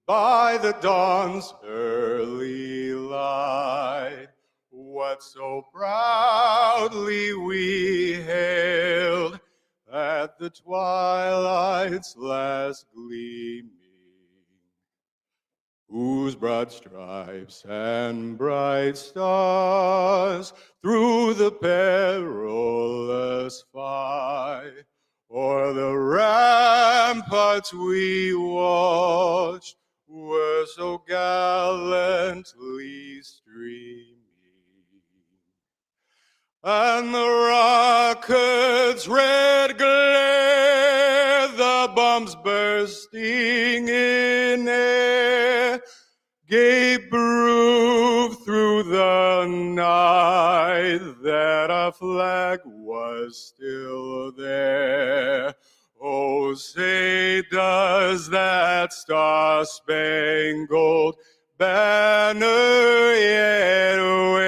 By the dawn's early light, what so proudly we hailed at the twilight's last gleaming, whose broad stripes and bright stars through the perilous fight o'er the ramparts we watched were so gallantly streaming. And the rocket's red glare, the bombs bursting in air, gave proof through the night that our flag was still there. Oh, say does that star-spangled banner yet wave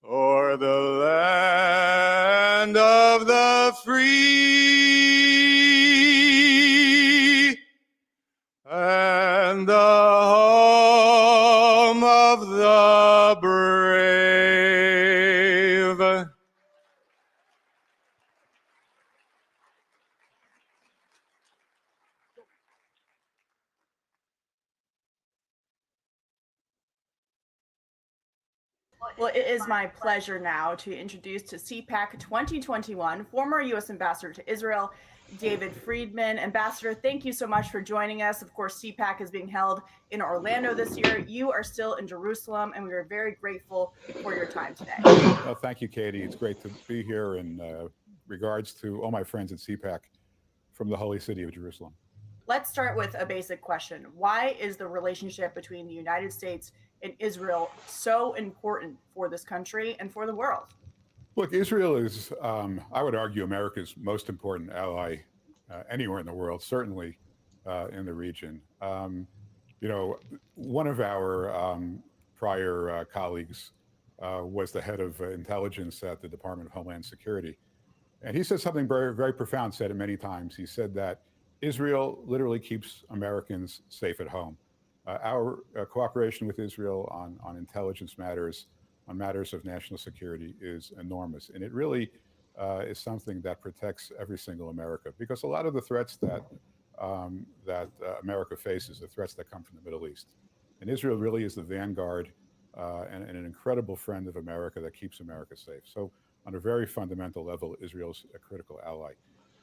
o'er the land of the free and the home of the brave. Well, it is my pleasure now to introduce to CPAC 2021 former U.S. Ambassador to Israel, David Friedman. Ambassador, thank you so much for joining us. Of course, CPAC is being held in Orlando this year. You are still in Jerusalem, and we are very grateful for your time today. Well, thank you, Katie. It's great to be here in regards to all my friends at CPAC from the holy city of Jerusalem. Let's start with a basic question. Why is the relationship between the United States and Israel so important for this country and for the world? Look, Israel is, I would argue, America's most important ally anywhere in the world, certainly in the region. You know, one of our prior colleagues was the head of intelligence at the Department of Homeland Security. And he said something very, very profound, said it many times. He said that Israel literally keeps Americans safe at home. Our cooperation with Israel on intelligence matters, on matters of national security, is enormous. And it really is something that protects every single America, because a lot of the threats that America faces are threats that come from the Middle East. And Israel really is the vanguard and an incredible friend of America that keeps America safe. So on a very fundamental level, Israel's a critical ally.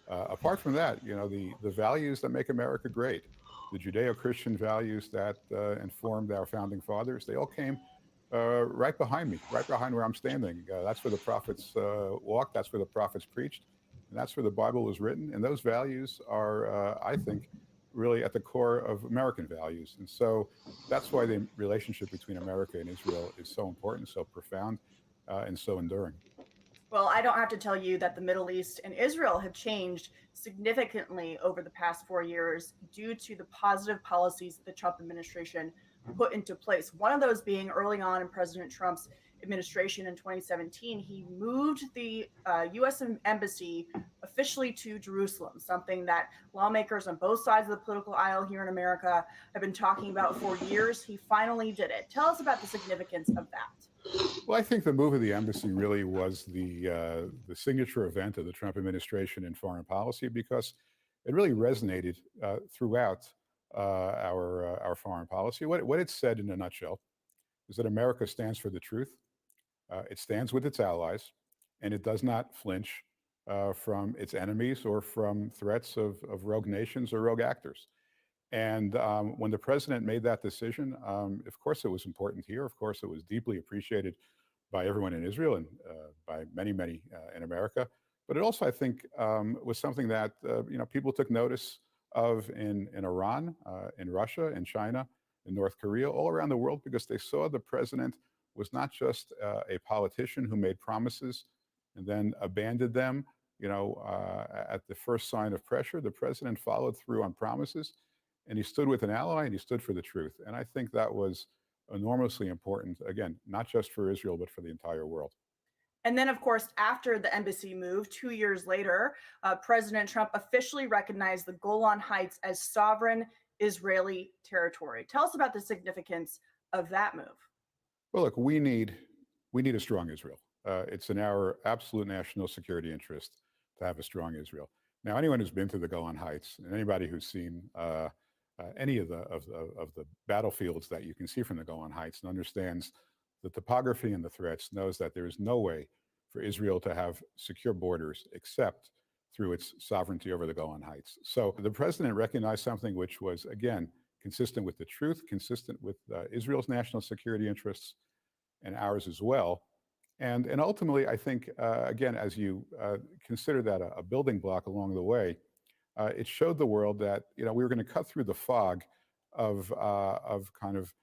Apart from that, you know, the values that make America great, the Judeo-Christian values that informed our founding fathers, they all came right behind me, right behind where I'm standing. That's where the prophets walked, that's where the prophets preached, and that's where the Bible was written. And those values are, I think, really at the core of American values. And so that's why the relationship between America and Israel is so important, so profound, and so enduring. Well, I don't have to tell you that the Middle East and Israel have changed significantly over the past 4 years due to the positive policies that the Trump administration put into place. One of those being early on in President Trump's administration in 2017, he moved the U.S. Embassy officially to Jerusalem, something that lawmakers on both sides of the political aisle here in America have been talking about for years. He finally did it. Tell us about the significance of that. Well, I think the move of the embassy really was the signature event of the Trump administration in foreign policy, because it really resonated throughout our foreign policy. What it said in a nutshell is that America stands for the truth, it stands with its allies, and it does not flinch from its enemies or from threats of rogue nations or rogue actors. And when the president made that decision, of course, it was important here. Of course, it was deeply appreciated by everyone in Israel and by many, many in America. But it also, I think, was something that people took notice of in Iran, in Russia, in China, in North Korea, all around the world, because they saw the president was not just a politician who made promises and then abandoned them. At the first sign of pressure, the president followed through on promises. And he stood with an ally, and he stood for the truth. And I think that was enormously important, again, not just for Israel, but for the entire world. And then, of course, after the embassy move, 2 years later, President Trump officially recognized the Golan Heights as sovereign Israeli territory. Tell us about the significance of that move. Well, look, we need a strong Israel. It's in our absolute national security interest to have a strong Israel. Now, anyone who's been to the Golan Heights and anybody who's seen any of the battlefields that you can see from the Golan Heights and understands the topography and the threats knows that there is no way for Israel to have secure borders except through its sovereignty over the Golan Heights. So the president recognized something which was, again, consistent with the truth, consistent with Israel's national security interests and ours as well. And ultimately, I think, again, as you consider that a building block along the way, it showed the world that we were going to cut through the fog of kind of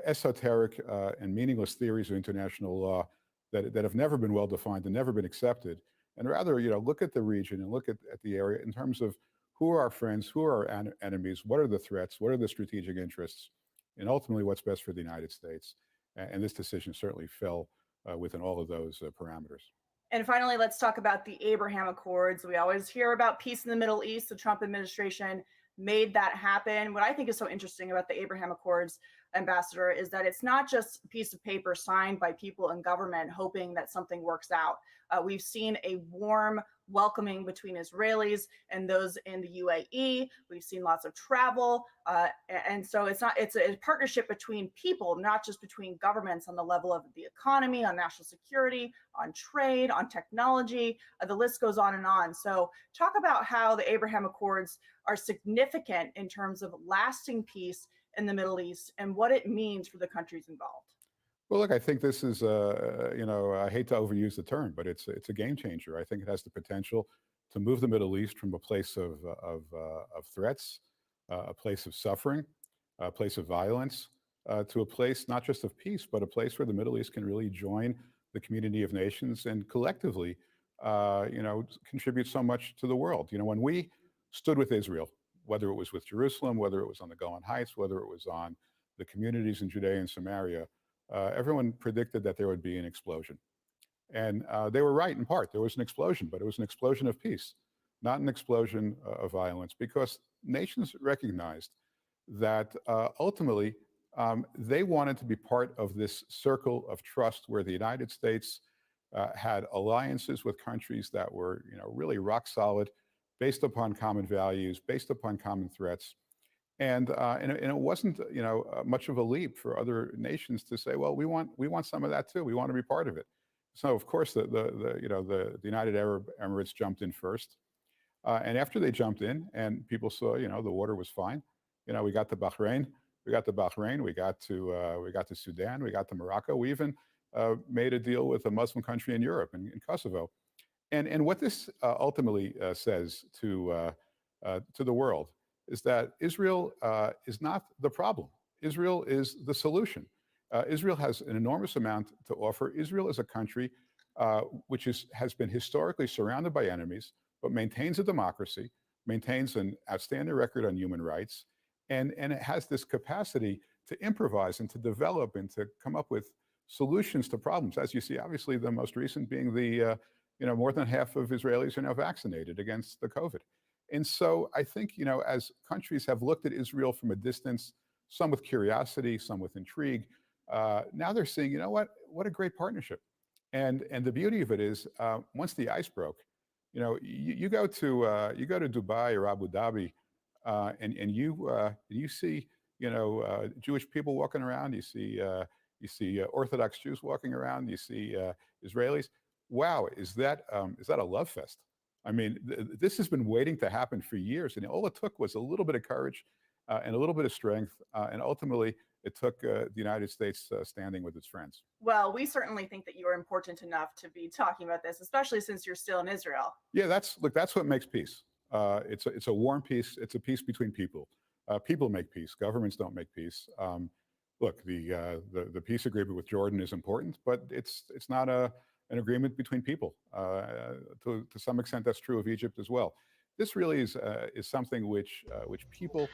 esoteric and meaningless theories of international law that have never been well defined and never been accepted, and rather look at the region and look at the area in terms of who are our friends, who are our enemies, what are the threats, what are the strategic interests, and ultimately what's best for the United States. And this decision certainly fell within all of those parameters. And finally, let's talk about the Abraham Accords. We always hear about peace in the Middle East. The Trump administration made that happen. What I think is so interesting about the Abraham Accords, Ambassador, is that it's not just a piece of paper signed by people in government hoping that something works out. We've seen a warm welcoming between Israelis and those in the UAE. We've seen lots of travel. And so it's a partnership between people, not just between governments on the level of the economy, on national security, on trade, on technology. The list goes on and on. So talk about how the Abraham Accords are significant in terms of lasting peace in the Middle East and what it means for the countries involved. Well, look, I think this is, I hate to overuse the term, but it's a game changer. I think it has the potential to move the Middle East from a place of threats, a place of suffering, a place of violence, to a place not just of peace, but a place where the Middle East can really join the community of nations and collectively, contribute so much to the world. When we stood with Israel, whether it was with Jerusalem, whether it was on the Golan Heights, whether it was on the communities in Judea and Samaria, everyone predicted that there would be an explosion. And they were right in part. There was an explosion, but it was an explosion of peace, not an explosion of violence, because nations recognized that ultimately they wanted to be part of this circle of trust where the United States had alliances with countries that were really rock solid, based upon common values, based upon common threats. And it wasn't much of a leap for other nations to say, well, we want some of that too. We want to be part of it. So of course the United Arab Emirates jumped in first, and after they jumped in and people saw the water was fine, we got to Bahrain, we got to Sudan, we got to Morocco. We even made a deal with a Muslim country in Europe, in Kosovo, and what this ultimately says to the world is that Israel is not the problem. Israel is the solution. Israel has an enormous amount to offer. Israel is a country which has been historically surrounded by enemies, but maintains a democracy, maintains an outstanding record on human rights, and it has this capacity to improvise and to develop and to come up with solutions to problems. As you see, obviously, the most recent being the more than half of Israelis are now vaccinated against the COVID. And so I think, as countries have looked at Israel from a distance, some with curiosity, some with intrigue, now they're seeing, what a great partnership. And the beauty of it is, once the ice broke, you go to Dubai or Abu Dhabi, and you see, Jewish people walking around. You see Orthodox Jews walking around. You see Israelis. Wow, is that a love fest? I mean, this has been waiting to happen for years, and all it took was a little bit of courage and a little bit of strength, and ultimately it took the United States standing with its friends. Well, we certainly think that you are important enough to be talking about this, especially since you're still in Israel. Yeah, that's what makes peace. It's a warm peace. It's a peace between people. People make peace. Governments don't make peace. Look, the peace agreement with Jordan is important, but it's not an agreement between people. To some extent, that's true of Egypt as well. This really is something which people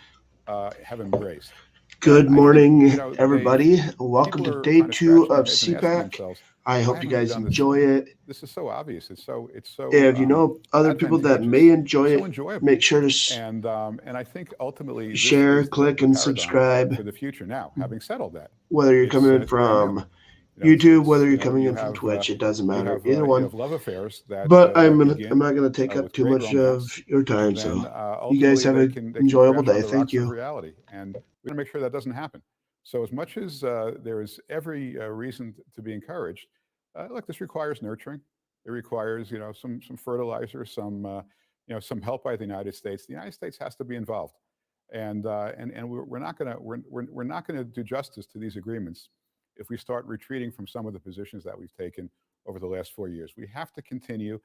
have embraced. Good morning, everybody. Welcome to day 2 of CPAC. I Why hope you haven't we guys done this enjoy sooner? it. This is so obvious. It's so If you know other people that may advantageous, enjoy so it, enjoyable. make sure to And I think ultimately this share, is click, the and paradigm subscribe. for the future. Now, having settled that, Whether you're it's coming in brand new. from YouTube, whether you're coming You in from have Twitch, it doesn't matter. you Either one. have love affairs that But I'm begin not gonna take up with too great much of romance, your and time. then So you ultimately guys have an they can enjoyable crash on day. the Thank rocks of you. reality, and we want to make sure that doesn't happen. So as much as there is every reason to be encouraged, look, this requires nurturing. It requires some fertilizer, some help by the United States. The United States has to be involved, and we're not going to we're not going to do justice to these agreements if we start retreating from some of the positions that we've taken over the last 4 years. We have to continue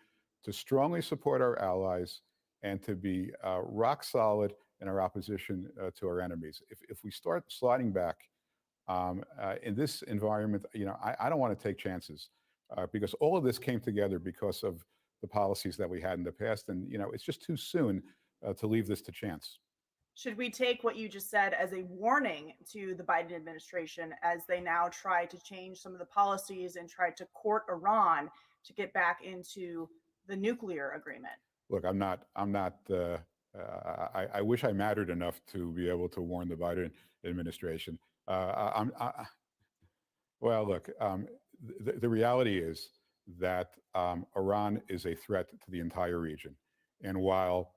to strongly support our allies and to be rock solid in our opposition to our enemies. If we start sliding back in this environment, I don't want to take chances because all of this came together because of the policies that we had in the past, and it's just too soon to leave this to chance. Should we take what you just said as a warning to the Biden administration as they now try to change some of the policies and try to court Iran to get back into the nuclear agreement? Look, I'm not. I wish I mattered enough to be able to warn the Biden administration. Well, look, the reality is that Iran is a threat to the entire region, and while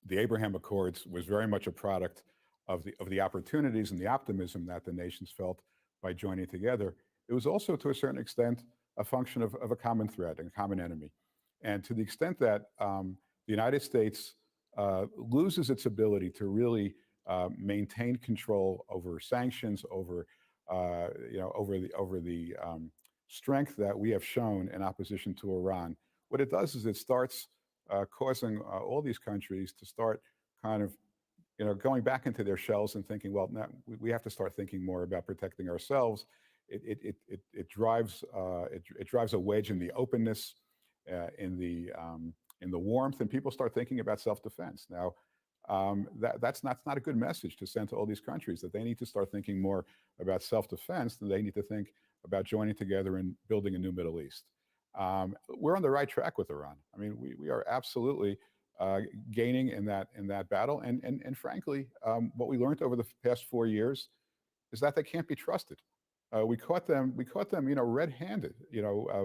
the Abraham Accords was very much a product of the opportunities and the optimism that the nations felt by joining together, it was also to a certain extent a function of a common threat and a common enemy. And to the extent that the United States loses its ability to really maintain control over sanctions, over the strength that we have shown in opposition to Iran, what it does is it starts causing all these countries to start kind of going back into their shells and thinking, well, now we have to start thinking more about protecting ourselves. It drives it drives a wedge in the openness, in the warmth, and people start thinking about self-defense. Now, that's not a good message to send to all these countries, that they need to start thinking more about self-defense than they need to think about joining together and building a new Middle East. We're on the right track with Iran. I mean, we are absolutely gaining in that battle, and frankly, what we learned over the past 4 years is that they can't be trusted. We caught them, red-handed,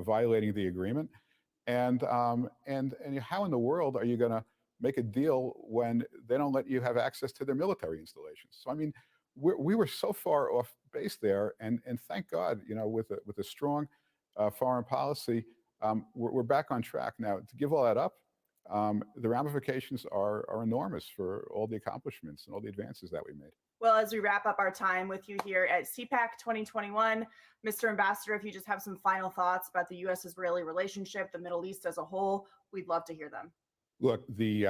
violating the agreement, and how in the world are you going to make a deal when they don't let you have access to their military installations? So I mean, we were so far off base there, and thank God, with a strong foreign policy, we're back on track now. To give all that up, the ramifications are enormous for all the accomplishments and all the advances that we made. Well, as we wrap up our time with you here at CPAC 2021, Mr. Ambassador, if you just have some final thoughts about the U.S.-Israeli relationship, the Middle East as a whole, we'd love to hear them. Look, the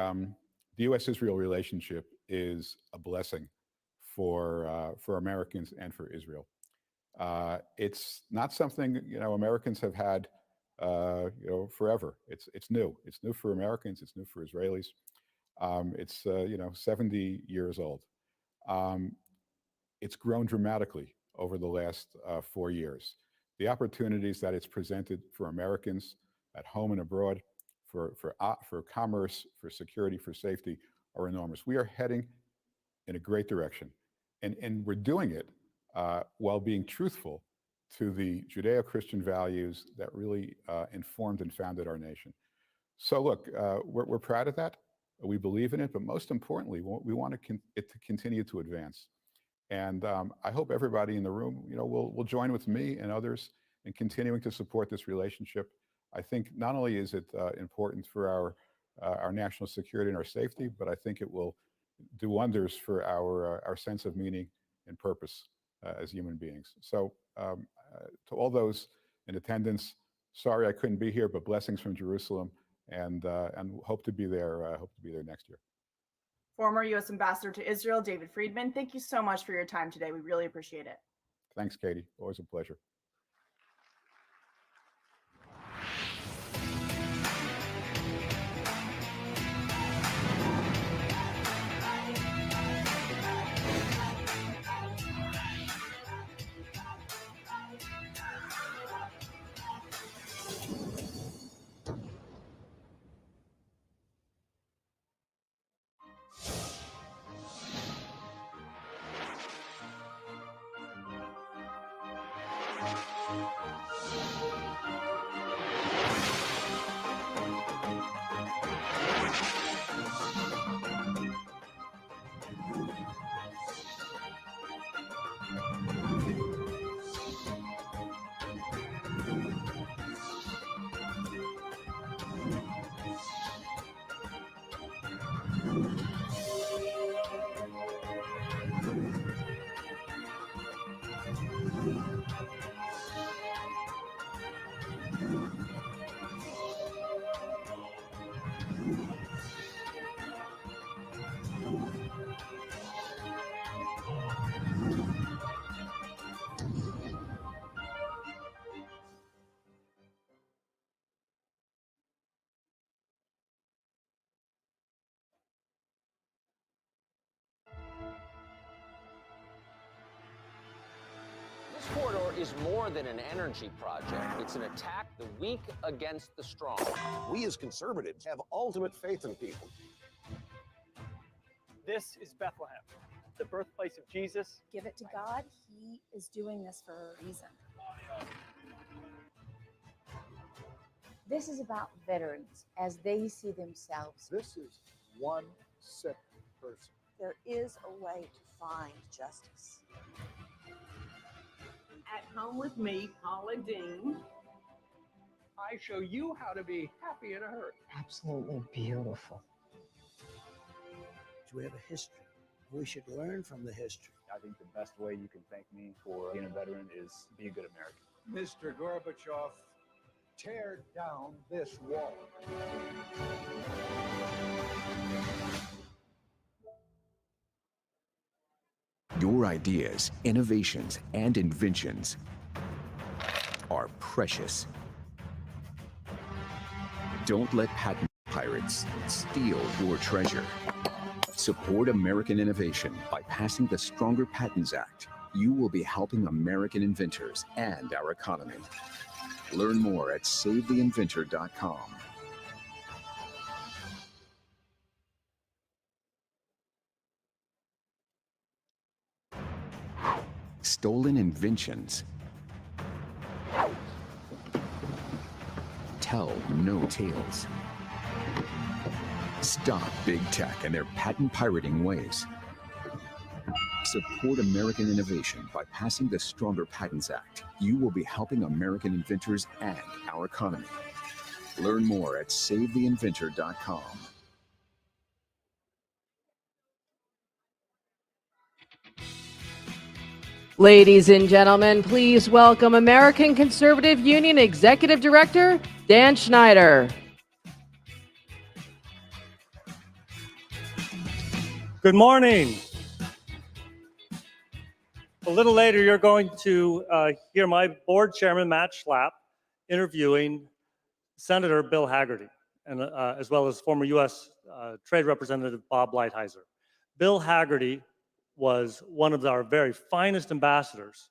U.S.-Israel relationship is a blessing for Americans and for Israel. It's not something Americans have had forever. It's new. It's new for Americans. It's new for Israelis. It's 70 years old. It's grown dramatically over the last 4 years. The opportunities that it's presented for Americans at home and abroad, for commerce, for security, for safety, are enormous. We are heading in a great direction, and we're doing it while being truthful to the Judeo-Christian values that really informed and founded our nation. So look, we're proud of that. We believe in it, but most importantly, we want it to continue to advance. And I hope everybody in the room, will join with me and others in continuing to support this relationship. I think not only is it important for our national security and our safety, but I think it will do wonders for our sense of meaning and purpose as human beings. So to all those in attendance, sorry I couldn't be here, but blessings from Jerusalem, and hope to be there. Hope to be there next year. Former U.S. Ambassador to Israel, David Friedman, thank you so much for your time today. We really appreciate it. Thanks, Katie. Always a pleasure. corridor is more than an energy project. It's an attack the weak against the strong. We as conservatives have ultimate faith in people. This is Bethlehem, the birthplace of Jesus. Give it to God. He is doing this for a reason. This is about veterans as they see themselves. This is one sick person. There is a way to find justice. At Home with Me, Paula Dean. I show you how to be happy in a hurry. Absolutely beautiful. We have a history. We should learn from the history. I think the best way you can thank me for being a veteran is be a good American. Mr. Gorbachev, tear down this wall. Your ideas, innovations, and inventions are precious. Don't let patent pirates steal your treasure. Support American innovation by passing the Stronger Patents Act. You will be helping American inventors and our economy. Learn more at SaveTheInventor.com. Stolen inventions tell no tales. Stop big tech and their patent pirating ways. Support American innovation by passing the Stronger Patents Act. You will be helping American inventors and our economy. Learn more at SaveTheInventor.com. Ladies and gentlemen, please welcome American Conservative Union Executive Director, Dan Schneider. Good morning. A little later, you're going to hear my board chairman, Matt Schlapp, interviewing Senator Bill Hagerty, and as well as former U.S. Trade Representative Bob Lighthizer. Bill Hagerty was one of our very finest ambassadors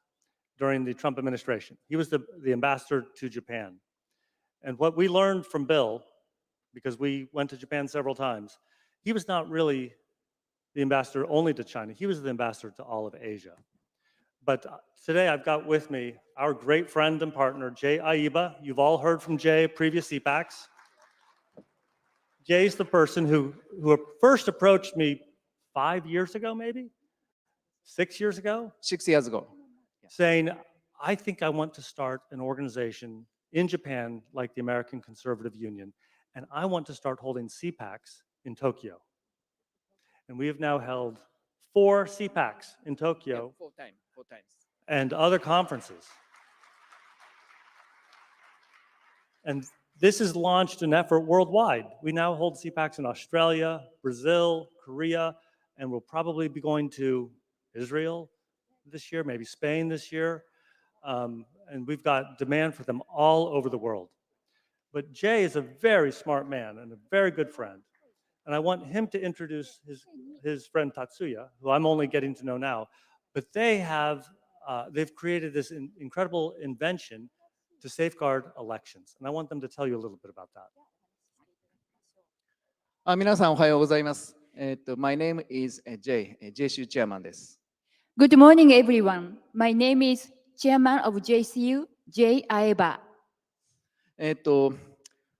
during the Trump administration. He was the ambassador to Japan. And what we learned from Bill, because we went to Japan several times, he was not really the ambassador only to China. He was the ambassador to all of Asia. But today I've got with me our great friend and partner, Jay Aiba. You've all heard from Jay at previous CPACs. Jay's the person who first approached me 5 years ago, maybe? 6 years ago? 6 years ago. Saying, I think I want to start an organization in Japan like the American Conservative Union, and I want to start holding CPACs in Tokyo. And we have now held 4 CPACs in Tokyo. Yeah, 4 times. And other conferences. And this has launched an effort worldwide. We now hold CPACs in Australia, Brazil, Korea, and we'll probably be going to Israel this year, maybe Spain this year. And we've got demand for them all over the world. But Jay is a very smart man and a very good friend. And I want him to introduce his friend Tatsuya, who I'm only getting to know now. But they've created this incredible invention to safeguard elections. And I want them to tell you a little bit about that. 皆さんおはようございます。My name is Jay, JCU Chairman です。Good morning, everyone. My name is Chairman of JCU, Jay Aiba.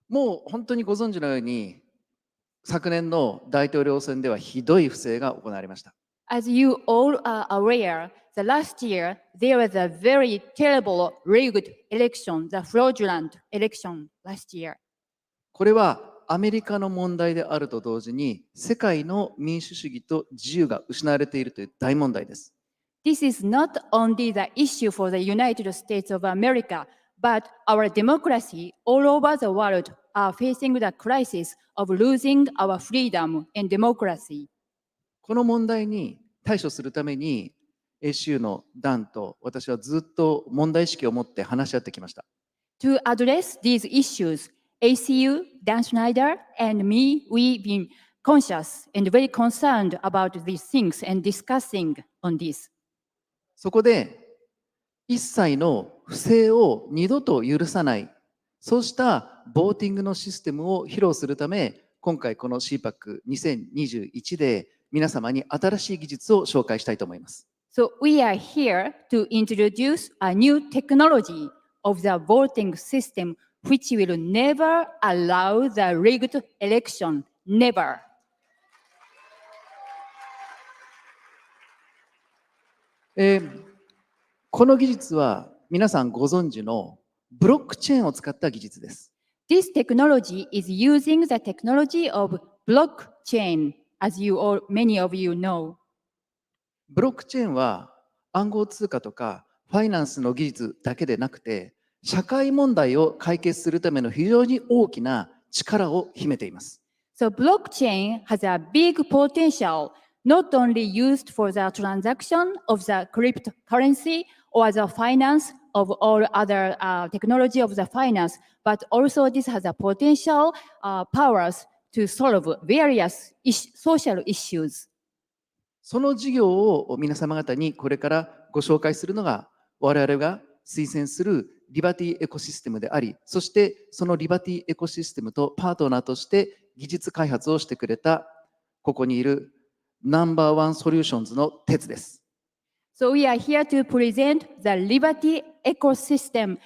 もう本当にご存知のように、昨年の大統領選ではひどい不正が行われました。As you all are aware, the last year there was a very terrible rigged election, the fraudulent election last year. これはアメリカの問題であると同時に、世界の民主主義と自由が失われているという大問題です。This is not only the issue for the United States of America, but our democracy all over the world are facing the crisis of losing our freedom and democracy. この問題に対処するために、ACU のダンと私はずっと問題意識を持って話し合ってきました。To address these issues, ACU, Dan Schneider, and me, we've been conscious and very concerned about these things and discussing on this. そこで、一切の不正を二度と許さない、そうしたボーティングのシステムを披露するため、今回この CPAC2021 で皆様に新しい技術を紹介したいと思います。So we are here to introduce a new technology of the voting system which will never allow the rigged election. Never. この技術は皆さんご存知のブロックチェーンを使った技術です。This technology is using the technology of blockchain, as many of you know. ブロックチェーンは暗号通貨とかファイナンスの技術だけでなくて、社会問題を解決するための非常に大きな力を秘めています。So blockchain has a big potential, not only used for the transaction of the cryptocurrency or the finance of all other technology of the finance, but also this has a potential powers to solve various social issues. その事業を皆様方にこれからご紹介するのが、我々が推薦するリバティエコシステムであり、そしてそのリバティエコシステムとパートナーとして技術開発をしてくれた、ここにいるナンバーワンソリューションズの鉄です。So we are here to present the Liberty ecosystem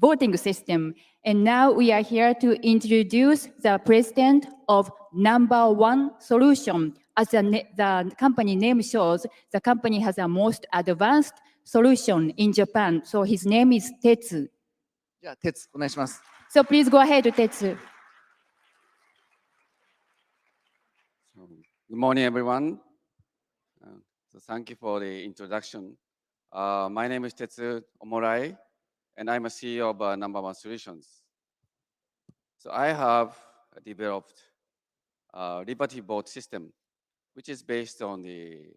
voting system. And now we are here to introduce the president of Number One Solution. As the company name shows, the company has a most advanced solution in Japan. So his name is Tetsu. じゃあ、鉄、お願いします。So please go ahead, Tetsu. Good morning, everyone. So thank you for the introduction. My name is Tetsu Omorai, and I'm a CEO of Number One Solutions. So I have developed a Liberty Vote system, which is based on the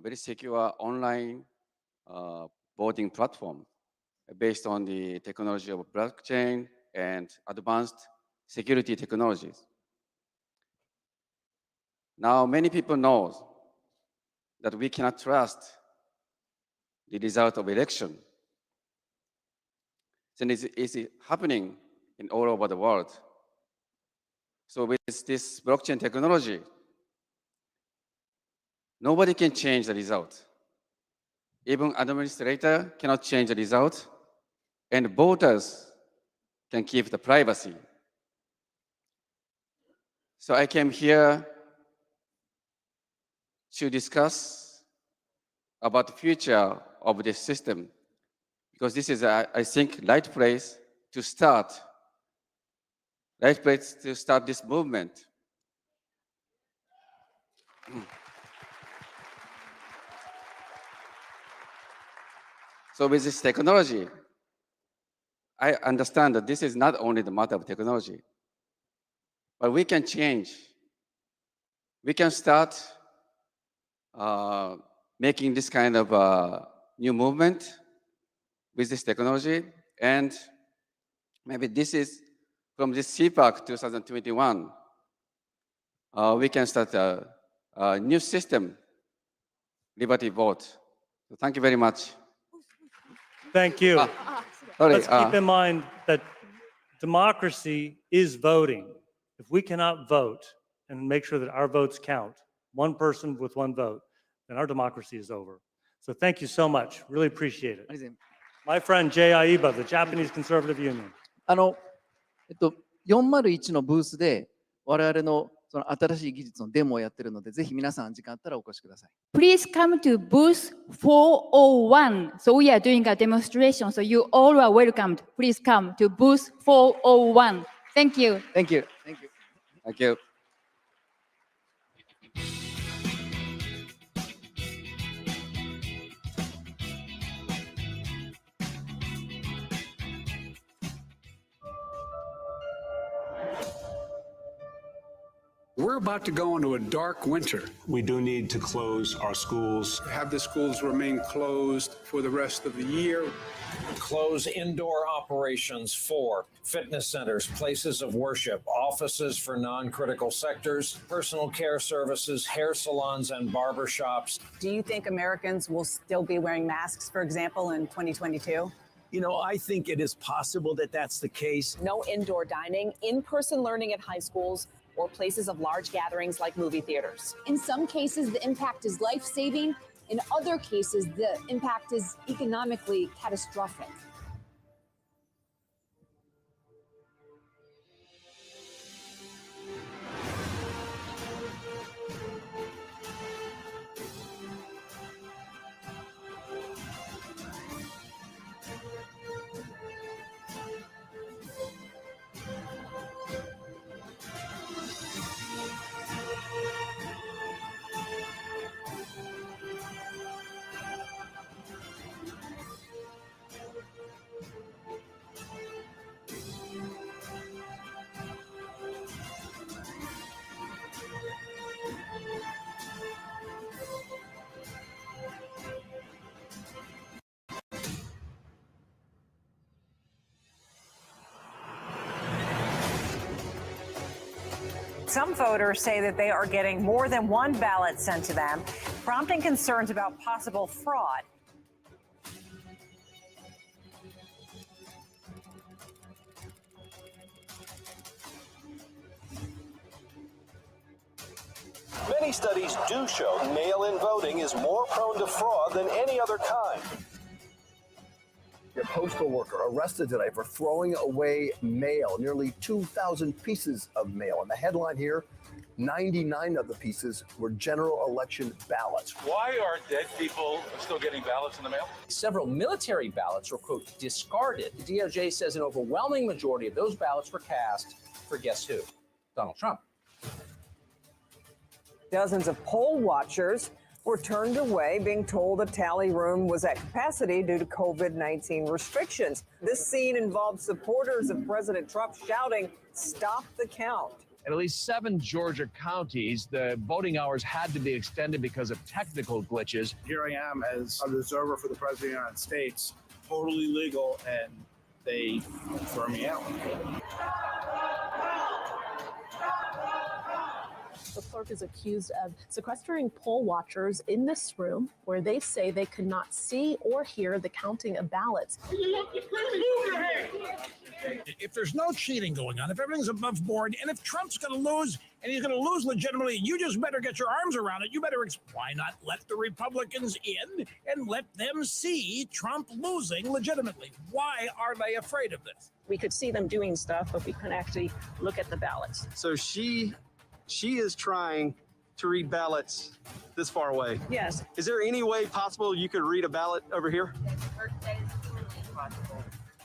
very secure online voting platform based on the technology of blockchain and advanced security technologies. Now, many people know that we cannot trust the result of election. And it's happening in all over the world. So with this blockchain technology, nobody can change the result. Even administrator cannot change the result, and voters can keep the privacy. So I came here to discuss about the future of this system, because this is, I think, right place to start this movement. So with this technology, I understand that this is not only the matter of technology, but we can change. We can start making this kind of new movement with this technology. And maybe this is from this CPAC 2021, we can start a new system, Liberty Vote. So thank you very much. Thank you. Sorry, Let's keep in mind that democracy is voting. If we cannot vote and make sure that our votes count, one person with one vote, then our democracy is over. So thank you so much. Really appreciate it. My friend Jay Aiba, the Japanese Conservative Union. 401のブースで我々のその新しい技術のデモをやってるので、ぜひ皆さん時間あったらお越しください。Please come to booth 401. So we are doing a demonstration. So you all are welcomed. Please come to booth 401. Thank you. Thank you. Thank you. Thank you. We're about to go into a dark winter. We do need to close our schools. Have the schools remain closed for the rest of the year. Close indoor operations for fitness centers, places of worship, offices for non-critical sectors, personal care services, hair salons, and barbershops. Do you think Americans will still be wearing masks, for example, in 2022? You know, I think it is possible that that's the case. No indoor dining, in-person learning at high schools, or places of large gatherings like movie theaters. In some cases, the impact is life-saving. In other cases, the impact is economically catastrophic. Some voters say that they are getting more than one ballot sent to them, prompting concerns about possible fraud. Many studies do show mail-in voting is more prone to fraud than any other kind. A postal worker arrested today for throwing away mail, nearly 2,000 pieces of mail. And the headline here, 99 of the pieces were general election ballots. Why are dead people still getting ballots in the mail? Several military ballots were, quote, discarded. The DOJ says an overwhelming majority of those ballots were cast for guess who? Donald Trump. Dozens of poll watchers were turned away, being told the tally room was at capacity due to COVID-19 restrictions. This scene involved supporters of President Trump shouting, "Stop the count." In at least 7 Georgia counties, the voting hours had to be extended because of technical glitches. Here I am as an observer for the President of the United States, totally legal, and they throw me out. The clerk is accused of sequestering poll watchers in this room where they say they could not see or hear the counting of ballots. If there's no cheating going on, if everything's above board, and if Trump's going to lose, and he's going to lose legitimately, you just better get your arms around it. You better, why not let the Republicans in and let them see Trump losing legitimately? Why are they afraid of this? We could see them doing stuff, but we couldn't actually look at the ballots. So she is trying to read ballots this far away. Yes. Is there any way possible you could read a ballot over here?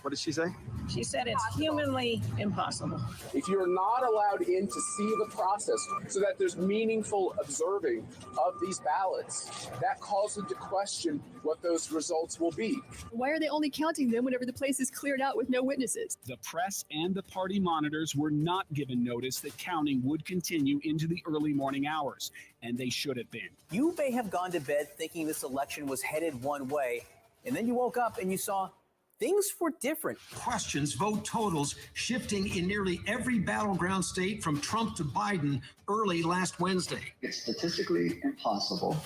What did she say? She said it's humanly impossible. If you're not allowed in to see the process so that there's meaningful observing of these ballots, that calls into question what those results will be. Why are they only counting them whenever the place is cleared out with no witnesses? The press and the party monitors were not given notice that counting would continue into the early morning hours, and they should have been. You may have gone to bed thinking this election was headed one way, and then you woke up and you saw things were different. Questions, vote totals shifting in nearly every battleground state from Trump to Biden early last Wednesday. It's statistically impossible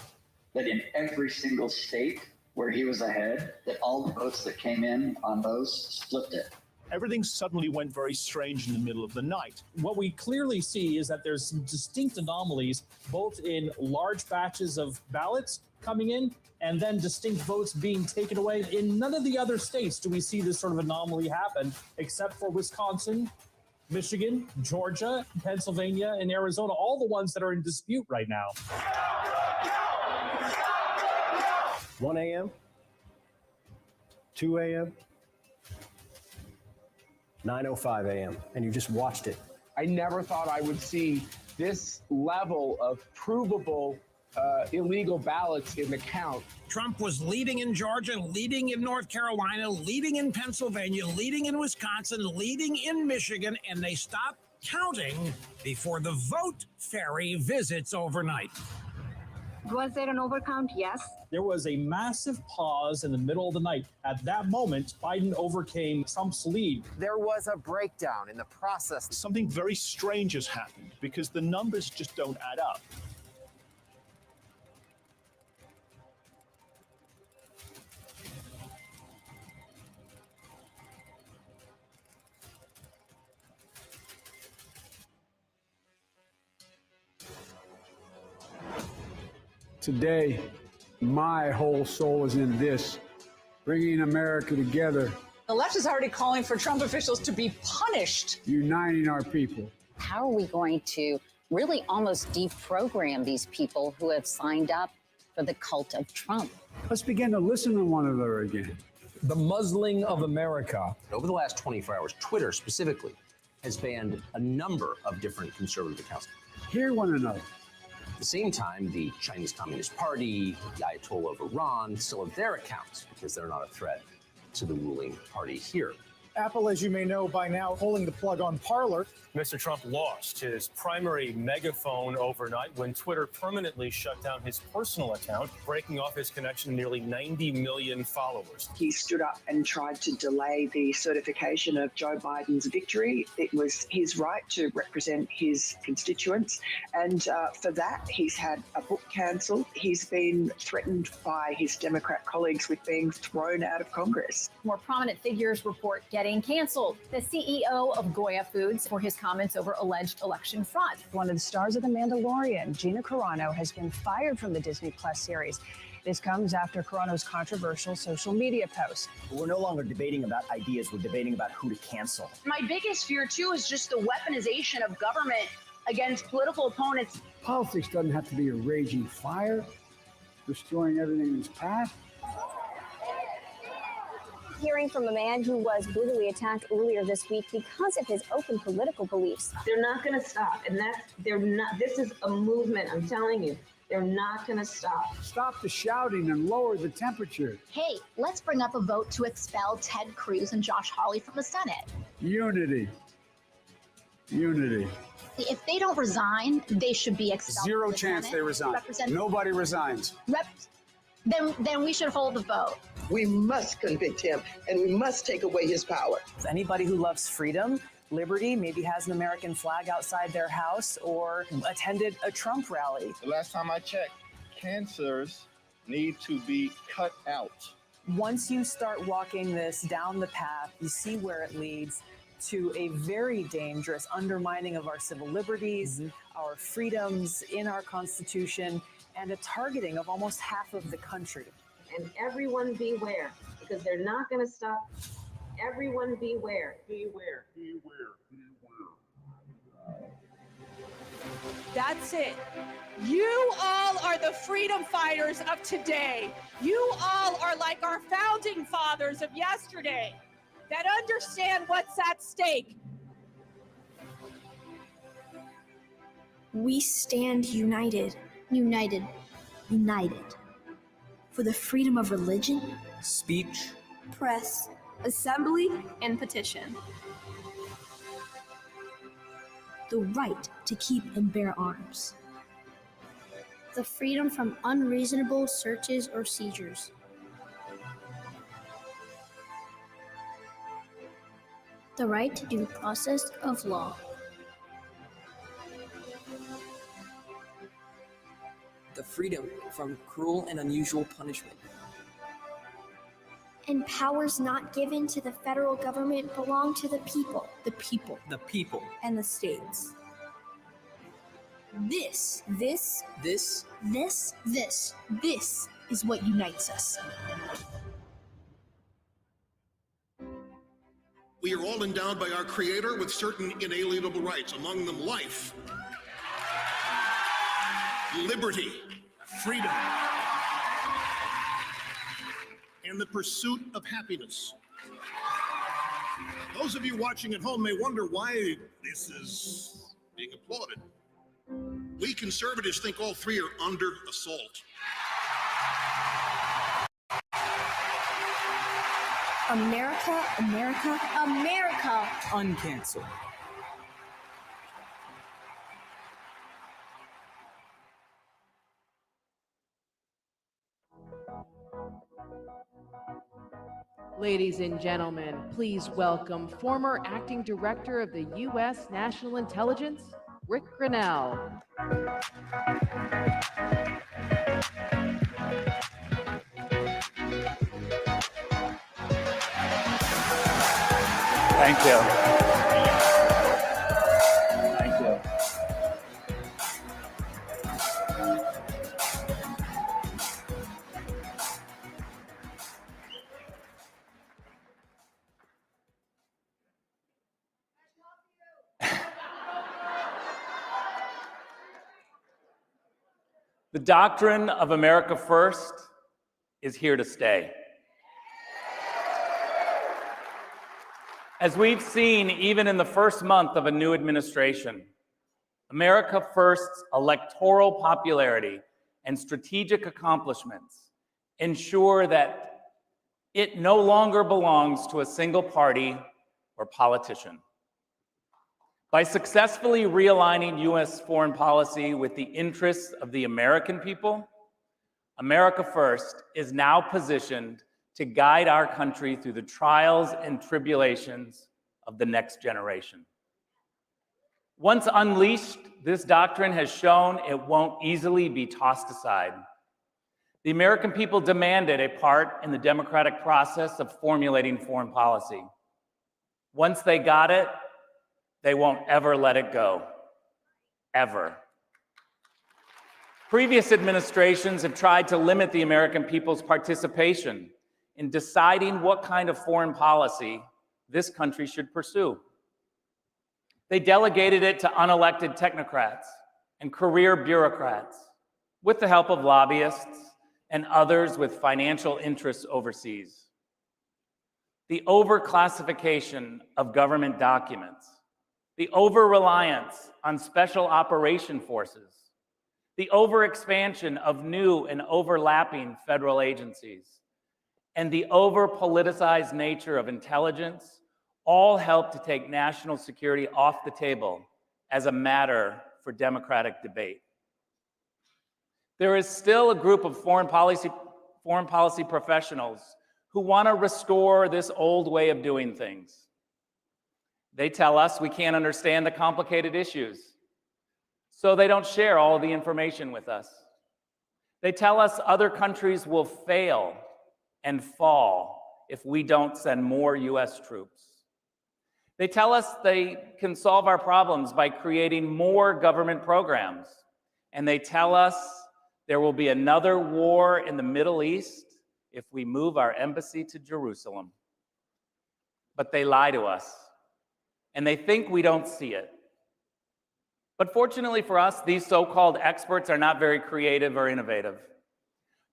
that in every single state where he was ahead, that all the votes that came in on those flipped it. Everything suddenly went very strange in the middle of the night. What we clearly see is that there's some distinct anomalies, both in large batches of ballots coming in and then distinct votes being taken away. In none of the other states do we see this sort of anomaly happen, except for Wisconsin, Michigan, Georgia, Pennsylvania, and Arizona, all the ones that are in dispute right now. 1 a.m., 2 a.m., 9:05 a.m., and you just watched it. I never thought I would see this level of provable illegal ballots in the count. Trump was leading in Georgia, leading in North Carolina, leading in Pennsylvania, leading in Wisconsin, leading in Michigan, and they stopped counting before the vote ferry visits overnight. Was there an overcount? Yes. There was a massive pause in the middle of the night. At that moment, Biden overcame Trump's lead. There was a breakdown in the process. Something very strange has happened because the numbers just don't add up. Today, my whole soul is in this, bringing America together, The left is already calling for Trump officials to be punished. uniting our people. How are we going to really almost deprogram these people who have signed up for the cult of Trump? Let's begin to listen to one another again. The muzzling of America. Over the last 24 hours, Twitter specifically has banned a number of different conservative accounts. Hear one another. At the same time, the Chinese Communist Party, the Ayatollah of Iran still have their accounts because they're not a threat to the ruling party here. Apple, as you may know by now, pulling the plug on Parler. Mr. Trump lost his primary megaphone overnight when Twitter permanently shut down his personal account, breaking off his connection to nearly 90 million followers. He stood up and tried to delay the certification of Joe Biden's victory. It was his right to represent his constituents. And for that, he's had a book cancelled. He's been threatened by his Democrat colleagues with being thrown out of Congress. More prominent figures report getting canceled. The CEO of Goya Foods for his comments over alleged election fraud. One of the stars of The Mandalorian, Gina Carano, has been fired from the Disney Plus series. This comes after Carano's controversial social media post. We're no longer debating about ideas, we're debating about who to cancel. My biggest fear, too, is just the weaponization of government against political opponents. Politics doesn't have to be a raging fire, destroying everything in its path. Hearing from a man who was brutally attacked earlier this week because of his open political beliefs. They're not going to stop, and they're not. This is a movement. I'm telling you, they're not going to stop. Stop the shouting and lower the temperature. Hey, let's bring up a vote to expel Ted Cruz and Josh Hawley from the Senate. Unity. Unity. If they don't resign, they should be expelled. Zero from the chance Senate. they resign. Nobody resigns. Then we should hold the vote. We must convict him, and we must take away his power. Anybody who loves freedom, liberty, maybe has an American flag outside their house or attended a Trump rally. The last time I checked, cancers need to be cut out. Once you start walking this down the path, you see where it leads to a very dangerous undermining of our civil liberties, our freedoms in our Constitution, and a targeting of almost half of the country. And everyone beware, because they're not going to stop. Everyone beware. Beware. That's it. You all are the freedom fighters of today. You all are like our founding fathers of yesterday that understand what's at stake. We stand united, united, united for the freedom of religion, Speech, press, assembly, and petition. The right to keep and bear arms. The freedom from unreasonable searches or seizures. The right to due process of law. The freedom from cruel and unusual punishment. And powers not given to the federal government belong to the people. The people. The people. And the states. This is what unites us. We are all endowed by our Creator with certain inalienable rights, among them life, liberty, freedom, and the pursuit of happiness. Those of you watching at home may wonder why this is being applauded. We conservatives think all three are under assault. America, America, America. Uncancel. Ladies and gentlemen, please welcome former acting director of the U.S. National Intelligence, Rick Grinnell. Thank you. Thank you. The doctrine of America First is here to stay. As we've seen even in the first month of a new administration, America First's electoral popularity and strategic accomplishments ensure that it no longer belongs to a single party or politician. By successfully realigning U.S. foreign policy with the interests of the American people, America First is now positioned to guide our country through the trials and tribulations of the next generation. Once unleashed, this doctrine has shown it won't easily be tossed aside. The American people demanded a part in the democratic process of formulating foreign policy. Once they got it, they won't ever let it go, ever. Previous administrations have tried to limit the American people's participation in deciding what kind of foreign policy this country should pursue. They delegated it to unelected technocrats and career bureaucrats with the help of lobbyists and others with financial interests overseas. The overclassification of government documents, the over-reliance on special operation forces, the overexpansion of new and overlapping federal agencies, and the over-politicized nature of intelligence all help to take national security off the table as a matter for democratic debate. There is still a group of foreign policy professionals who want to restore this old way of doing things. They tell us we can't understand the complicated issues, so they don't share all the information with us. They tell us other countries will fail and fall if we don't send more US troops. They tell us they can solve our problems by creating more government programs. And they tell us there will be another war in the Middle East if we move our embassy to Jerusalem. But they lie to us, and they think we don't see it. But fortunately for us, these so-called experts are not very creative or innovative.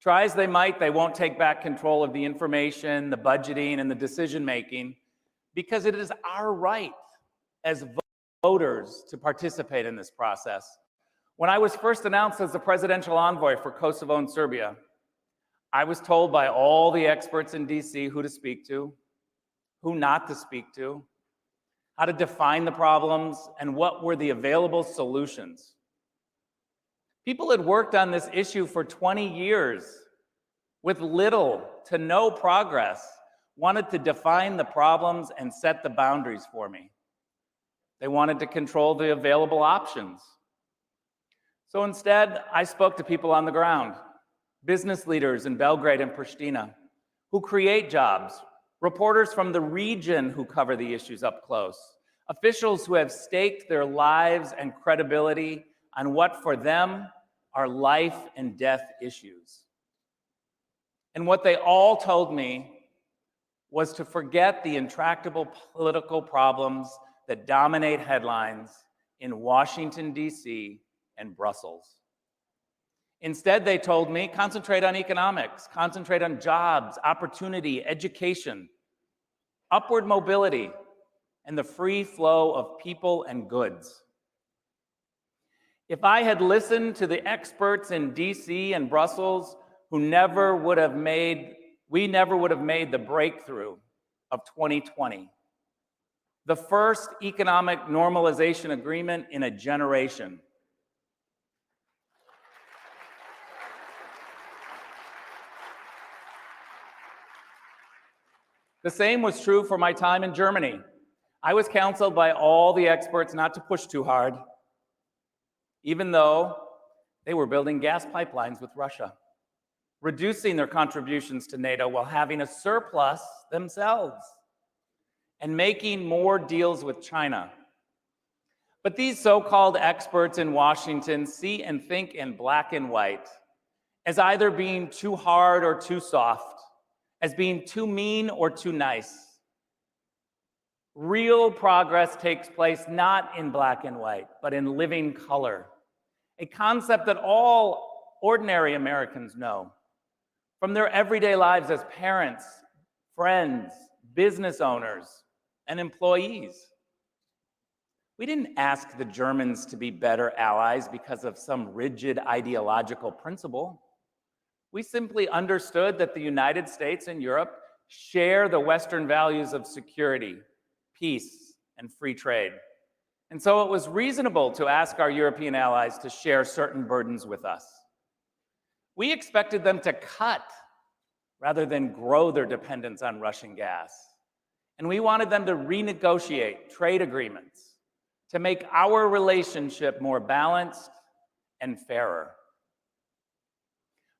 Try as they might, they won't take back control of the information, the budgeting, and the decision-making, because it is our right as voters to participate in this process. When I was first announced as the presidential envoy for Kosovo and Serbia, I was told by all the experts in DC who to speak to, who not to speak to, how to define the problems, and what were the available solutions. People had worked on this issue for 20 years with little to no progress, wanted to define the problems and set the boundaries for me. They wanted to control the available options. So instead, I spoke to people on the ground, business leaders in Belgrade and Pristina, who create jobs, reporters from the region who cover the issues up close, officials who have staked their lives and credibility on what for them are life and death issues. And what they all told me was to forget the intractable political problems that dominate headlines in Washington, D.C. and Brussels. Instead, they told me, concentrate on economics, concentrate on jobs, opportunity, education, upward mobility, and the free flow of people and goods. If I had listened to the experts in D.C. and Brussels we never would have made the breakthrough of 2020, the first economic normalization agreement in a generation. The same was true for my time in Germany. I was counseled by all the experts not to push too hard, even though they were building gas pipelines with Russia, reducing their contributions to NATO while having a surplus themselves, and making more deals with China. But these so-called experts in Washington see and think in black and white, as either being too hard or too soft, as being too mean or too nice. Real progress takes place not in black and white, but in living color, a concept that all ordinary Americans know from their everyday lives as parents, friends, business owners, and employees. We didn't ask the Germans to be better allies because of some rigid ideological principle. We simply understood that the United States and Europe share the Western values of security, peace, and free trade. And so it was reasonable to ask our European allies to share certain burdens with us. We expected them to cut rather than grow their dependence on Russian gas. And we wanted them to renegotiate trade agreements to make our relationship more balanced and fairer.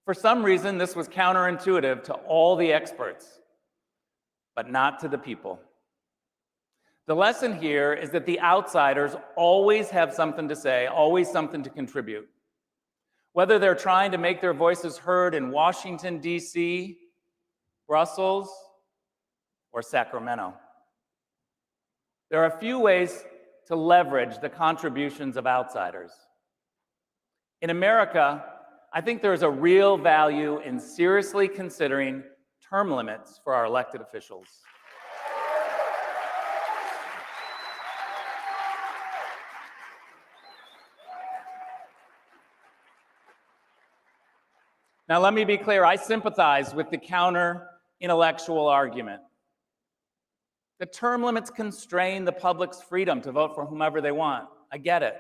For some reason, this was counterintuitive to all the experts, but not to the people. The lesson here is that the outsiders always have something to say, always something to contribute. Whether they're trying to make their voices heard in Washington, D.C., Brussels, or Sacramento. There are a few ways to leverage the contributions of outsiders. In America, I think there is a real value in seriously considering term limits for our elected officials. Now, let me be clear, I sympathize with the counter-intellectual argument. The term limits constrain the public's freedom to vote for whomever they want. I get it.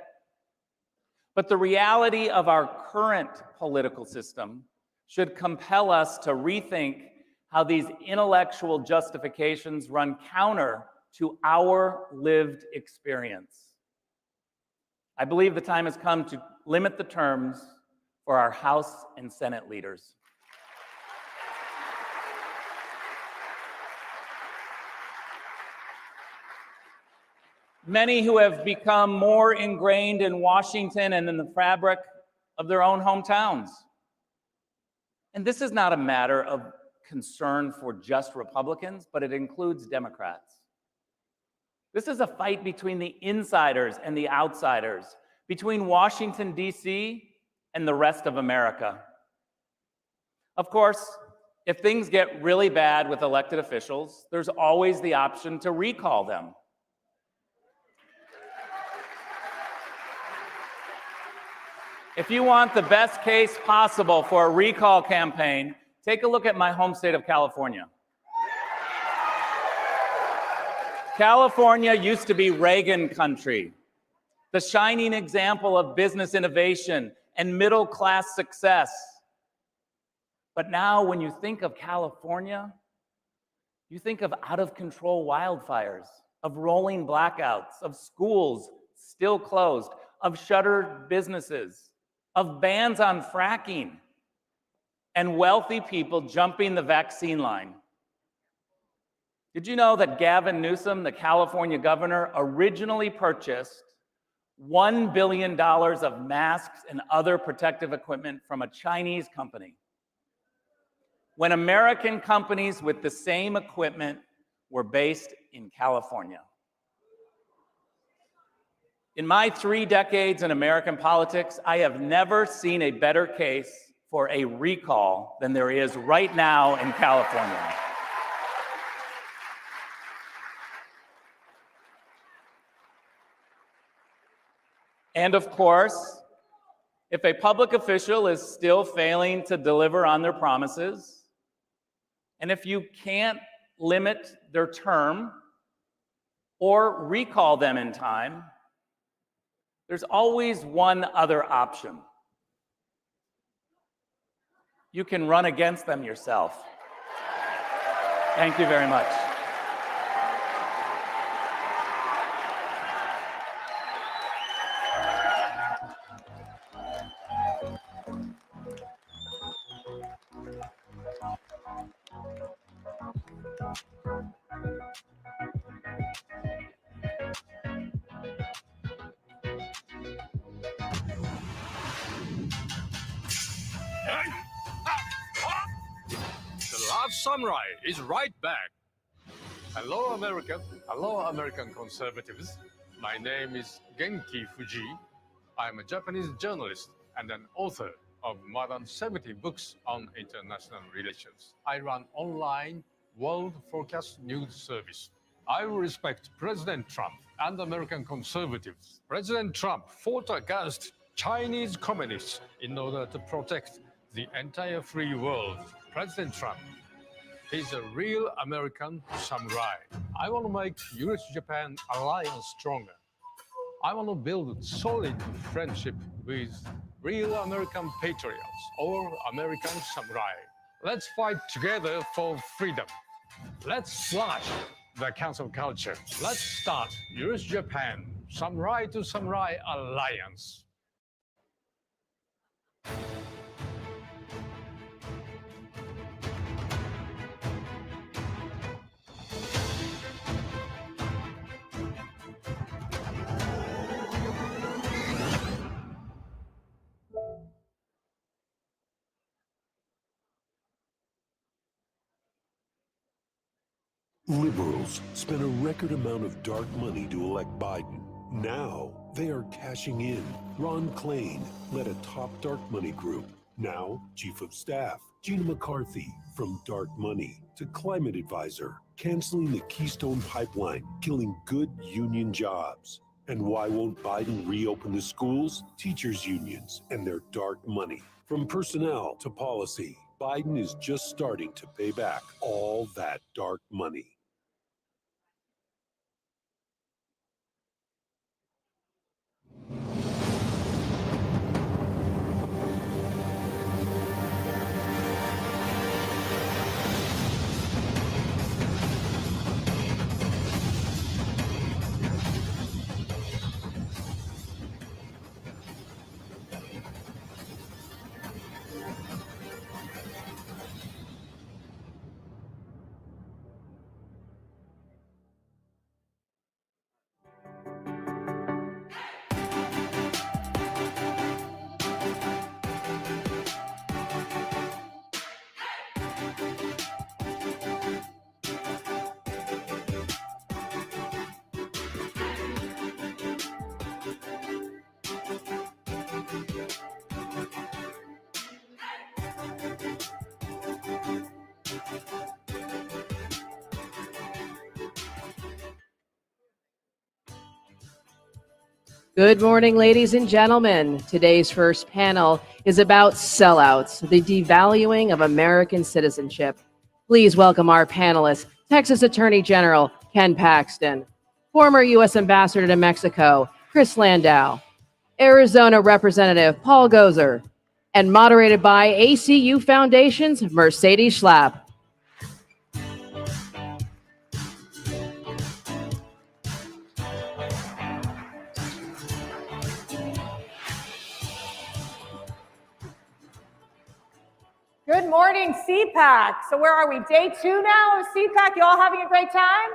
But the reality of our current political system should compel us to rethink how these intellectual justifications run counter to our lived experience. I believe the time has come to limit the terms for our House and Senate leaders. Many who have become more ingrained in Washington and in the fabric of their own hometowns. And this is not a matter of concern for just Republicans, but it includes Democrats. This is a fight between the insiders and the outsiders, between Washington, D.C., and the rest of America. Of course, if things get really bad with elected officials, there's always the option to recall them. If you want the best case possible for a recall campaign, take a look at my home state of California. California used to be Reagan country, the shining example of business innovation and middle-class success. But now when you think of California, you think of out-of-control wildfires, of rolling blackouts, of schools still closed, of shuttered businesses, of bans on fracking, and wealthy people jumping the vaccine line. Did you know that Gavin Newsom, the California governor, originally purchased $1 billion of masks and other protective equipment from a Chinese company, when American companies with the same equipment were based in California? In my 3 decades in American politics, I have never seen a better case for a recall than there is right now in California. And of course, if a public official is still failing to deliver on their promises, and if you can't limit their term or recall them in time, there's always one other option. You can run against them yourself. Thank you very much. The last samurai is right back. Hello, America. Hello, American conservatives. My name is Genki Fuji. I'm a Japanese journalist and an author of more than 70 books on international relations. I run online World Forecast News Service. I respect President Trump and American conservatives. President Trump fought against Chinese communists in order to protect the entire free world. President Trump is a real American samurai. I want to make US-Japan alliance stronger. I want to build solid friendship with real American patriots or American samurai. Let's fight together for freedom. Let's slash the cancel culture. Let's start US-Japan Samurai to Samurai Alliance. Liberals spent a record amount of dark money to elect Biden. Now they are cashing in. Ron Klain led a top dark money group. Now Chief of Staff Gina McCarthy, from dark money to climate advisor, canceling the Keystone Pipeline, killing good union jobs. And why won't Biden reopen the schools, teachers' unions, and their dark money? From personnel to policy, Biden is just starting to pay back all that dark money. Good morning, ladies and gentlemen. Today's first panel is about sellouts, the devaluing of American citizenship. Please welcome our panelists, Texas Attorney General Ken Paxton, former U.S. Ambassador to Mexico, Chris Landau, Arizona Representative Paul Gozer, and moderated by ACU Foundation's Mercedes Schlapp. Good morning, CPAC. So where are we? Day 2 now of CPAC. You all having a great time?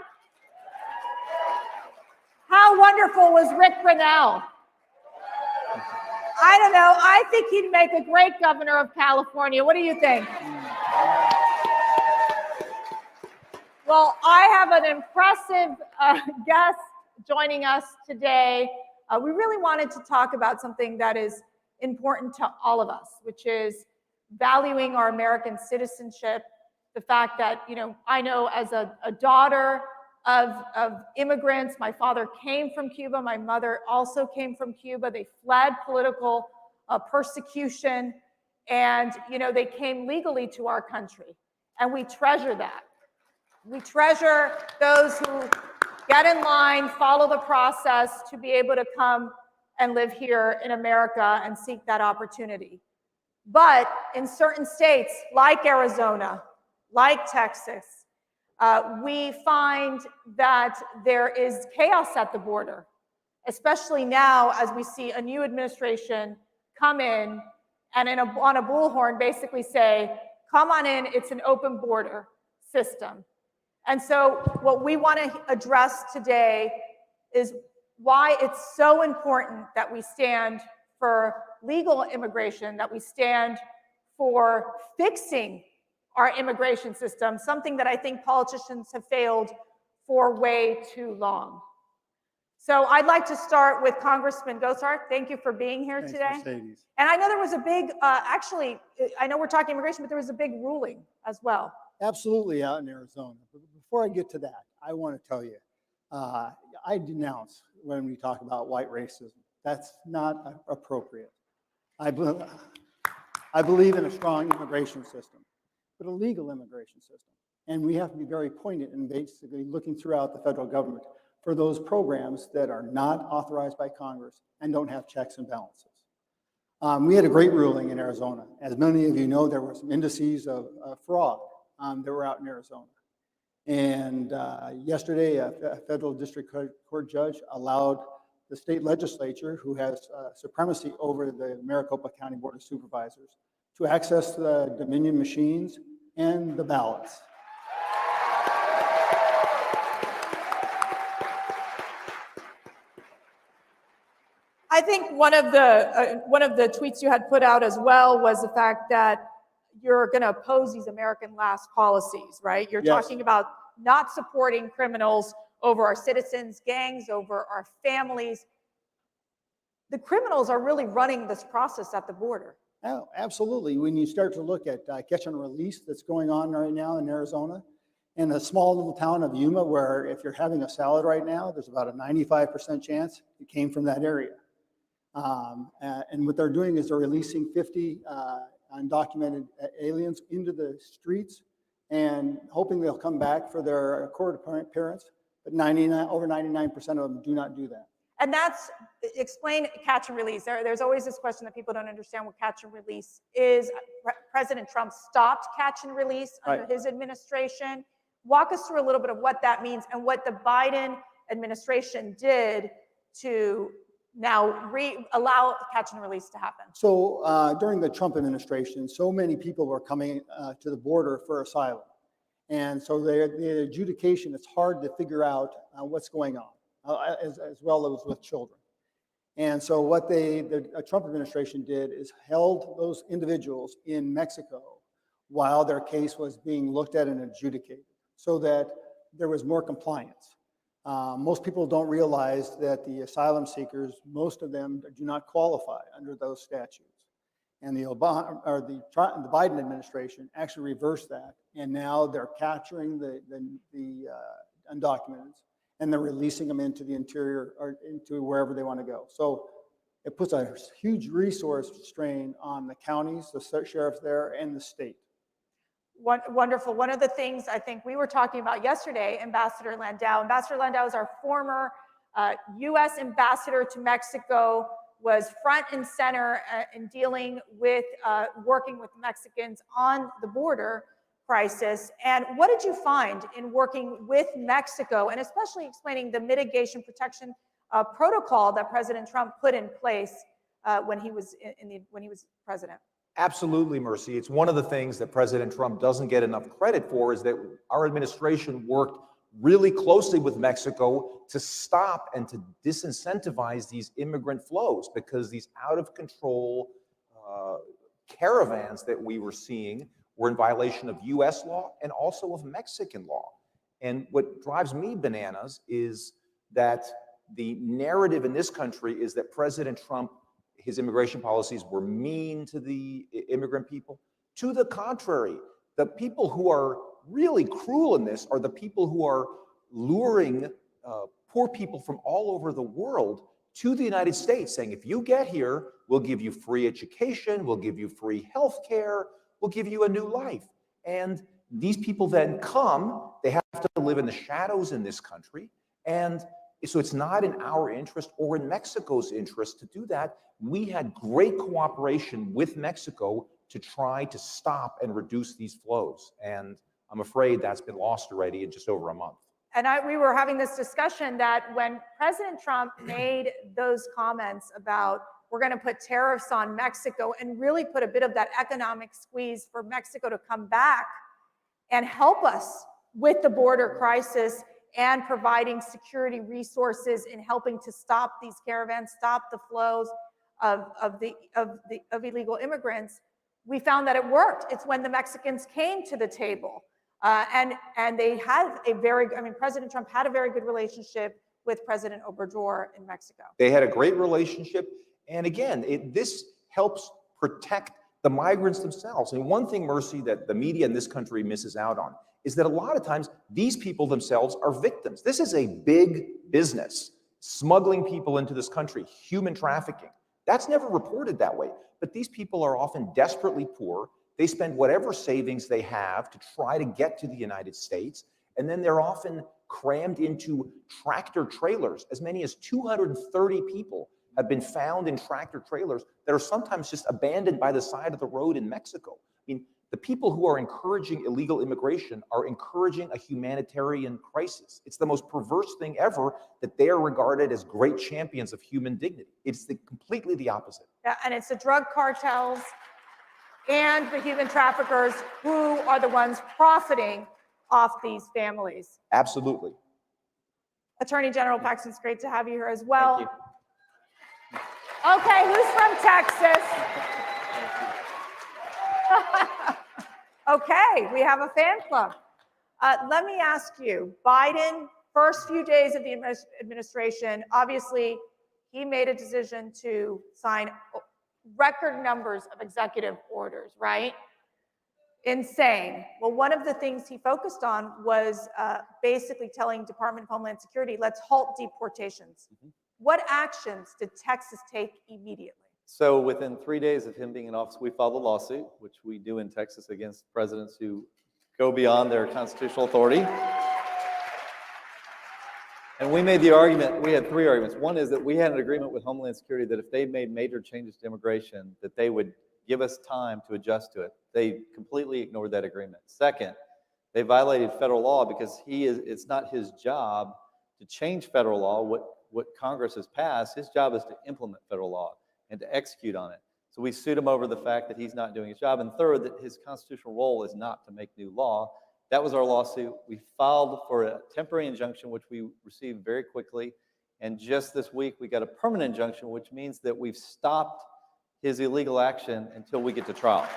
How wonderful was Rick Grenell? I don't know. I think he'd make a great governor of California. What do you think? Well, I have an impressive guest joining us today. We really wanted to talk about something that is important to all of us, which is valuing our American citizenship. The fact that, I know as a daughter of immigrants, my father came from Cuba, my mother also came from Cuba. They fled political persecution, and they came legally to our country, and we treasure that. We treasure those who get in line, follow the process to be able to come and live here in America and seek that opportunity. But in certain states, like Arizona, like Texas, we find that there is chaos at the border, especially now as we see a new administration come in and on a bullhorn basically say, come on in, it's an open border system. And so what we want to address today is why it's so important that we stand for legal immigration, that we stand for fixing our immigration system, something that I think politicians have failed for way too long. So I'd like to start with Congressman Gosar. Thank you for being here today. Mercedes. And I know there was a big, actually, I know we're talking immigration, but there was a big ruling as well. Absolutely out in Arizona. But before I get to that, I want to tell you, I denounce when we talk about white racism. That's not appropriate. I believe in a strong immigration system, but a legal immigration system. And we have to be very poignant in basically looking throughout the federal government for those programs that are not authorized by Congress and don't have checks and balances. We had a great ruling in Arizona. As many of you know, there were some indices of fraud that were out in Arizona. And yesterday, a federal district court judge allowed the state legislature, who has supremacy over the Maricopa County Board of Supervisors, to access the Dominion machines and the ballots. I think one of the tweets you had put out as well was the fact that you're going to oppose these American last policies, right? You're talking about not supporting criminals over our citizens, gangs, over our families. The criminals are really running this process at the border. Oh, absolutely. When you start to look at catch and release that's going on right now in Arizona, in a small little town of Yuma, where if you're having a salad right now, there's about a 95% chance it came from that area. And what they're doing is they're releasing 50 undocumented aliens into the streets and hoping they'll come back for their court appearance, but over 99% of them do not do that. And that's, explain catch and release. There's always this question that people don't understand what catch and release is. President Trump stopped catch and release under his administration. Walk us through a little bit of what that means and what the Biden administration did to now allow catch and release to happen. So during the Trump administration, so many people were coming to the border for asylum. And so the adjudication, it's hard to figure out what's going on, as well as with children. And so what the Trump administration did is held those individuals in Mexico while their case was being looked at and adjudicated, so that there was more compliance. Most people don't realize that the asylum seekers, most of them do not qualify under those statutes. And the Biden administration actually reversed that, and now they're capturing the undocumented, and they're releasing them into the interior or into wherever they want to go. So it puts a huge resource strain on the counties, the sheriffs there, and the state. Wonderful. One of the things I think we were talking about yesterday, Ambassador Landau. Ambassador Landau is our former U.S. ambassador to Mexico, was front and center in dealing with working with Mexicans on the border crisis. And what did you find in working with Mexico, and especially explaining the mitigation protection protocol that President Trump put in place when he was president? Absolutely, Mercy. It's one of the things that President Trump doesn't get enough credit for, is that our administration worked really closely with Mexico to stop and to disincentivize these immigrant flows, because these out of control caravans that we were seeing were in violation of US law and also of Mexican law. And what drives me bananas is that the narrative in this country is that President Trump, his immigration policies were mean to the immigrant people. To the contrary, the people who are really cruel in this are the people who are luring poor people from all over the world to the United States, saying, if you get here, we'll give you free education, we'll give you free health care, we'll give you a new life. And these people then come, they have to live in the shadows in this country. And so it's not in our interest or in Mexico's interest to do that. We had great cooperation with Mexico to try to stop and reduce these flows. And I'm afraid that's been lost already in just over a month. And we were having this discussion that when President Trump made those comments about we're going to put tariffs on Mexico and really put a bit of that economic squeeze for Mexico to come back and help us with the border crisis and providing security resources in helping to stop these caravans, stop the flows of illegal immigrants, we found that it worked. It's when the Mexicans came to the table. And they had President Trump had a very good relationship with President Obrador in Mexico. They had a great relationship. And again, this helps protect the migrants themselves. And one thing, Mercy, that the media in this country misses out on is that a lot of times these people themselves are victims. This is a big business, smuggling people into this country, human trafficking. That's never reported that way. But these people are often desperately poor. They spend whatever savings they have to try to get to the United States. And then they're often crammed into tractor trailers. As many as 230 people have been found in tractor trailers that are sometimes just abandoned by the side of the road in Mexico. I mean, the people who are encouraging illegal immigration are encouraging a humanitarian crisis. It's the most perverse thing ever that they are regarded as great champions of human dignity. It's completely the opposite. Yeah, and it's the drug cartels and the human traffickers who are the ones profiting off these families. Absolutely. Attorney General Paxton, it's great to have you here as well. Thank you. Okay, who's from Texas? Okay, we have a fan club. Let me ask you, Biden, first few days of the administration, obviously he made a decision to sign record numbers of executive orders, right? Insane. Well, one of the things he focused on was basically telling Department of Homeland Security, let's halt deportations. What actions did Texas take immediately? So within 3 days of him being in office, we filed a lawsuit, which we do in Texas against presidents who go beyond their constitutional authority. And we made the argument, we had 3 arguments. One is that we had an agreement with Homeland Security that if they made major changes to immigration, that they would give us time to adjust to it. They completely ignored that agreement. Second, they violated federal law because it's not his job to change federal law, what Congress has passed. His job is to implement federal law and to execute on it. So we sued him over the fact that he's not doing his job. And third, that his constitutional role is not to make new law. That was our lawsuit. We filed for a temporary injunction, which we received very quickly. And just this week, we got a permanent injunction, which means that we've stopped his illegal action until we get to trial.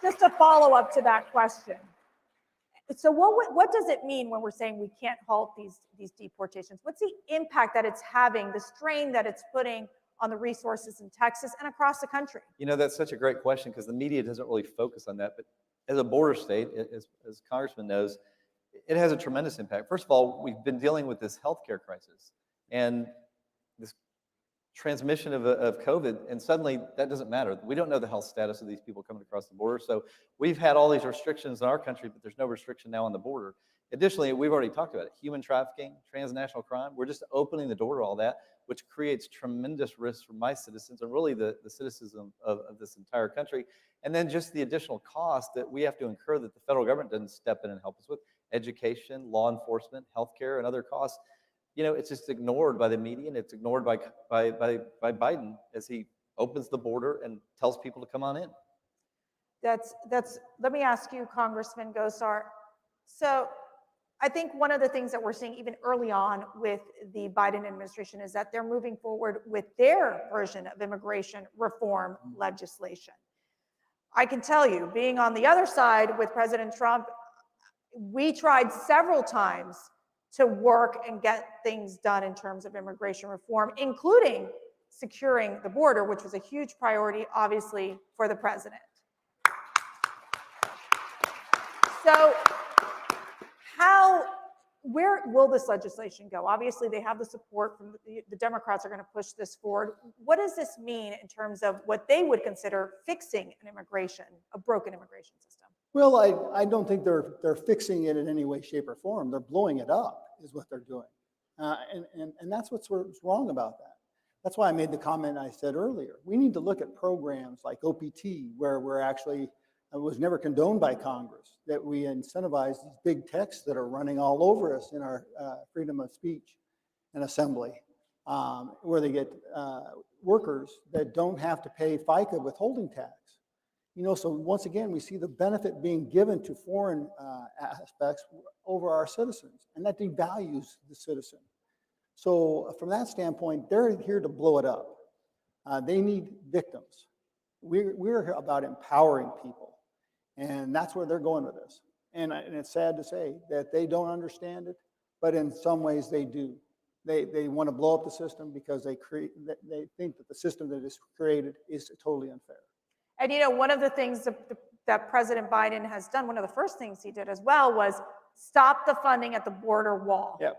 Just a follow-up to that question. So what does it mean when we're saying we can't halt these deportations? What's the impact that it's having, the strain that it's putting on the resources in Texas and across the country? You know, that's such a great question because the media doesn't really focus on that. But as a border state, as Congressman knows, it has a tremendous impact. First of all, we've been dealing with this healthcare crisis and this transmission of COVID, and suddenly that doesn't matter. We don't know the health status of these people coming across the border. So we've had all these restrictions in our country, but there's no restriction now on the border. Additionally, we've already talked about it, human trafficking, transnational crime. We're just opening the door to all that, which creates tremendous risks for my citizens and really the citizens of this entire country. And then just the additional cost that we have to incur that the federal government doesn't step in and help us with, education, law enforcement, healthcare, and other costs. You know, it's just ignored by the media, and it's ignored by Biden as he opens the border and tells people to come on in. Let me ask you, Congressman Gosar. So I think one of the things that we're seeing even early on with the Biden administration is that they're moving forward with their version of immigration reform legislation. I can tell you, being on the other side with President Trump, we tried several times to work and get things done in terms of immigration reform, including securing the border, which was a huge priority, obviously, for the president. So where will this legislation go? Obviously, they have the support from the Democrats are going to push this forward. What does this mean in terms of what they would consider fixing a broken immigration system? Well, I don't think they're fixing it in any way, shape, or form. They're blowing it up, is what they're doing, and that's what's wrong about that. That's why I made the comment I said earlier. We need to look at programs like OPT, where we're actually it was never condoned by Congress, that we incentivize these big techs that are running all over us in our freedom of speech and assembly, where they get workers that don't have to pay FICA withholding tax. You know, so once again, we see the benefit being given to foreign aspects over our citizens, and that devalues the citizen. So from that standpoint, they're here to blow it up. They need victims. We're about empowering people, and that's where they're going with this. And it's sad to say that they don't understand it, but in some ways they do. They want to blow up the system because they think that the system that is created is totally unfair. And you know, one of the things that President Biden has done, one of the first things he did as well, was stop the funding at the border wall. Yep.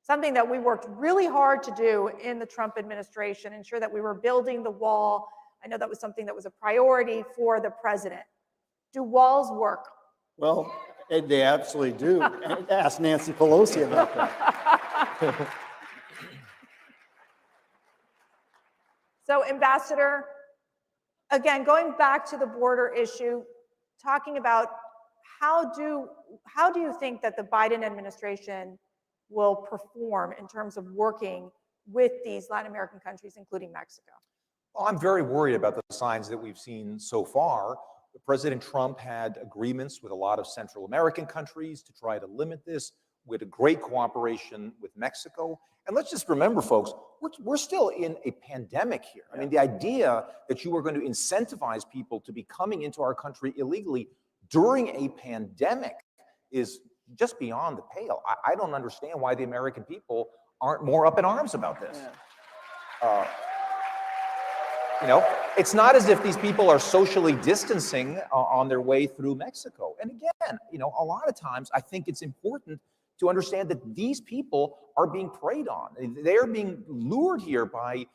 Something that we worked really hard to do in the Trump administration, ensure that we were building the wall. I know that was something that was a priority for the president. Do walls work? Well, they absolutely do. Ask Nancy Pelosi about that. So, Ambassador, again, going back to the border issue, talking about how do you think that the Biden administration will perform in terms of working with these Latin American countries, including Mexico? Well, I'm very worried about the signs that we've seen so far. President Trump had agreements with a lot of Central American countries to try to limit this. We had a great cooperation with Mexico. And let's just remember, folks, we're still in a pandemic here. I mean, the idea that you are going to incentivize people to be coming into our country illegally during a pandemic is just beyond the pale. I don't understand why the American people aren't more up in arms about this. You know, it's not as if these people are socially distancing on their way through Mexico. And again, you know, a lot of times I think it's important to understand that these people are being preyed on. They're being lured here by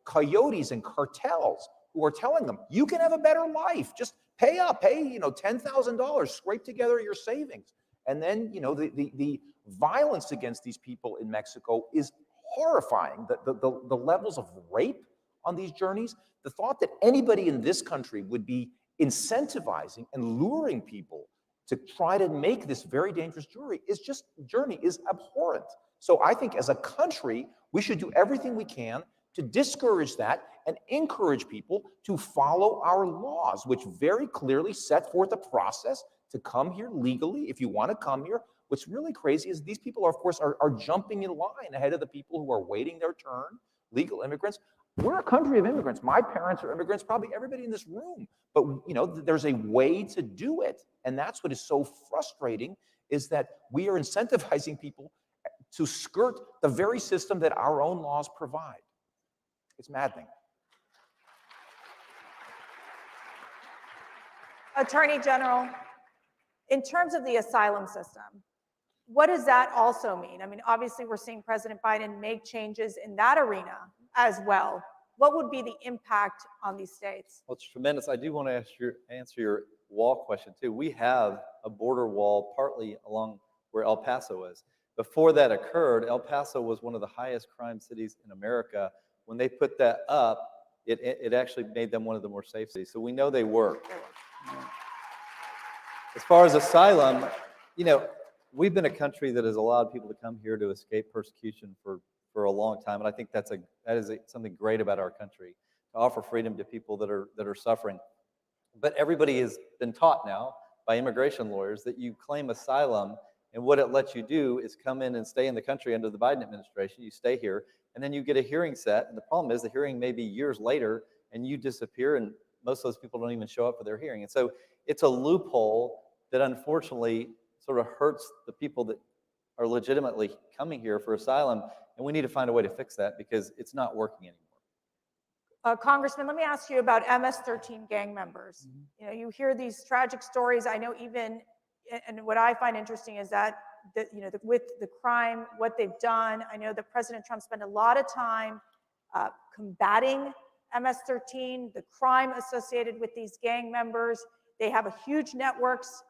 coyotes and cartels who are telling them, you can have a better life. Just pay up, pay, you know, $10,000, scrape together your savings. And then, you know, the violence against these people in Mexico is horrifying. The levels of rape on these journeys, the thought that anybody in this country would be incentivizing and luring people to try to make this very dangerous journey is abhorrent. So I think as a country, we should do everything we can to discourage that and encourage people to follow our laws, which very clearly set forth a process to come here legally if you want to come here. What's really crazy is these people, of course, are jumping in line ahead of the people who are waiting their turn, legal immigrants. We're a country of immigrants. My parents are immigrants, probably everybody in this room. But you know, there's a way to do it. And that's what is so frustrating, is that we are incentivizing people to skirt the very system that our own laws provide. It's maddening. Attorney General, in terms of the asylum system, what does that also mean? I mean, obviously, we're seeing President Biden make changes in that arena as well. What would be the impact on these states? Well, it's tremendous. I do want to answer your wall question, too. We have a border wall partly along where El Paso is. Before that occurred, El Paso was one of the highest crime cities in America. When they put that up, it actually made them one of the more safe cities. So we know they work. As far as asylum, you know, we've been a country that has allowed people to come here to escape persecution for a long time, and I think that is something great about our country, to offer freedom to people that are suffering. But everybody has been taught now by immigration lawyers that you claim asylum, and what it lets you do is come in and stay in the country under the Biden administration. You stay here, and then you get a hearing set, and the problem is the hearing may be years later, and you disappear, and most of those people don't even show up for their hearing. And so it's a loophole that unfortunately sort of hurts the people that are legitimately coming here for asylum, and we need to find a way to fix that because it's not working anymore. Congressman, let me ask you about MS-13 gang members. You know, you hear these tragic stories. I know even, and what I find interesting is that, you know, with the crime, what they've done. I know that President Trump spent a lot of time combating MS-13, the crime associated with these gang members. They have a huge networks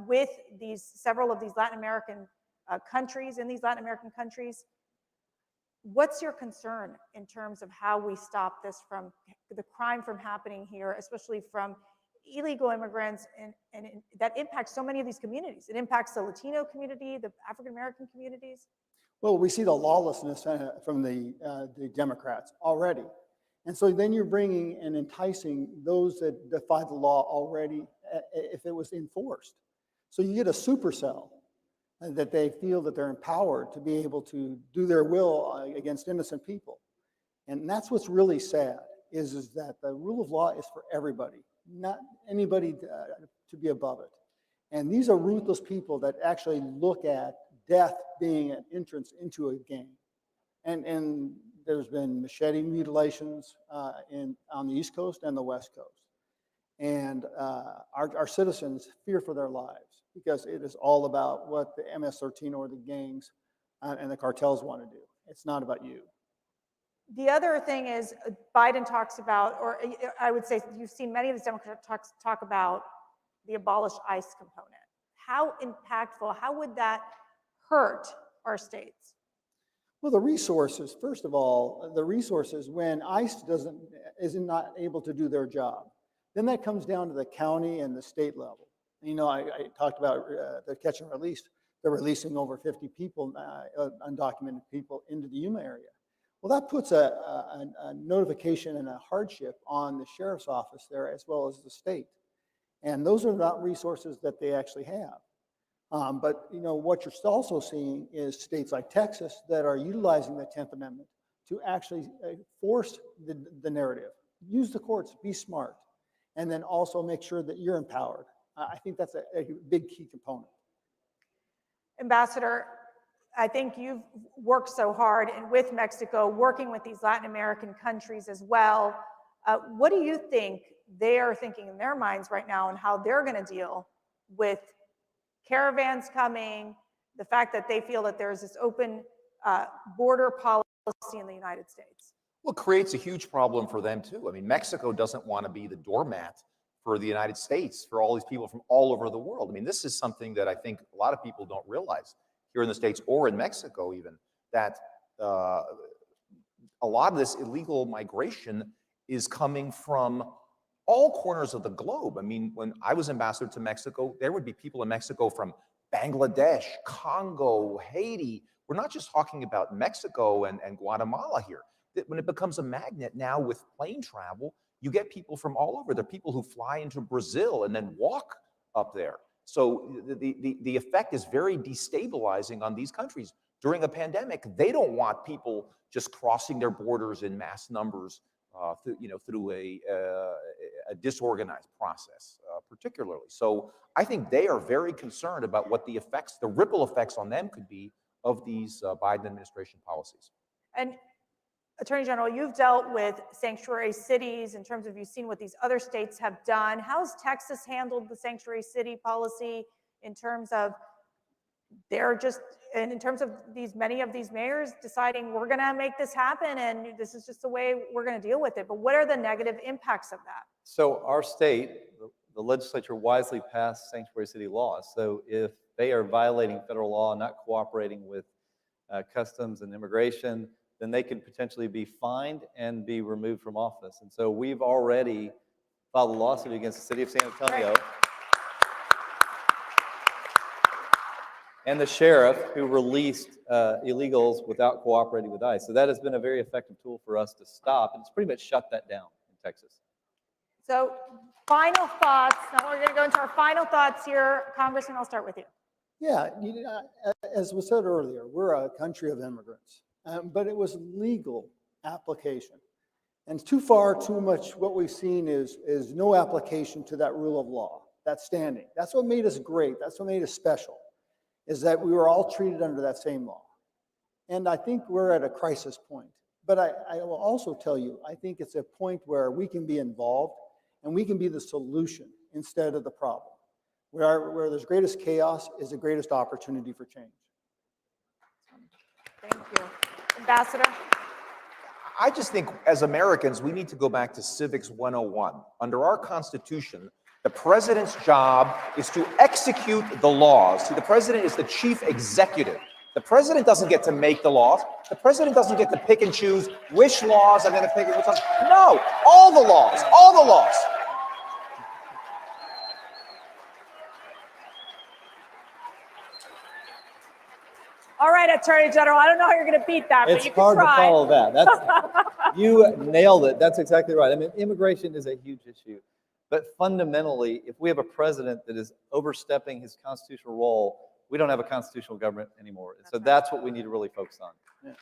with several of these Latin American countries, in these Latin American countries. What's your concern in terms of how we stop this from the crime from happening here, especially from illegal immigrants, and that impacts so many of these communities? It impacts the Latino community, the African American communities. Well, we see the lawlessness from the Democrats already. And so then you're bringing and enticing those that defy the law already if it was enforced. So you get a supercell that they feel that they're empowered to be able to do their will against innocent people. And that's what's really sad is that the rule of law is for everybody, not anybody to be above it. And these are ruthless people that actually look at death being an entrance into a game. And there's been machete mutilations on the East Coast and the West Coast. And our citizens fear for their lives because it is all about what the MS-13 or the gangs and the cartels want to do. It's not about you. The other thing is Biden talks about, or I would say you've seen many of the Democrats talk about the abolish ICE component. How impactful, how would that hurt our states? Well, the resources, first of all, the resources when ICE is not able to do their job, then that comes down to the county and the state level. You know, I talked about the catch and release. They're releasing over 50 people, undocumented people, into the Yuma area. Well, that puts a notification and a hardship on the sheriff's office there as well as the state. And those are not resources that they actually have. But you know what you're also seeing is states like Texas that are utilizing the 10th Amendment to actually force the narrative. Use the courts, be smart, and then also make sure that you're empowered. I think that's a big key component. Ambassador, I think you've worked so hard and with Mexico, working with these Latin American countries as well. What do you think they are thinking in their minds right now and how they're going to deal with caravans coming, the fact that they feel that there's this open border policy in the United States? Well, it creates a huge problem for them too. I mean, Mexico doesn't want to be the doormat for the United States, for all these people from all over the world. I mean, this is something that I think a lot of people don't realize here in the States or in Mexico even, that a lot of this illegal migration is coming from all corners of the globe. I mean, when I was ambassador to Mexico, there would be people in Mexico from Bangladesh, Congo, Haiti. We're not just talking about Mexico and Guatemala here. When it becomes a magnet now with plane travel, you get people from all over. There are people who fly into Brazil and then walk up there. So the effect is very destabilizing on these countries. During a pandemic, they don't want people just crossing their borders in mass numbers through a disorganized process, particularly. So I think they are very concerned about what the effects, the ripple effects on them could be of these Biden administration policies. And Attorney General, you've dealt with sanctuary cities in terms of you've seen what these other states have done. How's Texas handled the sanctuary city policy in terms of in terms of many of these mayors deciding we're going to make this happen and this is just the way we're going to deal with it. But what are the negative impacts of that? So our state, the legislature wisely passed sanctuary city laws. So if they are violating federal law, not cooperating with customs and immigration, then they could potentially be fined and be removed from office. And so we've already filed a lawsuit against the city of San Antonio. Right. And the sheriff who released illegals without cooperating with ICE. So that has been a very effective tool for us to stop, and it's pretty much shut that down in Texas. So final thoughts. Now we're going to go into our final thoughts here. Congressman, I'll start with you. Yeah, as was said earlier, we're a country of immigrants, but it was legal application. And too far, too much, what we've seen is no application to that rule of law, that standing. That's what made us great. That's what made us special, is that we were all treated under that same law. And I think we're at a crisis point. But I will also tell you, I think it's a point where we can be involved and we can be the solution instead of the problem. Where there's greatest chaos is the greatest opportunity for change. Thank you. Ambassador? I just think as Americans, we need to go back to Civics 101. Under our Constitution, the president's job is to execute the laws. See, the president is the chief executive. The president doesn't get to make the laws. The president doesn't get to pick and choose which laws I'm going to pick and which ones. No, all the laws, all the laws. All right. right, Attorney General. I don't know how you're going to beat that, but It's you can hard try. to follow that. You nailed it. That's exactly right. I mean, immigration is a huge issue. But fundamentally, if we have a president that is overstepping his constitutional role, we don't have a constitutional government anymore. So that's what we need to really focus on. Yeah.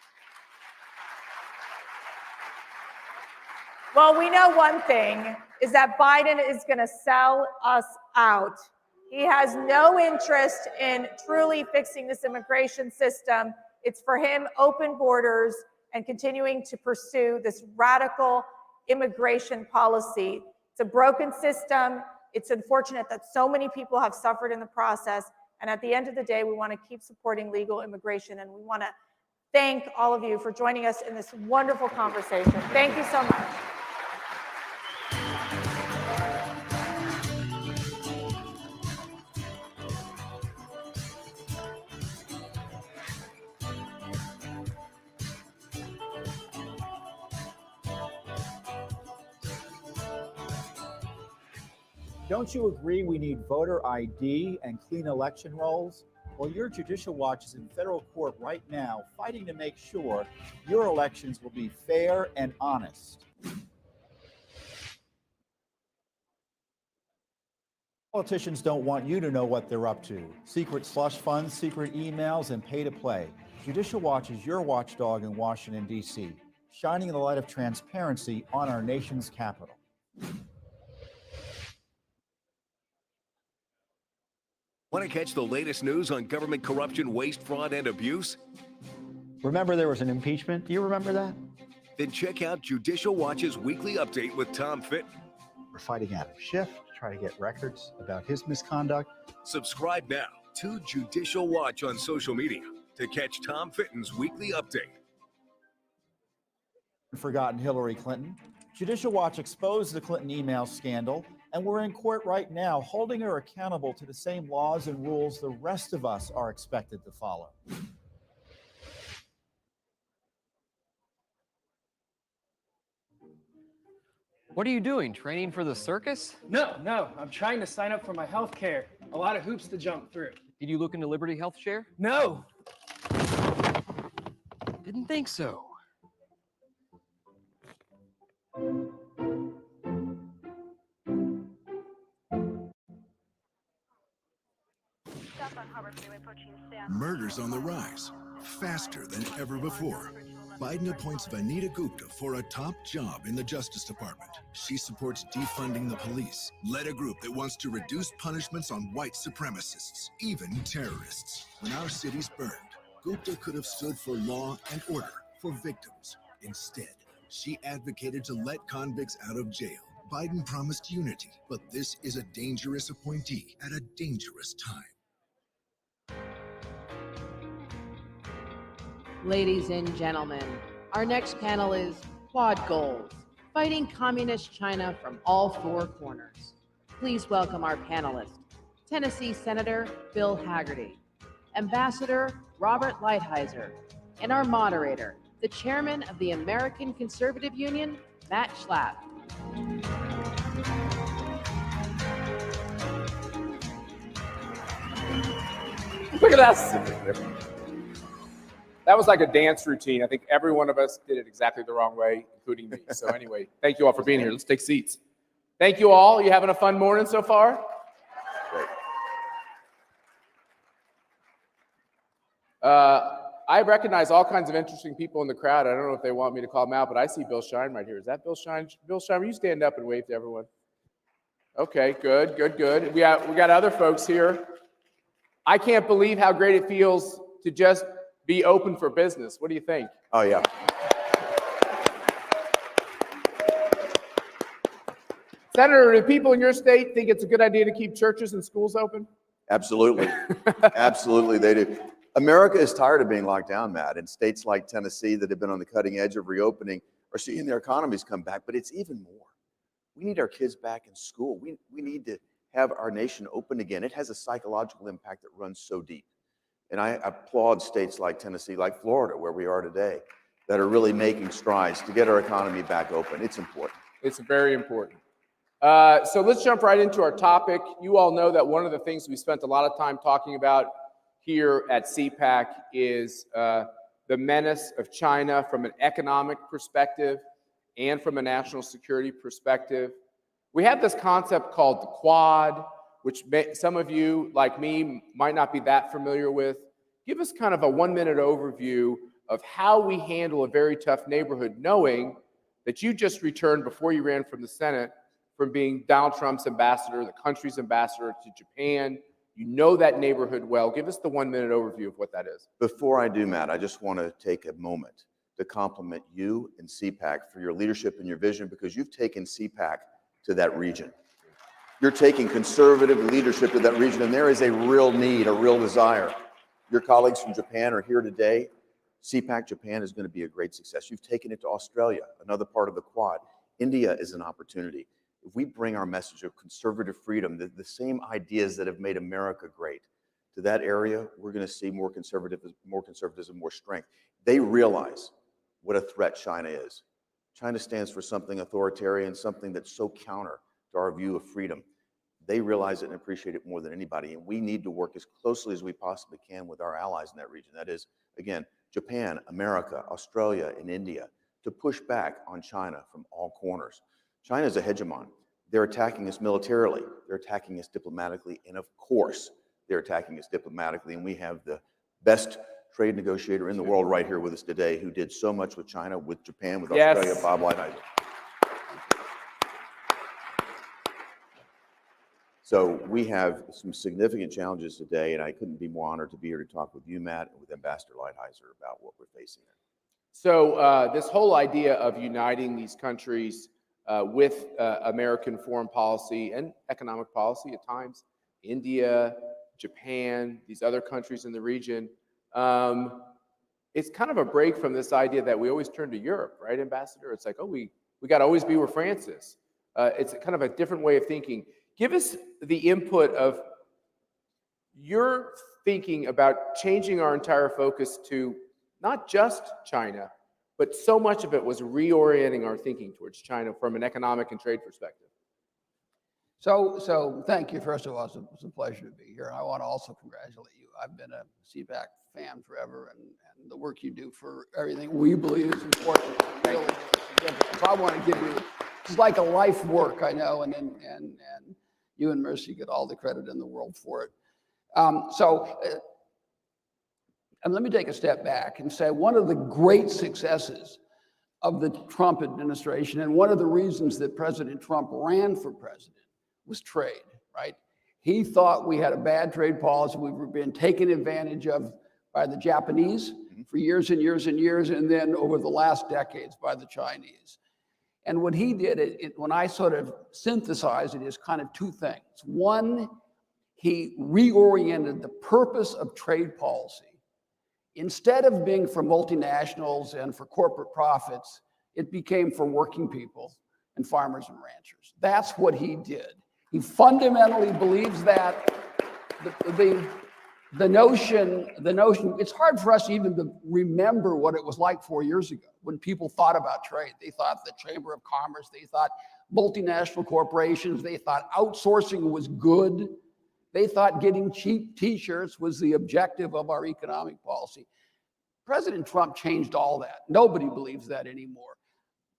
Well, we know one thing is that Biden is going to sell us out. He has no interest in truly fixing this immigration system. It's for him open borders and continuing to pursue this radical immigration policy. It's a broken system. It's unfortunate that so many people have suffered in the process. And at the end of the day, we want to keep supporting legal immigration. And we want to thank all of you for joining us in this wonderful conversation. Thank you so much. Don't you agree we need voter ID and clean election rolls? Well, your Judicial Watch is in federal court right now fighting to make sure your elections will be fair and honest. Politicians don't want you to know what they're up to. Secret slush funds, secret emails, and pay to play. Judicial Watch is your watchdog in Washington, D.C., shining the light of transparency on our nation's capital. Want to catch the latest news on government corruption, waste, fraud, and abuse? Remember there was an impeachment? Do you remember that? Then check out Judicial Watch's weekly update with Tom Fitton. We're fighting Adam Schiff to try to get records about his misconduct. Subscribe now to Judicial Watch on social media to catch Tom Fitton's weekly update. Forgotten Hillary Clinton. Judicial Watch exposed the Clinton email scandal, and we're in court right now holding her accountable to the same laws and rules the rest of us are expected to follow. What are you doing? Training for the circus? No. I'm trying to sign up for my health care. A lot of hoops to jump through. Did you look into Liberty Health Share? No. Didn't think so. Murders on the rise, faster than ever before. Biden appoints Vanita Gupta for a top job in the Justice Department. She supports defunding the police, led a group that wants to reduce punishments on white supremacists, even terrorists. When our cities burned, Gupta could have stood for law and order for victims. Instead, she advocated to let convicts out of jail. Biden promised unity, but this is a dangerous appointee at a dangerous time. Ladies and gentlemen, our next panel is Quad Goals, fighting communist China from all four corners. Please welcome our panelists, Tennessee Senator Bill Hagerty, Ambassador Robert Lighthizer, and our moderator, the chairman of the American Conservative Union, Matt Schlapp. Look at us. That was like a dance routine. I think every one of us did it exactly the wrong way, including me. So anyway, thank you all for being here. Let's take seats. Thank you all. You having a fun morning so far? Great. I recognize all kinds of interesting people in the crowd. I don't know if they want me to call them out, but I see Bill Shine right here. Is that Bill Shine? Bill Shine, will you stand up and wave to everyone? Okay, good. We got other folks here. I can't believe how great it feels to just be open for business. What do you think? Oh, yeah. Senator, do people in your state think it's a good idea to keep churches and schools open? Absolutely. Absolutely, they do. America is tired of being locked down, Matt, and states like Tennessee that have been on the cutting edge of reopening are seeing their economies come back, but it's even more. We need our kids back in school. We need to have our nation open again. It has a psychological impact that runs so deep. And I applaud states like Tennessee, like Florida, where we are today, that are really making strides to get our economy back open. It's important. It's very important. So let's jump right into our topic. You all know that one of the things we spent a lot of time talking about here at CPAC is the menace of China from an economic perspective and from a national security perspective. We have this concept called the Quad, which some of you, like me, might not be that familiar with. Give us kind of a 1-minute overview of how we handle a very tough neighborhood, knowing that you just returned before you ran from the Senate from being Donald Trump's ambassador, the country's ambassador to Japan. You know that neighborhood well. Give us the 1-minute overview of what that is. Before I do, Matt, I just want to take a moment to compliment you and CPAC for your leadership and your vision, because you've taken CPAC to that region. You're taking conservative leadership to that region, and there is a real need, a real desire. Your colleagues from Japan are here today. CPAC Japan is going to be a great success. You've taken it to Australia, another part of the Quad. India is an opportunity. If we bring our message of conservative freedom, the same ideas that have made America great, to that area, we're going to see more conservatism, more strength. They realize what a threat China is. China stands for something authoritarian, something that's so counter to our view of freedom. They realize it and appreciate it more than anybody, and we need to work as closely as we possibly can with our allies in that region. That is, again, Japan, America, Australia, and India, to push back on China from all corners. China is a hegemon. They're attacking us militarily. They're attacking us diplomatically, and of course, they're attacking us diplomatically, and we have the best trade negotiator in the world right here with us today, who did so much with China, with Japan, with Australia, Bob Lighthizer. So we have some significant challenges today, and I couldn't be more honored to be here to talk with you, Matt, and with Ambassador Lighthizer about what we're facing. So this whole idea of uniting these countries with American foreign policy and economic policy at times, India, Japan, these other countries in the region, it's kind of a break from this idea that we always turn to Europe, right, Ambassador? It's like, oh, we got to always be where France is. It's kind of a different way of thinking. Give us the input of your thinking about changing our entire focus to not just China, but so much of it was reorienting our thinking towards China from an economic and trade perspective. So thank you. First of all, it's a pleasure to be here. I want to also congratulate you. I've been a CPAC fan forever, and the work you do for everything we believe is important. Really, so I want to give you, it's like a life work, I know, and you and Mercy get all the credit in the world for it. And let me take a step back and say one of the great successes of the Trump administration, and one of the reasons that President Trump ran for president, was trade, right? He thought we had a bad trade policy. We were being taken advantage of by the Japanese for years and years and years, and then over the last decades by the Chinese. And what he did, when I sort of synthesized it, is kind of two things. One, he reoriented the purpose of trade policy. Instead of being for multinationals and for corporate profits, it became for working people and farmers and ranchers. That's what he did. He fundamentally believes that the notion, it's hard for us even to remember what it was like 4 years ago when people thought about trade. They thought the Chamber of Commerce, they thought multinational corporations, they thought outsourcing was good. They thought getting cheap t-shirts was the objective of our economic policy. President Trump changed all that. Nobody believes that anymore.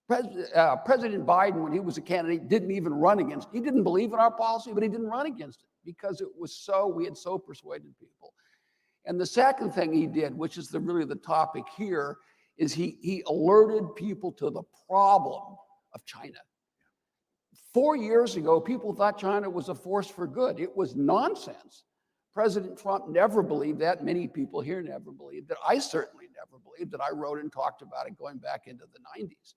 President Biden, when he was a candidate, didn't even run against it. He didn't believe in our policy, but he didn't run against it because it was we had so persuaded people. And the second thing he did, which is really the topic here, is he alerted people to the problem of China. 4 years ago, people thought China was a force for good. It was nonsense. President Trump never believed that. Many people here never believed that. I certainly never believed that. I wrote and talked about it going back into the 90s.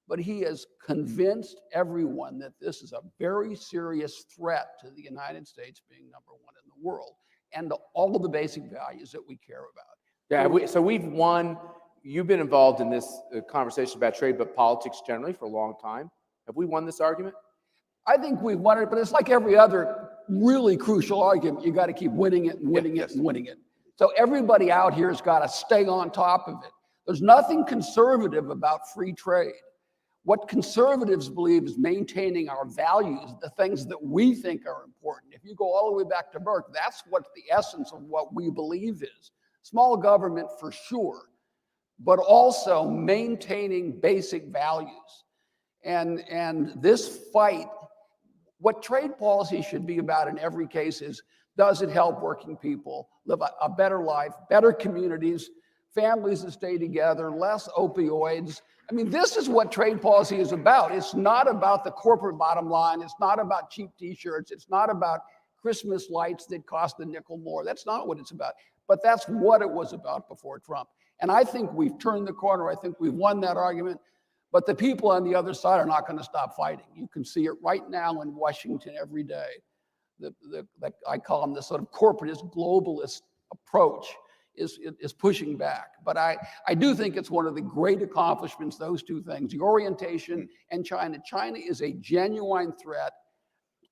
But he has convinced everyone that this is a very serious threat to the United States being number one in the world and to all of the basic values that we care about. Yeah, so we've won. You've been involved in this conversation about trade, but politics generally for a long time. Have we won this argument? I think we've won it, but it's like every other really crucial argument. You got to keep winning it and winning it and winning it. So everybody out here has got to stay on top of it. There's nothing conservative about free trade. What conservatives believe is maintaining our values, the things that we think are important. If you go all the way back to Burke, that's what the essence of what we believe is. Small government for sure, but also maintaining basic values. And this fight, what trade policy should be about in every case is, does it help working people live a better life, better communities, families that stay together, less opioids? I mean, this is what trade policy is about. It's not about the corporate bottom line. It's not about cheap t-shirts. It's not about Christmas lights that cost a nickel more. That's not what it's about. But that's what it was about before Trump. And I think we've turned the corner. I think we've won that argument. But the people on the other side are not going to stop fighting. You can see it right now in Washington every day. I call them the sort of corporatist, globalist approach is pushing back. But I do think it's one of the great accomplishments, those two things, the orientation and China. China is a genuine threat.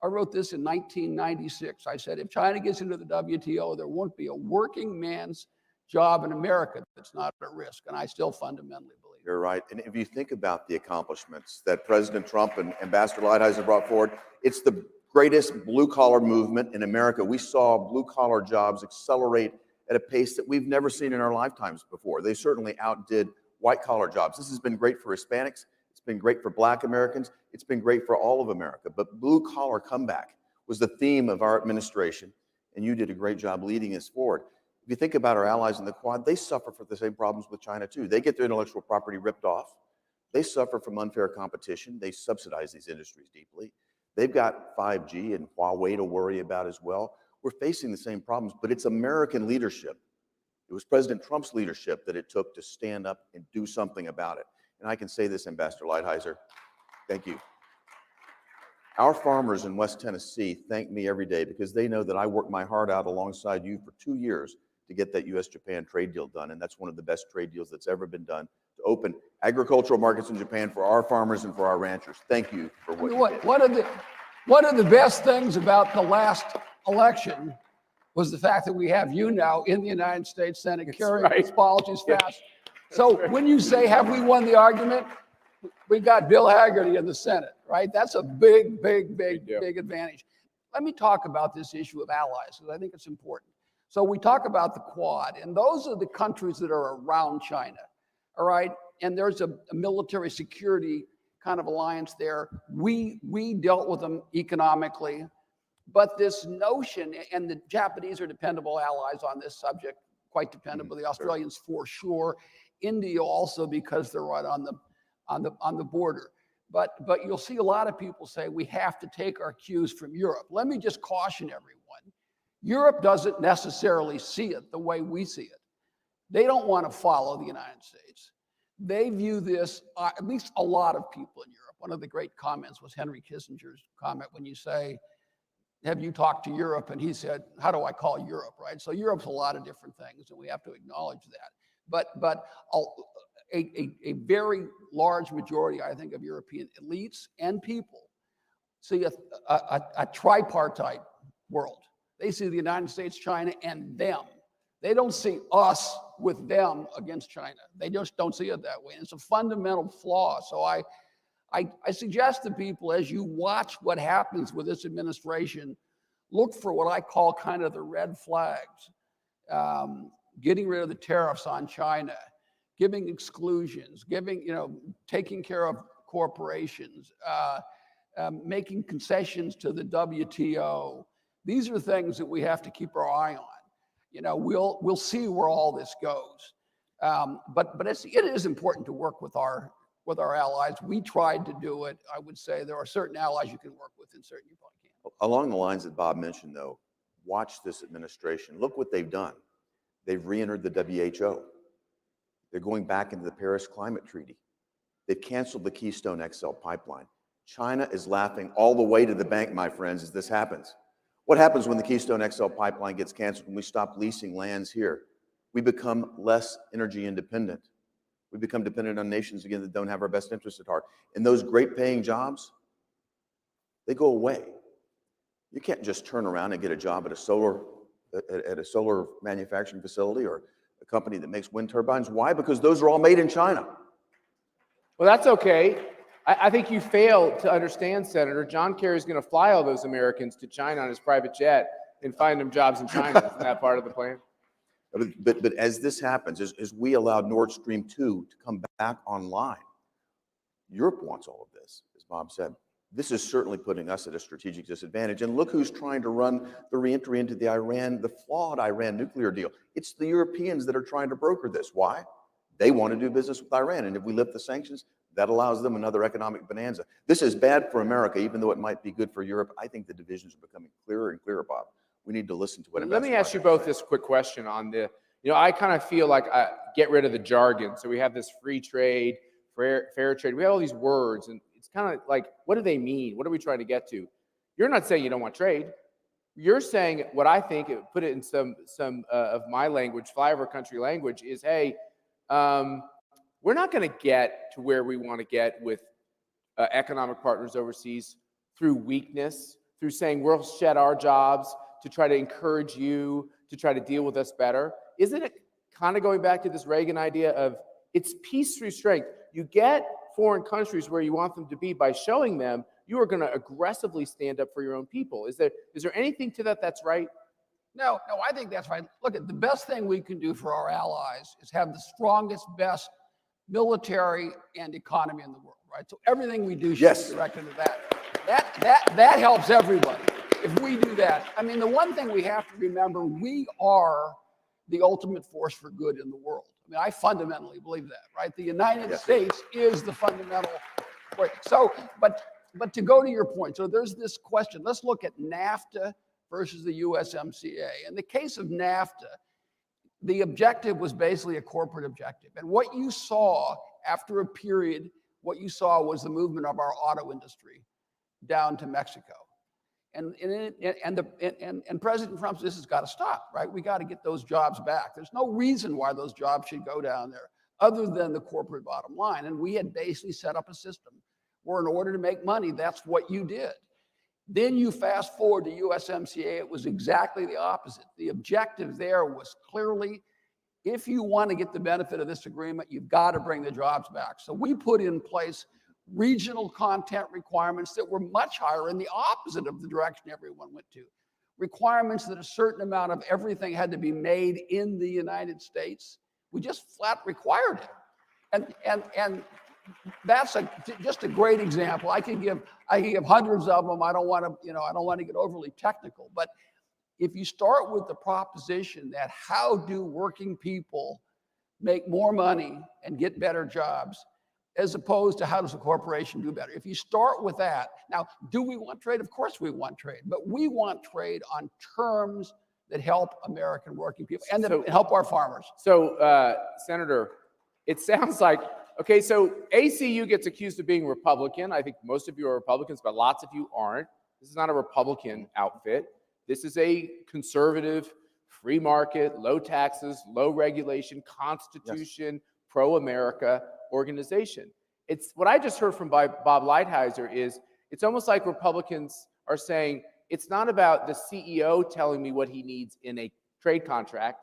I wrote this in 1996. I said, if China gets into the WTO, there won't be a working man's job in America that's not at risk. And I still fundamentally believe You're right. And if you think about the accomplishments that President Trump and Ambassador Lighthizer brought forward, it's the greatest blue-collar movement in America. We saw blue-collar jobs accelerate at a pace that we've never seen in our lifetimes before. They certainly outdid white-collar jobs. This has been great for Hispanics. It's been great for Black Americans. It's been great for all of America. But blue-collar comeback was the theme of our administration, and you did a great job leading us forward. If you think about our allies in the Quad, they suffer from the same problems with China too. They get their intellectual property ripped off. They suffer from unfair competition. They subsidize these industries deeply. They've got 5G and Huawei to worry about as well. We're facing the same problems, but it's American leadership. It was President Trump's leadership that it took to stand up and do something about it. And I can say this, Ambassador Lighthizer, thank you. Our farmers in West Tennessee thank me every day because they know that I worked my heart out alongside you for 2 years to get that U.S.-Japan trade deal done. And that's one of the best trade deals that's ever been done to open agricultural markets in Japan for our farmers and for our ranchers. Thank you for what you did. One of the best things about the last election was the fact that we have you now in the United States Senate carrying these policies fast. So when you say, have we won the argument? We got Bill Hagerty in the Senate, right? That's a big advantage. Let me talk about this issue of allies, because I think it's important. So we talk about the Quad, and those are the countries that are around China, all right? And there's a military security kind of alliance there. We dealt with them economically, but this notion, and the Japanese are dependable allies on this subject, quite dependable. The Australians for sure. India also, because they're right on the border. But you'll see a lot of people say we have to take our cues from Europe. Let me just caution everyone. Europe doesn't necessarily see it the way we see it. They don't want to follow the United States. They view this, at least a lot of people in Europe. One of the great comments was Henry Kissinger's comment when you say, have you talked to Europe? And he said, how do I call Europe, right? So Europe's a lot of different things, and we have to acknowledge that. But a very large majority, I think, of European elites and people see a tripartite world. They see the United States, China, and them. They don't see us with them against China. They just don't see it that way. And it's a fundamental flaw. So I suggest to people, as you watch what happens with this administration, look for what I call kind of the red flags. Getting rid of the tariffs on China, giving exclusions, taking care of corporations, making concessions to the WTO. These are things that we have to keep our eye on. We'll see where all this goes. But it is important to work with our allies. We tried to do it. I would say there are certain allies you can work with and certain you probably can't. Along the lines that Bob mentioned, though, watch this administration. Look what they've done. They've re-entered the WHO. They're going back into the Paris Climate Treaty. They've canceled the Keystone XL pipeline. China is laughing all the way to the bank, my friends, as this happens. What happens when the Keystone XL pipeline gets canceled and we stop leasing lands here? We become less energy independent. We become dependent on nations, again, that don't have our best interests at heart. And those great paying jobs, they go away. You can't just turn around and get a job at a solar manufacturing facility or a company that makes wind turbines. Why? Because those are all made in China. Well, that's okay. I think you fail to understand, Senator. John Kerry's going to fly all those Americans to China on his private jet and find them jobs in China. Isn't that part of the plan? But as this happens, as we allow Nord Stream 2 to come back online, Europe wants all of this, as Bob said. This is certainly putting us at a strategic disadvantage. And look who's trying to run the reentry into the flawed Iran nuclear deal. It's the Europeans that are trying to broker this. Why? They want to do business with Iran. And if we lift the sanctions, that allows them another economic bonanza. This is bad for America, even though it might be good for Europe. I think the divisions are becoming clearer and clearer, Bob. We need to listen to what. Let me ask you both this quick question on the, I kind of feel like get rid of the jargon. So we have this free trade, fair trade. We have all these words, and it's kind of like, what do they mean? What are we trying to get to? You're not saying you don't want trade. You're saying what I think, put it in some of my language, flyover country language, is, hey, we're not going to get to where we want to get with economic partners overseas through weakness, through saying we'll shed our jobs to try to encourage you to try to deal with us better. Isn't it kind of going back to this Reagan idea of it's peace through strength? You get foreign countries where you want them to be by showing them you are going to aggressively stand up for your own people. Is there anything to that that's right? No, I think that's right. Look, the best thing we can do for our allies is have the strongest, best military and economy in the world, right? So everything we do should be directed to that. That helps everybody if we do that. I mean, the one thing we have to remember, we are the ultimate force for good in the world. I mean, I fundamentally believe that, right? The United States is the fundamental point. So, but to go to your point, so there's this question. Let's look at NAFTA versus the USMCA. In the case of NAFTA, the objective was basically a corporate objective. And what you saw after a period, what you saw was the movement of our auto industry down to Mexico. And President Trump says, this has got to stop, right? We got to get those jobs back. There's no reason why those jobs should go down there other than the corporate bottom line. And we had basically set up a system where in order to make money, that's what you did. Then you fast forward to USMCA, it was exactly the opposite. The objective there was clearly, if you want to get the benefit of this agreement, you've got to bring the jobs back. So we put in place regional content requirements that were much higher in the opposite of the direction everyone went to. Requirements that a certain amount of everything had to be made in the United States. We just flat required it. And that's just a great example. I can give hundreds of them. I don't want to get overly technical, but if you start with the proposition that how do working people make more money and get better jobs, as opposed to how does a corporation do better? If you start with that, now, do we want trade? Of course we want trade, but we want trade on terms that help American working people and that help our farmers. So, Senator, it sounds like, okay, so ACU gets accused of being Republican. I think most of you are Republicans, but lots of you aren't. This is not a Republican outfit. This is a conservative, free market, low taxes, low regulation, constitution, pro-America organization. It's what I just heard from Bob Lighthizer is it's almost like Republicans are saying it's not about the CEO telling me what he needs in a trade contract.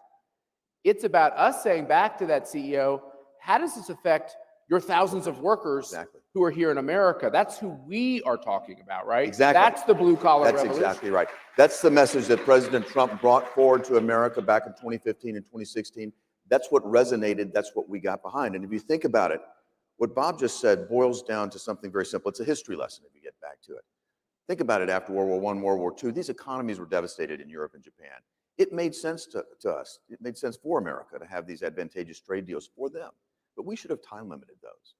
It's about us saying back to that CEO, how does this affect your thousands of workers who are here in America? That's who we are talking about, right? Exactly. That's the blue collar revolution. That's exactly right. That's the message that President Trump brought forward to America back in 2015 and 2016. That's what resonated. That's what we got behind. And if you think about it, what Bob just said boils down to something very simple. It's a history lesson if you get back to it. Think about it after World War I, World War II. These economies were devastated in Europe and Japan. It made sense to us. It made sense for America to have these advantageous trade deals for them. But we should have time limited those.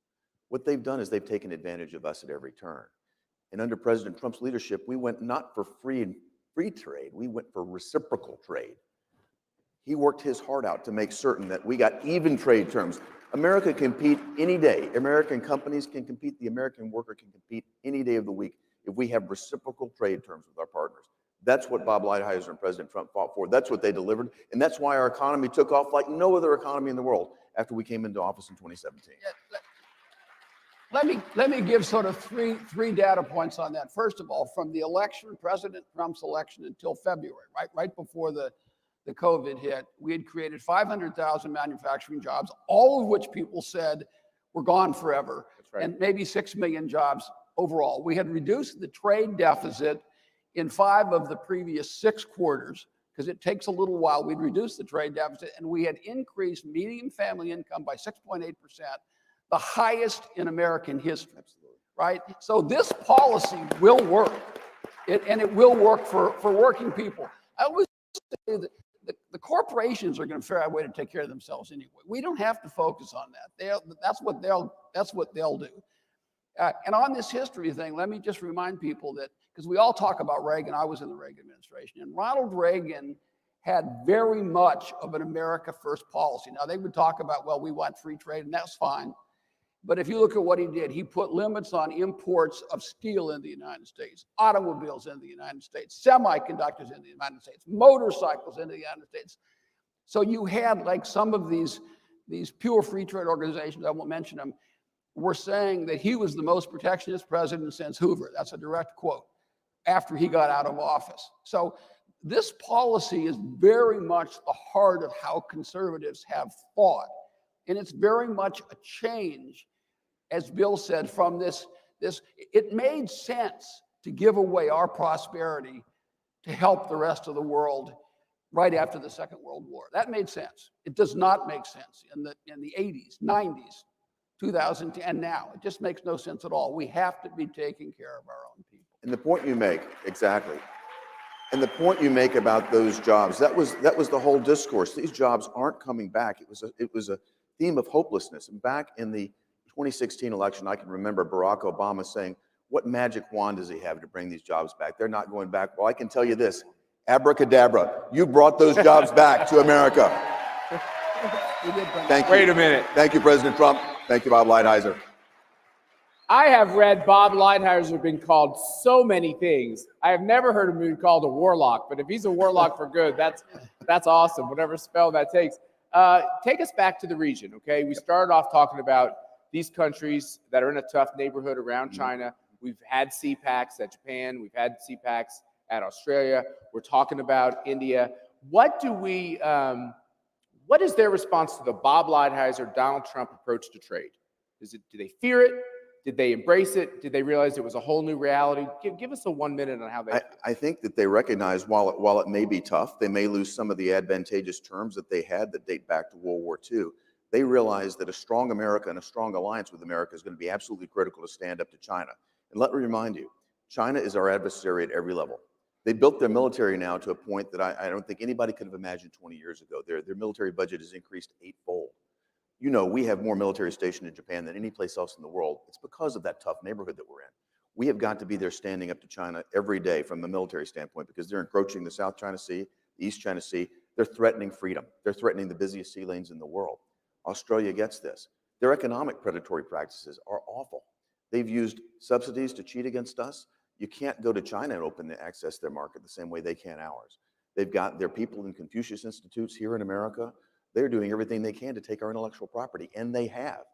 What they've done is they've taken advantage of us at every turn. And under President Trump's leadership, we went not for free trade, we went for reciprocal trade. He worked his heart out to make certain that we got even trade terms. America can compete any day. American companies can compete. The American worker can compete any day of the week if we have reciprocal trade terms with our partners. That's what Bob Lighthizer and President Trump fought for. That's what they delivered. And that's why our economy took off like no other economy in the world after we came into office in 2017. Let me give sort of three data points on that. First of all, from the election, President Trump's election until February, right before the COVID hit, we had created 500,000 manufacturing jobs, all of which people said were gone forever. right. and maybe 6 million jobs overall. We had reduced the trade deficit in 5 of the previous 6 quarters, because it takes a little while. We'd reduced the trade deficit, and we had increased median family income by 6.8%, the highest in American history. Absolutely. Right? So this policy will work, and it will work for working people. I always say that the corporations are going to figure out a way to take care of themselves anyway. We don't have to focus on that. That's what they'll do. And on this history thing, let me just remind people that, because we all talk about Reagan, I was in the Reagan administration, and Ronald Reagan had very much of an America First policy. Now, they would talk about, well, we want free trade, and that's fine. But if you look at what he did, he put limits on imports of steel in the United States, automobiles in the United States, semiconductors in the United States, motorcycles in the United States. So you had, like, some of these pure free trade organizations, I won't mention them, were saying that he was the most protectionist president since Hoover. That's a direct quote, after he got out of office. So this policy is very much the heart of how conservatives have fought. And it's very much a change, as Bill said, from this. It made sense to give away our prosperity to help the rest of the world right after the Second World War. That made sense. It does not make sense in the 80s, 90s, 2010, and now. It just makes no sense at all. We have to be taking care of our own people. And the point you make, exactly. And the point you make about those jobs, that was the whole discourse. These jobs aren't coming back. It was a theme of hopelessness. And back in the 2016 election, I can remember Barack Obama saying, what magic wand does he have to bring these jobs back? They're not going back. Well, I can tell you this, abracadabra, you brought those jobs back to America. Thank you. Wait a minute. Thank you, President Trump. Thank you, Bob Lighthizer. I have read Bob Lighthizer been called so many things. I have never heard him be called a warlock, but if he's a warlock for good, that's awesome, whatever spell that takes. Take us back to the region, okay? We started off talking about these countries that are in a tough neighborhood around China. We've had CPACs at Japan. We've had CPACs at Australia. We're talking about India. What is their response to the Bob Lighthizer, Donald Trump approach to trade? Do they fear it? Did they embrace it? Did they realize it was a whole new reality? Give us a 1 minute on how they. I think that they recognize while it may be tough, they may lose some of the advantageous terms that they had that date back to World War II. They realize that a strong America and a strong alliance with America is going to be absolutely critical to stand up to China. And let me remind you, China is our adversary at every level. They built their military now to a point that I don't think anybody could have imagined 20 years ago. Their military budget has increased 8-fold. You know, we have more military stationed in Japan than any place else in the world. It's because of that tough neighborhood that we're in. We have got to be there standing up to China every day from a military standpoint, because they're encroaching the South China Sea, the East China Sea. They're threatening freedom. They're threatening the busiest sea lanes in the world. Australia gets this. Their economic predatory practices are awful. They've used subsidies to cheat against us. You can't go to China and open to access their market the same way they can ours. They've got their people in Confucius Institutes here in America. They're doing everything they can to take our intellectual property, and they have.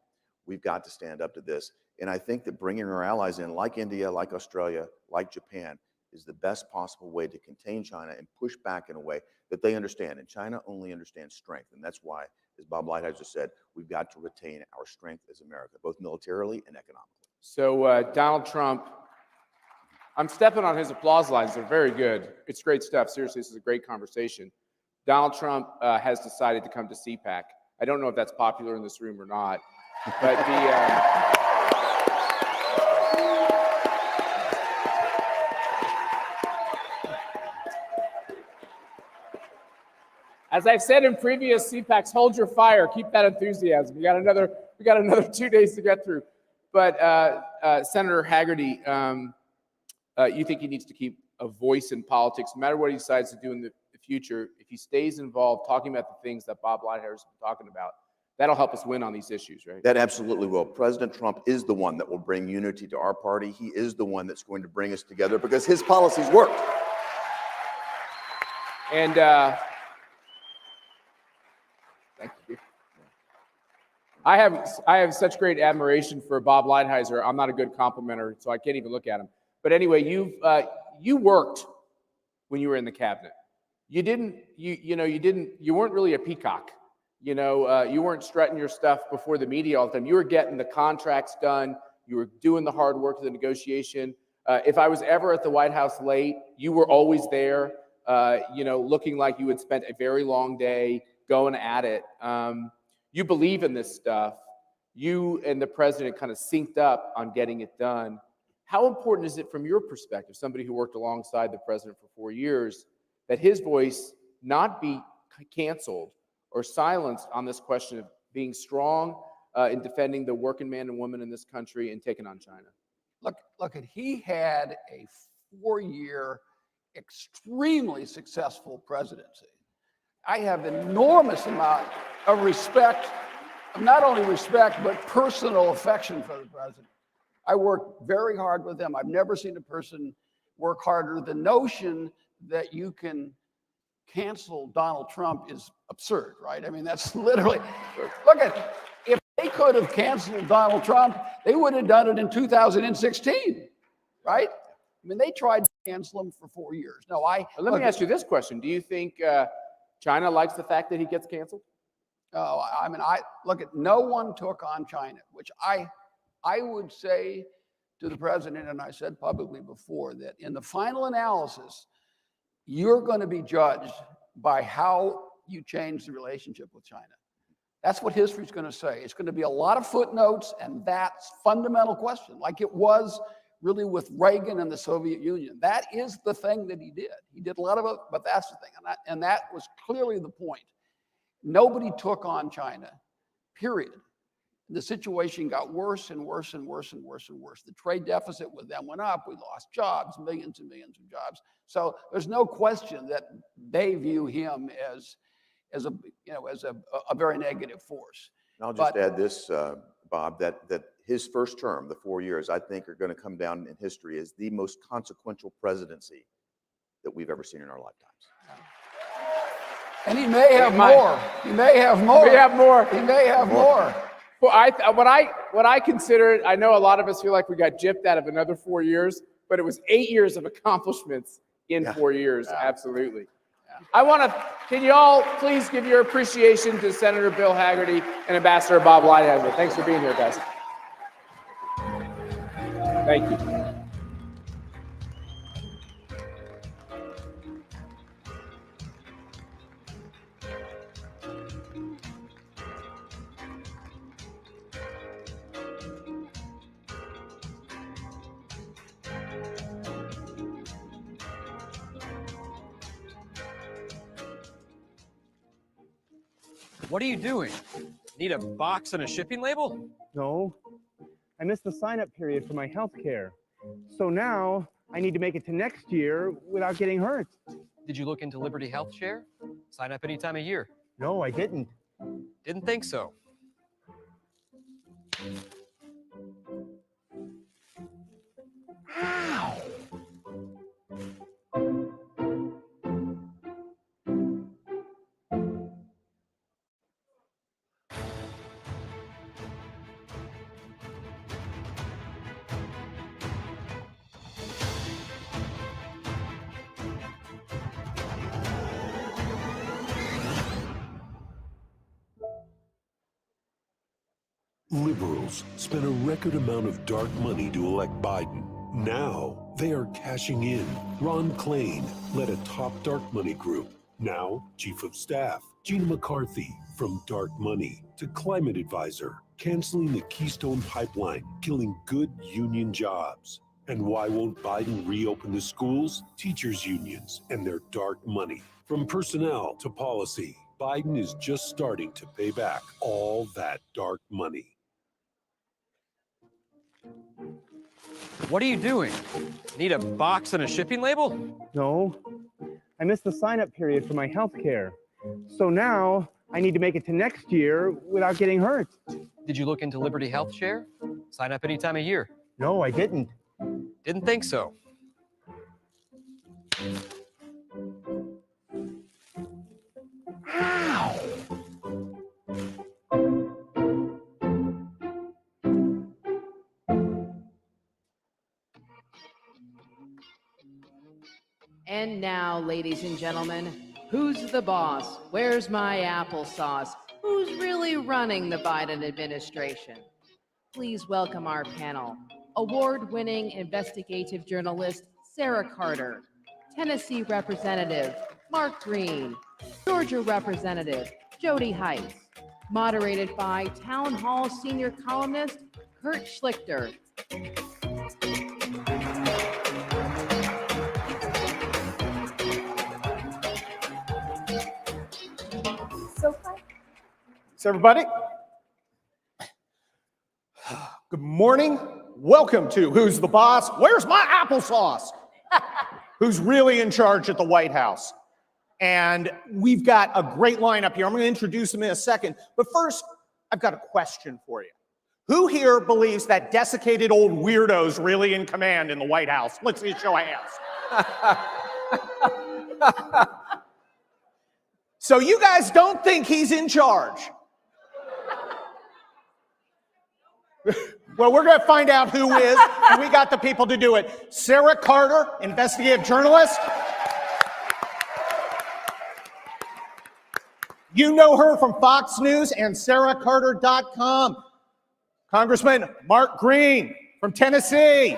We've got to stand up to this. And I think that bringing our allies in, like India, like Australia, like Japan, is the best possible way to contain China and push back in a way that they understand. And China only understands strength. And that's why, as Bob Lighthizer said, we've got to retain our strength as America, both militarily and economically. So Donald Trump, I'm stepping on his applause lines. They're very good. It's great stuff. Seriously, this is a great conversation. Donald Trump has decided to come to CPAC. I don't know if that's popular in this room or not, but as I've said in previous CPACs, hold your fire, keep that enthusiasm. We got another 2 days to get through. But Senator Haggerty, you think he needs to keep a voice in politics, no matter what he decides to do in the future. If he stays involved, talking about the things that Bob Lighthizer has been talking about, that'll help us win on these issues, right? That absolutely will. President Trump is the one that will bring unity to our party. He is the one that's going to bring us together because his policies work. And thank you. I have such great admiration for Bob Lighthizer. I'm not a good complimenter, so I can't even look at him. But anyway, you worked when you were in the cabinet. You weren't really a peacock. You weren't strutting your stuff before the media all the time. You were getting the contracts done. You were doing the hard work of the negotiation. If I was ever at the White House late, you were always there, looking like you had spent a very long day going at it. You believe in this stuff. You and the president kind of synced up on getting it done. How important is it from your perspective, somebody who worked alongside the president for 4 years, that his voice not be canceled or silenced on this question of being strong in defending the working man and woman in this country and taking on China? Look, he had a 4-year, extremely successful presidency. I have enormous amount of respect, not only respect, but personal affection for the president. I worked very hard with him. I've never seen a person work harder. The notion that you can cancel Donald Trump is absurd, right? I mean, that's literally, look at, if they could have canceled Donald Trump, they would have done it in 2016, right? I mean, they tried to cancel him for 4 years. No, Let me ask you this question. Do you think China likes the fact that he gets canceled? Oh, I mean, look at, no one took on China, which I would say to the president, and I said publicly before, that in the final analysis, you're going to be judged by how you change the relationship with China. That's what history's going to say. It's going to be a lot of footnotes, and that's fundamental question, like it was really with Reagan and the Soviet Union. That is the thing that he did. He did a lot of it, but that's the thing, and that was clearly the point. Nobody took on China, period. The situation got worse and worse and worse and worse and worse. The trade deficit with them went up. We lost jobs, millions and millions of jobs. So there's no question that they view him as a very negative force. And I'll just add this, Bob, that his first term, the 4 years, I think are going to come down in history as the most consequential presidency that we've ever seen in our lifetimes. And he may have more. He may have more. He may have more. He may have more. Well, what I consider it, I know a lot of us feel like we got gypped out of another 4 years, but it was 8 years of accomplishments in 4 years. Yeah. Absolutely. Yeah. Can you all please give your appreciation to Senator Bill Hagerty and Ambassador Bob Lighthizer. Thanks for being here, guys. Thank you. What are you doing? Need a box and a shipping label? No, I missed the sign-up period for my health care. So now I need to make it to next year without getting hurt. Did you look into Liberty Health Share? Sign up any time of year. No, I didn't. Didn't think so. Liberals spent a record amount of dark money to elect Biden. Now they are cashing in. Ron Klain led a top dark money group. Now Chief of Staff Gina McCarthy, from dark money to climate advisor, canceling the Keystone Pipeline, killing good union jobs. And why won't Biden reopen the schools, teachers' unions, and their dark money? From personnel to policy, Biden is just starting to pay back all that dark money. What are you doing? Need a box and a shipping label? No, I missed the sign-up period for my health care. So now I need to make it to next year without getting hurt. Did you look into Liberty Health Share? Sign up any time of year. No, I didn't. Didn't think so. And now, ladies and gentlemen, who's the boss? Where's my applesauce? Who's really running the Biden administration? Please welcome our panel. Award-winning investigative journalist Sarah Carter, Tennessee Representative Mark Green, Georgia Representative Jody Heights, moderated by Town Hall senior columnist Kurt Schlichter. So everybody, good morning. Welcome to Who's the Boss? Where's my applesauce? Who's really in charge at the White House? And we've got a great lineup here. I'm going to introduce them in a second. But first, I've got a question for you. Who here believes that desiccated old weirdo's really in command in the White House? Let's see a show of hands. So you guys don't think he's in charge? Well, we're going to find out who is, and we got the people to do it. Sarah Carter, investigative journalist. You know her from Fox News and sarahcarter.com. Congressman Mark Green from Tennessee.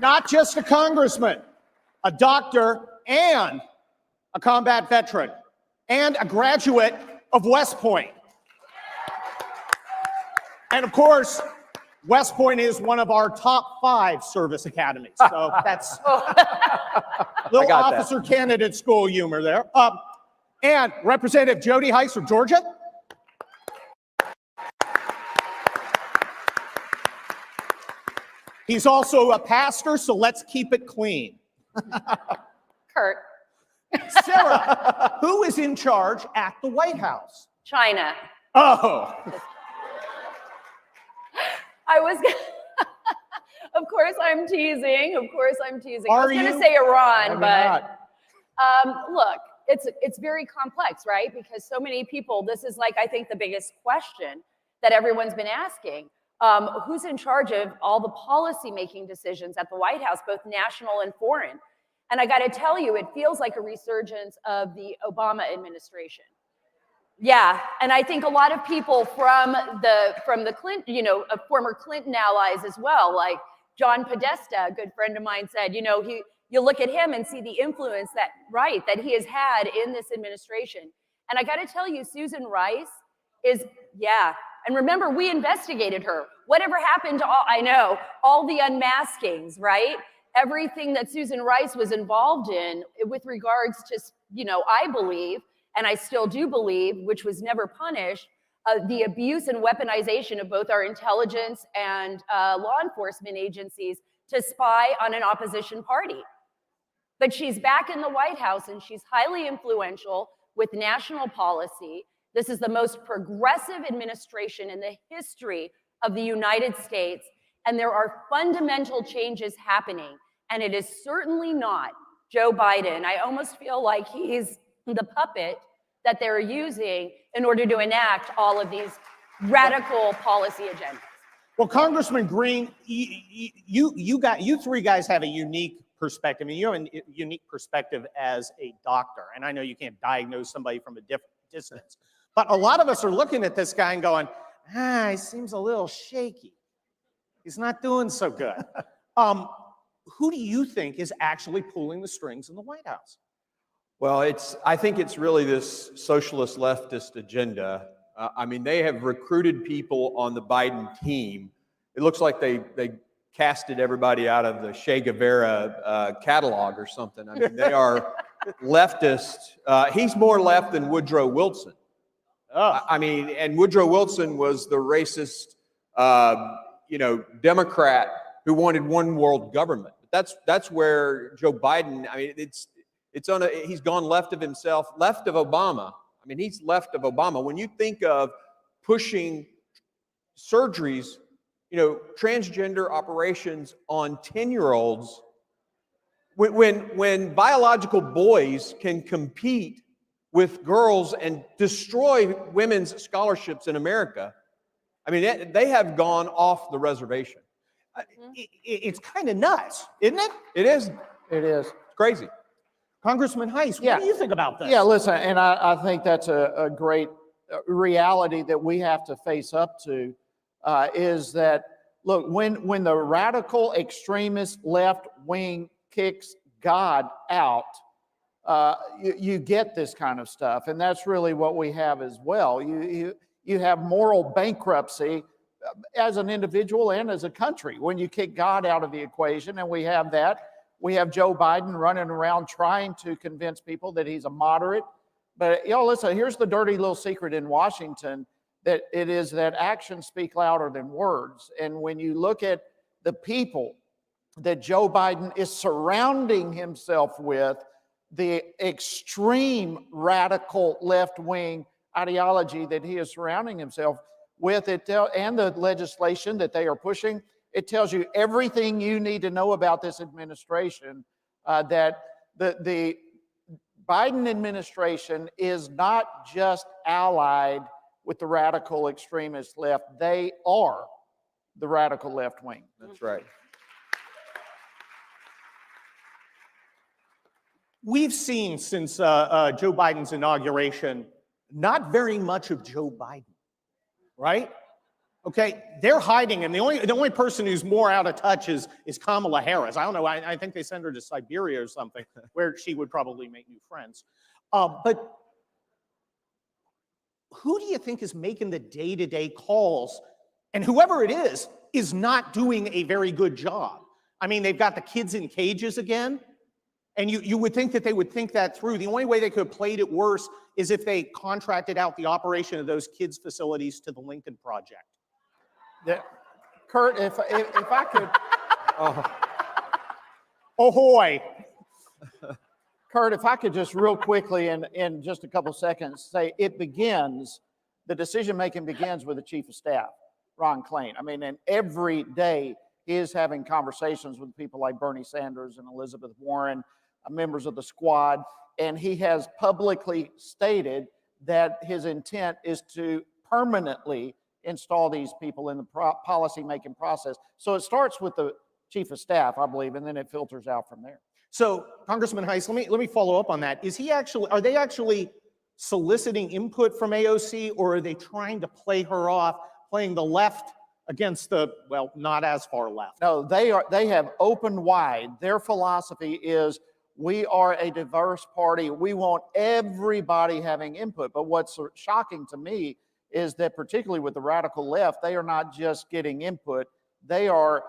Not just a congressman, a doctor and a combat veteran, and a graduate of West Point. And of course, West Point is one of our top 5 service academies. So that's little officer candidate school humor there. And Representative Jody Heights from Georgia. He's also a pastor, so let's keep it clean. Kurt. Sarah, who is in charge at the White House? China. Oh. I was, of course I'm teasing. Of course I'm teasing. Are I was going to you? say Iran, Maybe but not. look, it's very complex, right? Because so many people, this is like, I think the biggest question that everyone's been asking. Who's in charge of all the policy-making decisions at the White House, both national and foreign? And I got to tell you, it feels like a resurgence of the Obama administration. Yeah, and I think a lot of people from the Clinton, former Clinton allies as well, like John Podesta, a good friend of mine, said, you look at him and see the influence that he has had in this administration. And I got to tell you, Susan Rice is, and remember, we investigated her. Whatever happened to all the unmaskings, right? Everything that Susan Rice was involved in with regards to, I believe, and I still do believe, which was never punished, the abuse and weaponization of both our intelligence and law enforcement agencies to spy on an opposition party. But she's back in the White House and she's highly influential with national policy. This is the most progressive administration in the history of the United States, and there are fundamental changes happening, and it is certainly not Joe Biden. I almost feel like he's the puppet that they're using in order to enact all of these radical policy agendas. Well, Congressman Green, you 3 guys have a unique perspective. I mean, you have a unique perspective as a doctor, and I know you can't diagnose somebody from a different distance, but a lot of us are looking at this guy and going, he seems a little shaky. He's not doing so good. Who do you think is actually pulling the strings in the White House? Well, I think it's really this socialist leftist agenda. I mean, they have recruited people on the Biden team. It looks like they casted everybody out of the Che Guevara catalog or something. I mean, they are leftist. He's more left than Woodrow Wilson. Oh. I mean, and Woodrow Wilson was the racist, Democrat who wanted one world government. But that's where Joe Biden. I mean, he's gone left of himself, left of Obama. I mean, he's left of Obama. When you think of pushing surgeries, transgender operations on 10-year-olds, when biological boys can compete with girls and destroy women's scholarships in America, I mean, they have gone off the reservation. It's kind of nuts, isn't it? It is. It is. It's crazy. Congressman Heiss, what do you think about this? Yeah, listen, and I think that's a great reality that we have to face up to, is that, look, when the radical extremist left wing kicks God out, you get this kind of stuff. And that's really what we have as well. You have moral bankruptcy as an individual and as a country when you kick God out of the equation, and we have that. We have Joe Biden running around trying to convince people that he's a moderate. But, listen, here's the dirty little secret in Washington, that it is that actions speak louder than words. And when you look at the people that Joe Biden is surrounding himself with, the extreme radical left-wing ideology that he is surrounding himself with, and the legislation that they are pushing, it tells you everything you need to know about this administration, that the Biden administration is not just allied with the radical extremist left. They are the radical left wing. That's right. We've seen since Joe Biden's inauguration, not very much of Joe Biden, right? Okay, they're hiding him. The only person who's more out of touch is Kamala Harris. I don't know, I think they sent her to Siberia or something, where she would probably make new friends. But who do you think is making the day-to-day calls? And whoever it is not doing a very good job. I mean, they've got the kids in cages again, and you would think that they would think that through. The only way they could have played it worse is if they contracted out the operation of those kids' facilities to the Lincoln Project. Kurt, if I could, ahoy! Kurt, if I could just real quickly in just a couple seconds say the decision making begins with the Chief of Staff, Ron Klain. I mean, and every day he is having conversations with people like Bernie Sanders and Elizabeth Warren, members of the squad, and he has publicly stated that his intent is to permanently install these people in the policy-making process. So it starts with the Chief of Staff, I believe, and then it filters out from there. So, Congressman Heiss, let me follow up on that. Are they actually soliciting input from AOC, or are they trying to play her off, playing the left against the, well, not as far left? No, they have opened wide. Their philosophy is, we are a diverse party. We want everybody having input. But what's shocking to me is that particularly with the radical left, they are not just getting input, they are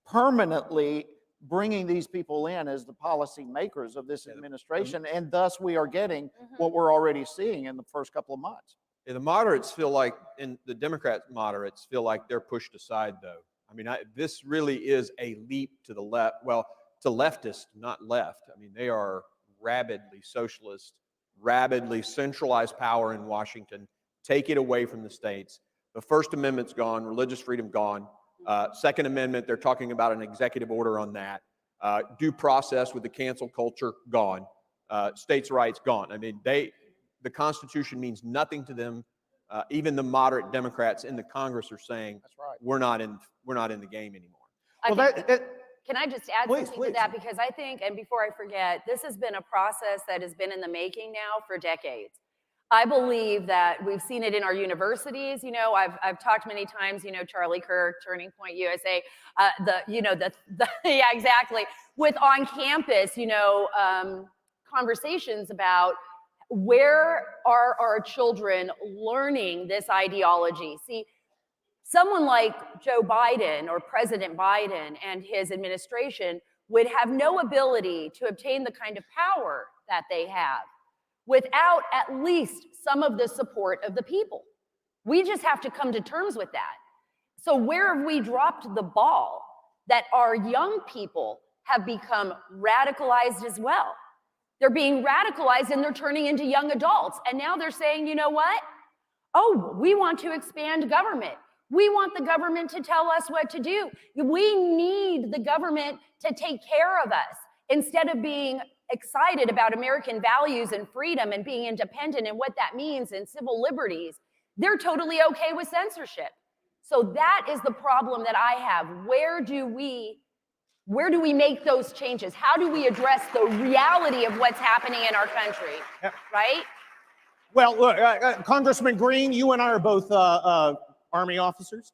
permanently bringing these people in as the policy makers of this administration, and thus we are getting what we're already seeing in the first couple of months. Yeah, the moderates feel like, and the Democrat moderates feel like they're pushed aside, though. I mean, this really is a leap to the left, well, to leftist, not left. I mean, they are rabidly socialist, rabidly centralized power in Washington. Take it away from the states. The First Amendment's gone, religious freedom gone. Second Amendment, they're talking about an executive order on that. Due process with the cancel culture, gone. States' rights, gone. I mean, the Constitution means nothing to them. Even the moderate Democrats in the Congress are saying, that's right, we're not in the game anymore. Can I just add something to that? Because I think, and before I forget, this has been a process that has been in the making now for decades. I believe that we've seen it in our universities. You know, I've talked many times, you know, Charlie Kirk, Turning Point USA, yeah, exactly. With on campus, you know, conversations about where are our children learning this ideology? See, someone like Joe Biden or President Biden and his administration would have no ability to obtain the kind of power that they have without at least some of the support of the people. We just have to come to terms with that. So where have we dropped the ball that our young people have become radicalized as well? They're being radicalized and they're turning into young adults. And now they're saying, you know what? Oh, we want to expand government. We want the government to tell us what to do. We need the government to take care of us instead of being excited about American values and freedom and being independent and what that means and civil liberties. They're totally okay with censorship. So that is the problem that I have. Where do we Where do we make those changes? How do we address the reality of what's happening in our country, right? Well, look, Congressman Green, you and I are both Army officers.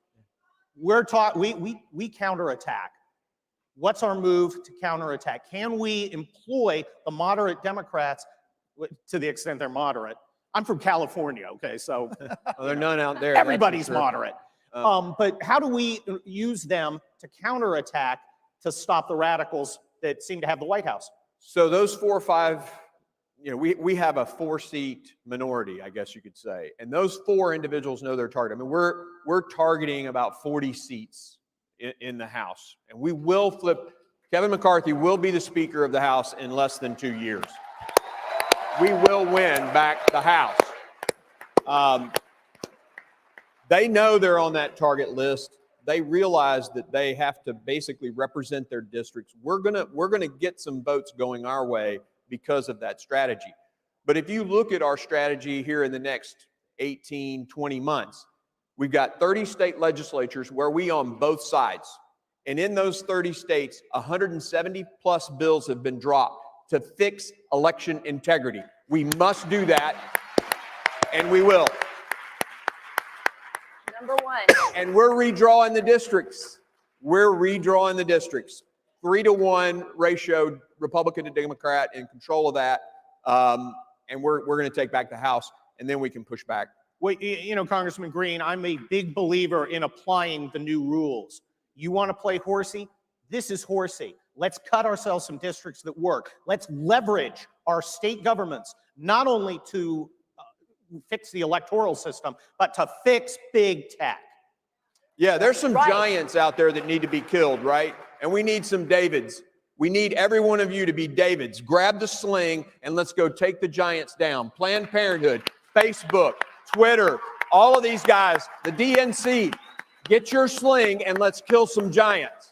We counterattack. What's our move to counterattack? Can we employ the moderate Democrats to the extent they're moderate? I'm from California, okay, so well, there are none out there. Everybody's moderate. But how do we use them to counterattack to stop the radicals that seem to have the White House? So those 4 or 5, we have a 4-seat minority, I guess you could say, and those 4 individuals know their target. I mean, we're targeting about 40 seats in the House, and we will flip. Kevin McCarthy will be the Speaker of the House in less than 2 years. We will win back the House. They know they're on that target list. They realize that they have to basically represent their districts. We're gonna get some votes going our way because of that strategy. But if you look at our strategy here in the next 18, 20 months, we've got 30 state legislatures where we on both sides. And in those 30 states, 170 plus bills have been dropped to fix election integrity. We must do that, and we will. Number 1. And we're redrawing the districts. 3-to-1 ratio, Republican to Democrat, in control of that. And we're going to take back the House, and then we can push back. Well, Congressman Green, I'm a big believer in applying the new rules. You want to play horsey? This is horsey. Let's cut ourselves some districts that work. Let's leverage our state governments, not only to fix the electoral system, but to fix big tech. Yeah, there's some giants out there that need to be killed, right? And we need some Davids. We need every one of you to be Davids. Grab the sling and let's go take the giants down. Planned Parenthood, Facebook, Twitter, all of these guys, the DNC, get your sling and let's kill some giants.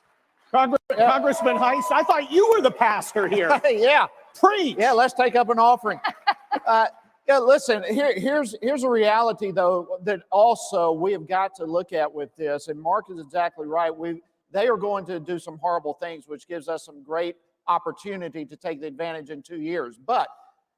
Congressman Heiss, I thought you were the pastor here. Yeah. Preach. Yeah, let's take up an offering. Yeah, listen, here's a reality, though, that also we have got to look at with this, and Mark is exactly right. They are going to do some horrible things, which gives us some great opportunity to take the advantage in 2 years. But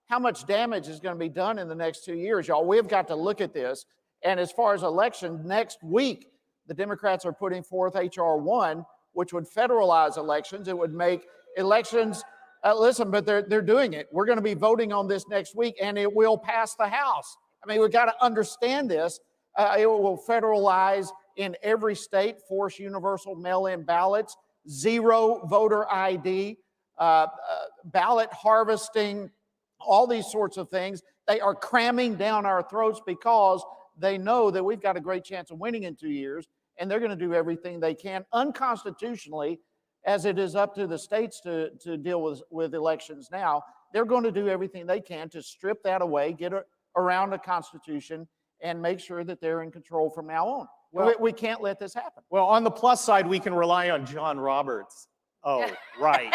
how much damage is going to be done in the next 2 years, y'all? We've got to look at this. And as far as election, next week, the Democrats are putting forth H.R. 1, which would federalize elections. It would make elections, listen, but they're doing it. We're going to be voting on this next week, and it will pass the House. I mean, we've got to understand this. It will federalize in every state, force universal mail-in ballots, 0 voter ID, ballot harvesting, all these sorts of things. They are cramming down our throats because they know that we've got a great chance of winning in 2 years, and they're going to do everything they can unconstitutionally, as it is up to the states to deal with elections now. They're going to do everything they can to strip that away, get around the Constitution, and make sure that they're in control from now on. Well, we can't let this happen. Well, on the plus side, we can rely on John Roberts. Oh, right.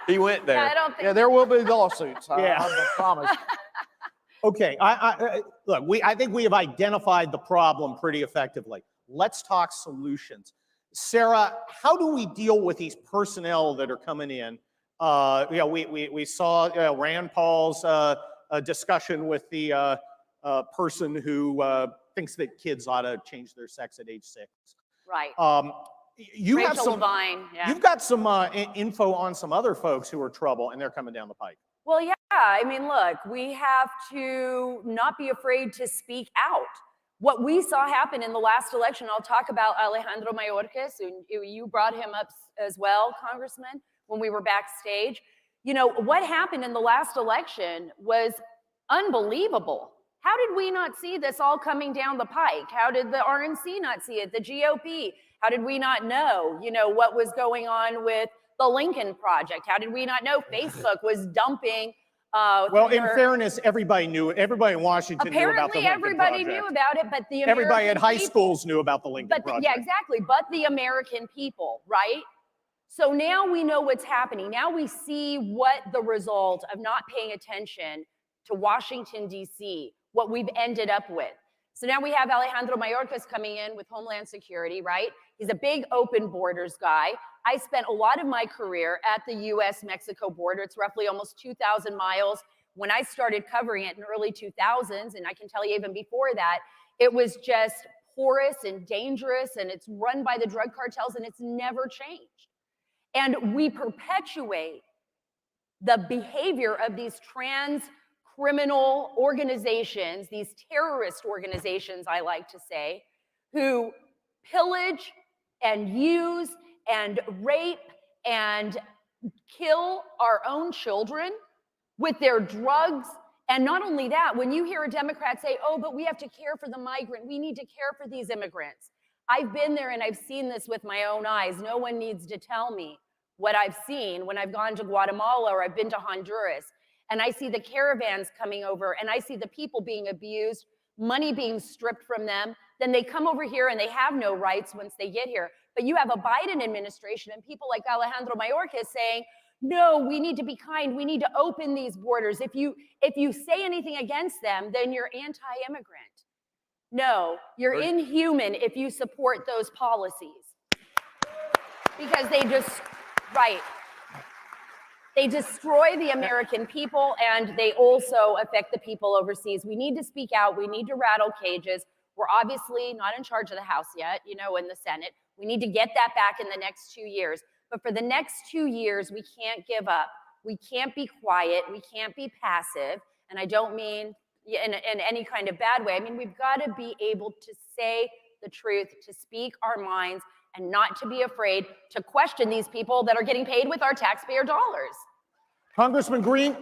He went there. Yeah, I don't think Yeah, there will be lawsuits. Yeah. I promise. Okay, look, I think we have identified the problem pretty effectively. Let's talk solutions. Sarah, how do we deal with these personnel that are coming in? We saw Rand Paul's discussion with the person who thinks that kids ought to change their sex at age 6. Right. Rachel Levine, yeah. You've got some info on some other folks who are trouble, and they're coming down the pike. Well, yeah, I mean, look, we have to not be afraid to speak out. What we saw happen in the last election, I'll talk about Alejandro Mayorkas, and you brought him up as well, Congressman, when we were backstage. You know, what happened in the last election was unbelievable. How did we not see this all coming down the pike? How did the RNC not see it, the GOP? How did we not know, what was going on with the Lincoln Project? How did we not know Facebook was dumping? Well, in fairness, everybody knew. Everybody in Washington knew about the Lincoln everybody Project. knew about it, but the everybody at high people, schools knew about the Lincoln Project. Yeah, exactly. But the American people, right? So now we know what's happening. Now we see what the result of not paying attention to Washington, D.C., what we've ended up with. So now we have Alejandro Mayorkas coming in with Homeland Security, right? He's a big open borders guy. I spent a lot of my career at the US-Mexico border. It's roughly almost 2,000 miles. When I started covering it in early 2000s, and I can tell you even before that, it was just porous and dangerous, and it's run by the drug cartels, and it's never changed. And we perpetuate the behavior of these trans criminal organizations, these terrorist organizations, I like to say, who pillage and use and rape and kill our own children with their drugs. And not only that, when you hear a Democrat say, oh, but we have to care for the migrant, we need to care for these immigrants. I've been there and I've seen this with my own eyes. No one needs to tell me what I've seen when I've gone to Guatemala or I've been to Honduras, and I see the caravans coming over and I see the people being abused, money being stripped from them. Then they come over here and they have no rights once they get here. But you have a Biden administration and people like Alejandro Mayorkas saying, no, we need to be kind. We need to open these borders. If you say anything against them, then you're anti-immigrant. No, you're inhuman if you support those policies. Because they just, right. They destroy the American people, and they also affect the people overseas. We need to speak out. We need to rattle cages. We're obviously not in charge of the House yet, you know, in the Senate. We need to get that back in the next 2 years. But for the next 2 years, we can't give up. We can't be quiet. We can't be passive. And I don't mean in any kind of bad way. I mean, we've got to be able to say the truth, to speak our minds, and not to be afraid to question these people that are getting paid with our taxpayer dollars. Congressman Green,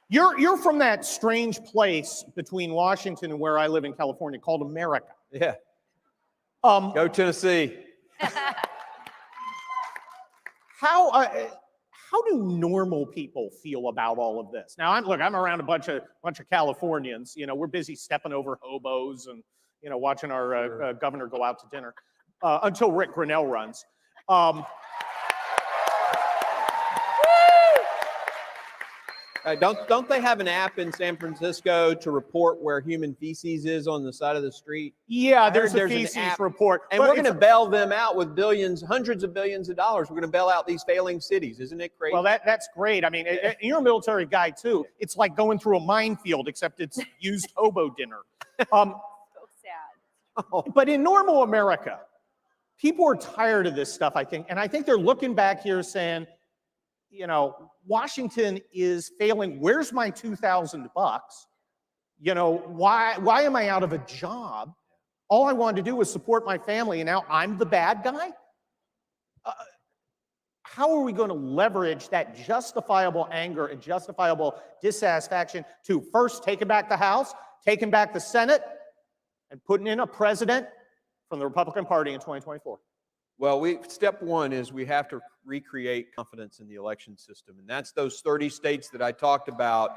you're from that strange place between Washington and where I live in California called America. Yeah. Go Tennessee. How do normal people feel about all of this? Now, I'm around a bunch of Californians. You know, we're busy stepping over hobos and, you know, watching our governor go out to dinner until Rick Grinnell runs. Don't they have an app in San Francisco to report where human feces is on the side of the street? Yeah, there's a feces report. And we're going to bail them out with billions, hundreds of billions of dollars. We're going to bail out these failing cities. Isn't it crazy? Well, that's great. I mean, you're a military guy too. It's like going through a minefield, except it's used hobo dinner. So sad. But in normal America, people are tired of this stuff, I think. And I think they're looking back here saying, you know, Washington is failing. Where's my $2,000? You know, why am I out of a job? All I wanted to do was support my family, and now I'm the bad guy? How are we going to leverage that justifiable anger and justifiable dissatisfaction to first taking back the House, taking back the Senate, and putting in a president from the Republican Party in 2024? Well, step one is we have to recreate confidence in the election system. And that's those 30 states that I talked about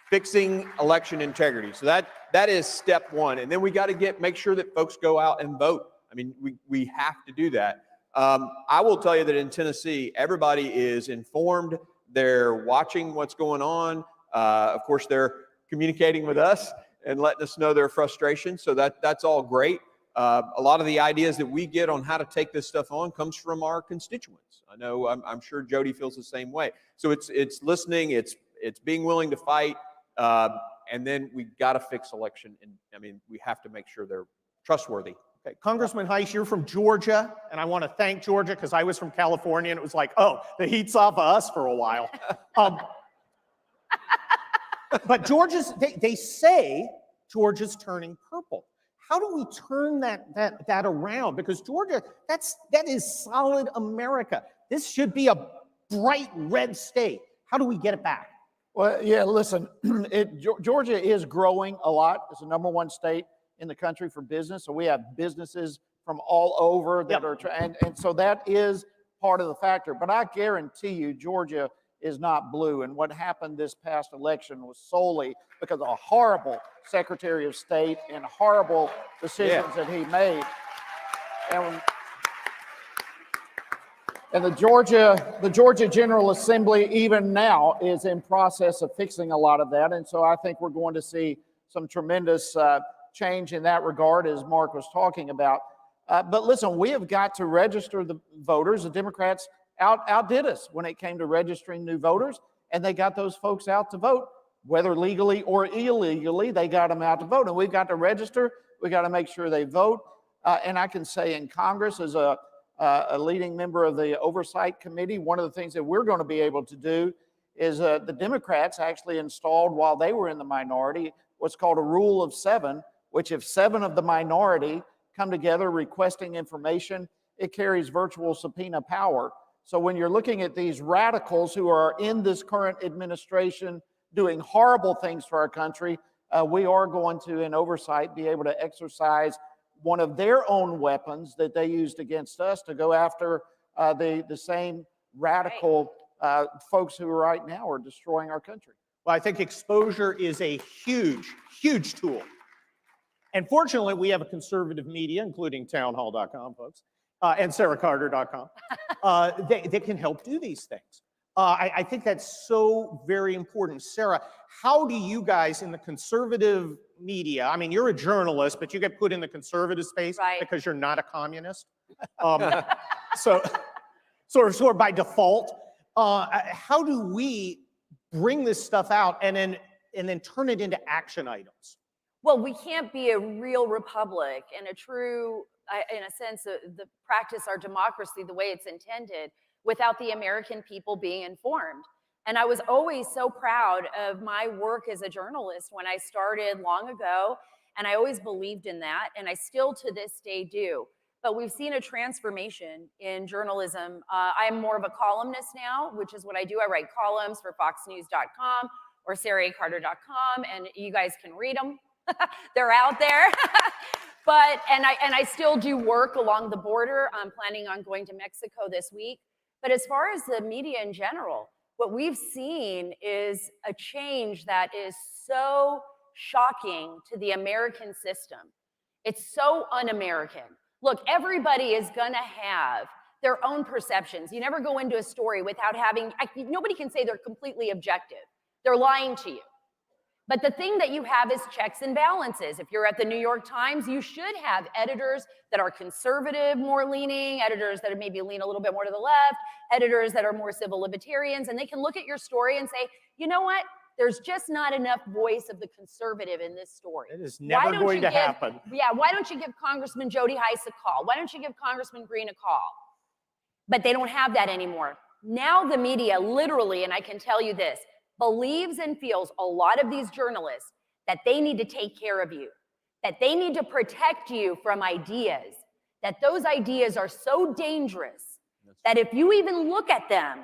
fixing election integrity. So that is step one. And then we got to make sure that folks go out and vote. I mean, we have to do that. I will tell you that in Tennessee, everybody is informed. They're watching what's going on. Of course, they're communicating with us and letting us know their frustration. So that's all great. A lot of the ideas that we get on how to take this stuff on comes from our constituents. I know, I'm sure Jody feels the same way. So it's listening, it's being willing to fight, and then we got to fix election. And I mean, we have to make sure they're trustworthy. Okay, Congressman Heiss, you're from Georgia, and I want to thank Georgia because I was from California, and it was like, oh, the heat's off of us for a while. But they say Georgia's turning purple. How do we turn that around? Because Georgia, that is solid America. This should be a bright red state. How do we get it back? Well, yeah, listen, Georgia is growing a lot. It's the #1 state in the country for business. So we have businesses from all over that are, and so that is part of the factor. But I guarantee you, Georgia is not blue. And what happened this past election was solely because of a horrible Secretary of State and horrible decisions that he made. And the Georgia General Assembly, even now, is in process of fixing a lot of that. And so I think we're going to see some tremendous change in that regard, as Mark was talking about. But listen, we have got to register the voters. The Democrats outdid us when it came to registering new voters, and they got those folks out to vote, whether legally or illegally, they got them out to vote. And we've got to register. We got to make sure they vote. And I can say in Congress, as a leading member of the Oversight Committee, one of the things that we're going to be able to do is the Democrats actually installed, while they were in the minority, what's called a rule of 7, which if 7 of the minority come together requesting information, it carries virtual subpoena power. So when you're looking at these radicals who are in this current administration doing horrible things for our country, we are going to, in oversight, be able to exercise one of their own weapons that they used against us to go after the same radical folks who right now are destroying our country. Well, I think exposure is a huge, huge tool. And fortunately, we have a conservative media, including townhall.com, folks, and sarahcarter.com, that can help do these things. I think that's so very important. Sarah, how do you guys in the conservative media, I mean, you're a journalist, but you get put in the conservative space because you're not a communist. So sort of by default, how do we bring this stuff out and then turn it into action items? Well, we can't be a real republic and a true, in a sense, the practice our democracy the way it's intended without the American people being informed. And I was always so proud of my work as a journalist when I started long ago, and I always believed in that, and I still to this day do. But we've seen a transformation in journalism. I'm more of a columnist now, which is what I do. I write columns for foxnews.com or sarahcarter.com, and you guys can read them. They're out there. But I still do work along the border. I'm planning on going to Mexico this week. But as far as the media in general, what we've seen is a change that is so shocking to the American system. It's so un-American. Look, everybody is going to have their own perceptions. You never go into a story without having, nobody can say they're completely objective. They're lying to you. But the thing that you have is checks and balances. If you're at the New York Times, you should have editors that are conservative, more leaning, editors that maybe lean a little bit more to the left, editors that are more civil libertarians, and they can look at your story and say, you know what? There's just not enough voice of the conservative in this story. It is never going to happen. Yeah, why don't you give Congressman Jody Heiss a call? Why don't you give Congressman Green a call? But they don't have that anymore. Now the media literally, and I can tell you this, believes and feels, a lot of these journalists, that they need to take care of you, that they need to protect you from ideas, that those ideas are so dangerous that if you even look at them,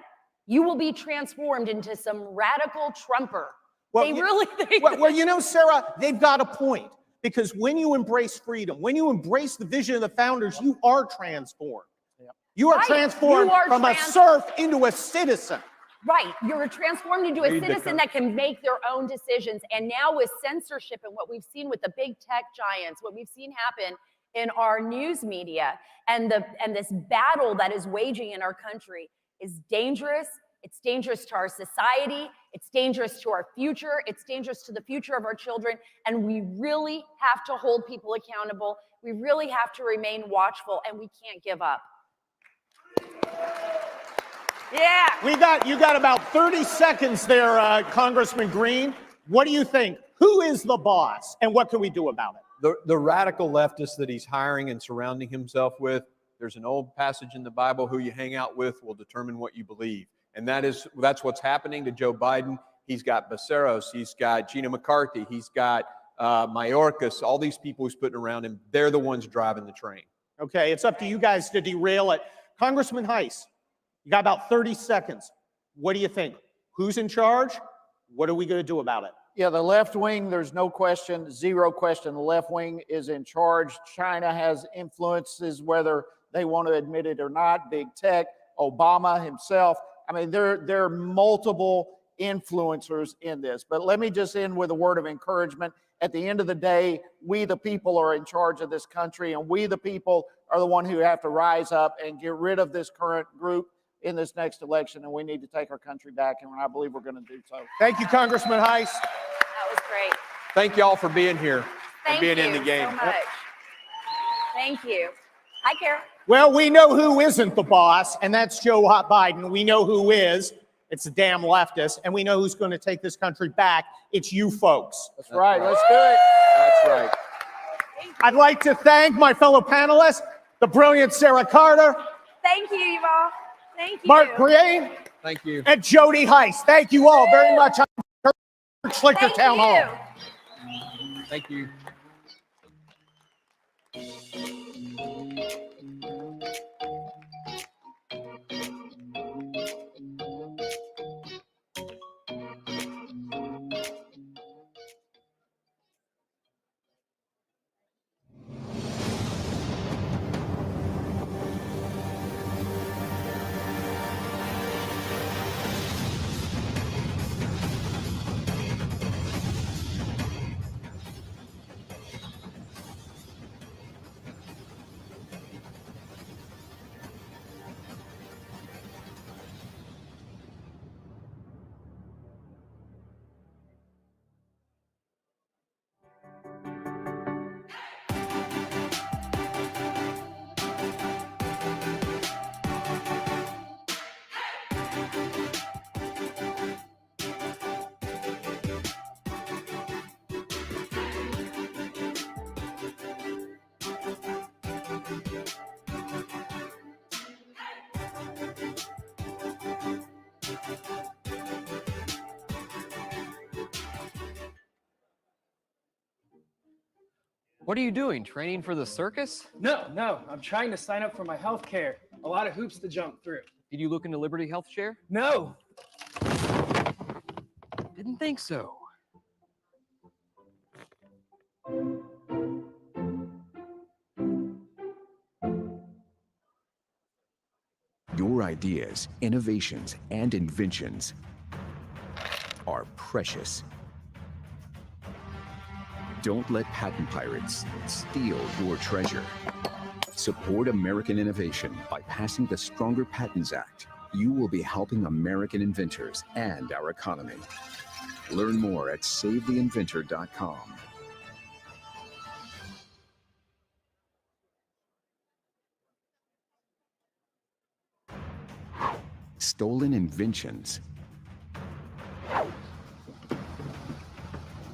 you will be transformed into some radical Trumper. Well, they really think. Well, you know, Sarah, they've got a point. Because when you embrace freedom, when you embrace the vision of the founders, you are transformed. You are transformed from a serf into a citizen. Right, you're transformed into a citizen that can make their own decisions. And now with censorship and what we've seen with the big tech giants, what we've seen happen in our news media and this battle that is waging in our country is dangerous. It's dangerous to our society. It's dangerous to our future. It's dangerous to the future of our children. And we really have to hold people accountable. We really have to remain watchful, and we can't give up. Yeah. You got about 30 seconds there, Congressman Green. What do you think? Who is the boss, and what can we do about it? The radical leftists that he's hiring and surrounding himself with, there's an old passage in the Bible, who you hang out with will determine what you believe. And that's what's happening to Joe Biden. He's got Beceros, he's got Gina McCarthy, he's got Mayorkas, all these people he's putting around him. They're the ones driving the train. Okay, it's up to you guys to derail it. Congressman Heiss, you got about 30 seconds. What do you think? Who's in charge? What are we going to do about it? Yeah, the left wing, there's no question, zero question. The left wing is in charge. China has influences, whether they want to admit it or not. Big tech, Obama himself. I mean, there are multiple influencers in this. But let me just end with a word of encouragement. At the end of the day, we the people are in charge of this country, and we the people are the one who have to rise up and get rid of this current group in this next election, and we need to take our country back, and I believe we're going to do so. Thank you, Congressman Heiss. That was great. Thank you all for being here Thank and being you in the game. so much. Thank you. I care. Well, we know who isn't the boss, and that's Joe Biden. We know who is. It's the damn leftist, and we know who's going to take this country back. It's you folks. That's right. Let's do it. That's right. I'd like to thank my fellow panelists, the brilliant Sarah Carter, Thank you, Yuval. Thank you. Mark Green, Thank you. and Jody Heiss. Thank you all very much. Schlichter Thank Town Hall. you. Thank you. What are you doing? Training for the circus? No, I'm trying to sign up for my health care. A lot of hoops to jump through. Did you look into Liberty Health Share? No. Didn't think so. Your ideas, innovations, and inventions are precious. Don't let patent pirates steal your treasure. Support American innovation by passing the Stronger Patents Act. You will be helping American inventors and our economy. Learn more at SaveTheInventor.com. Stolen inventions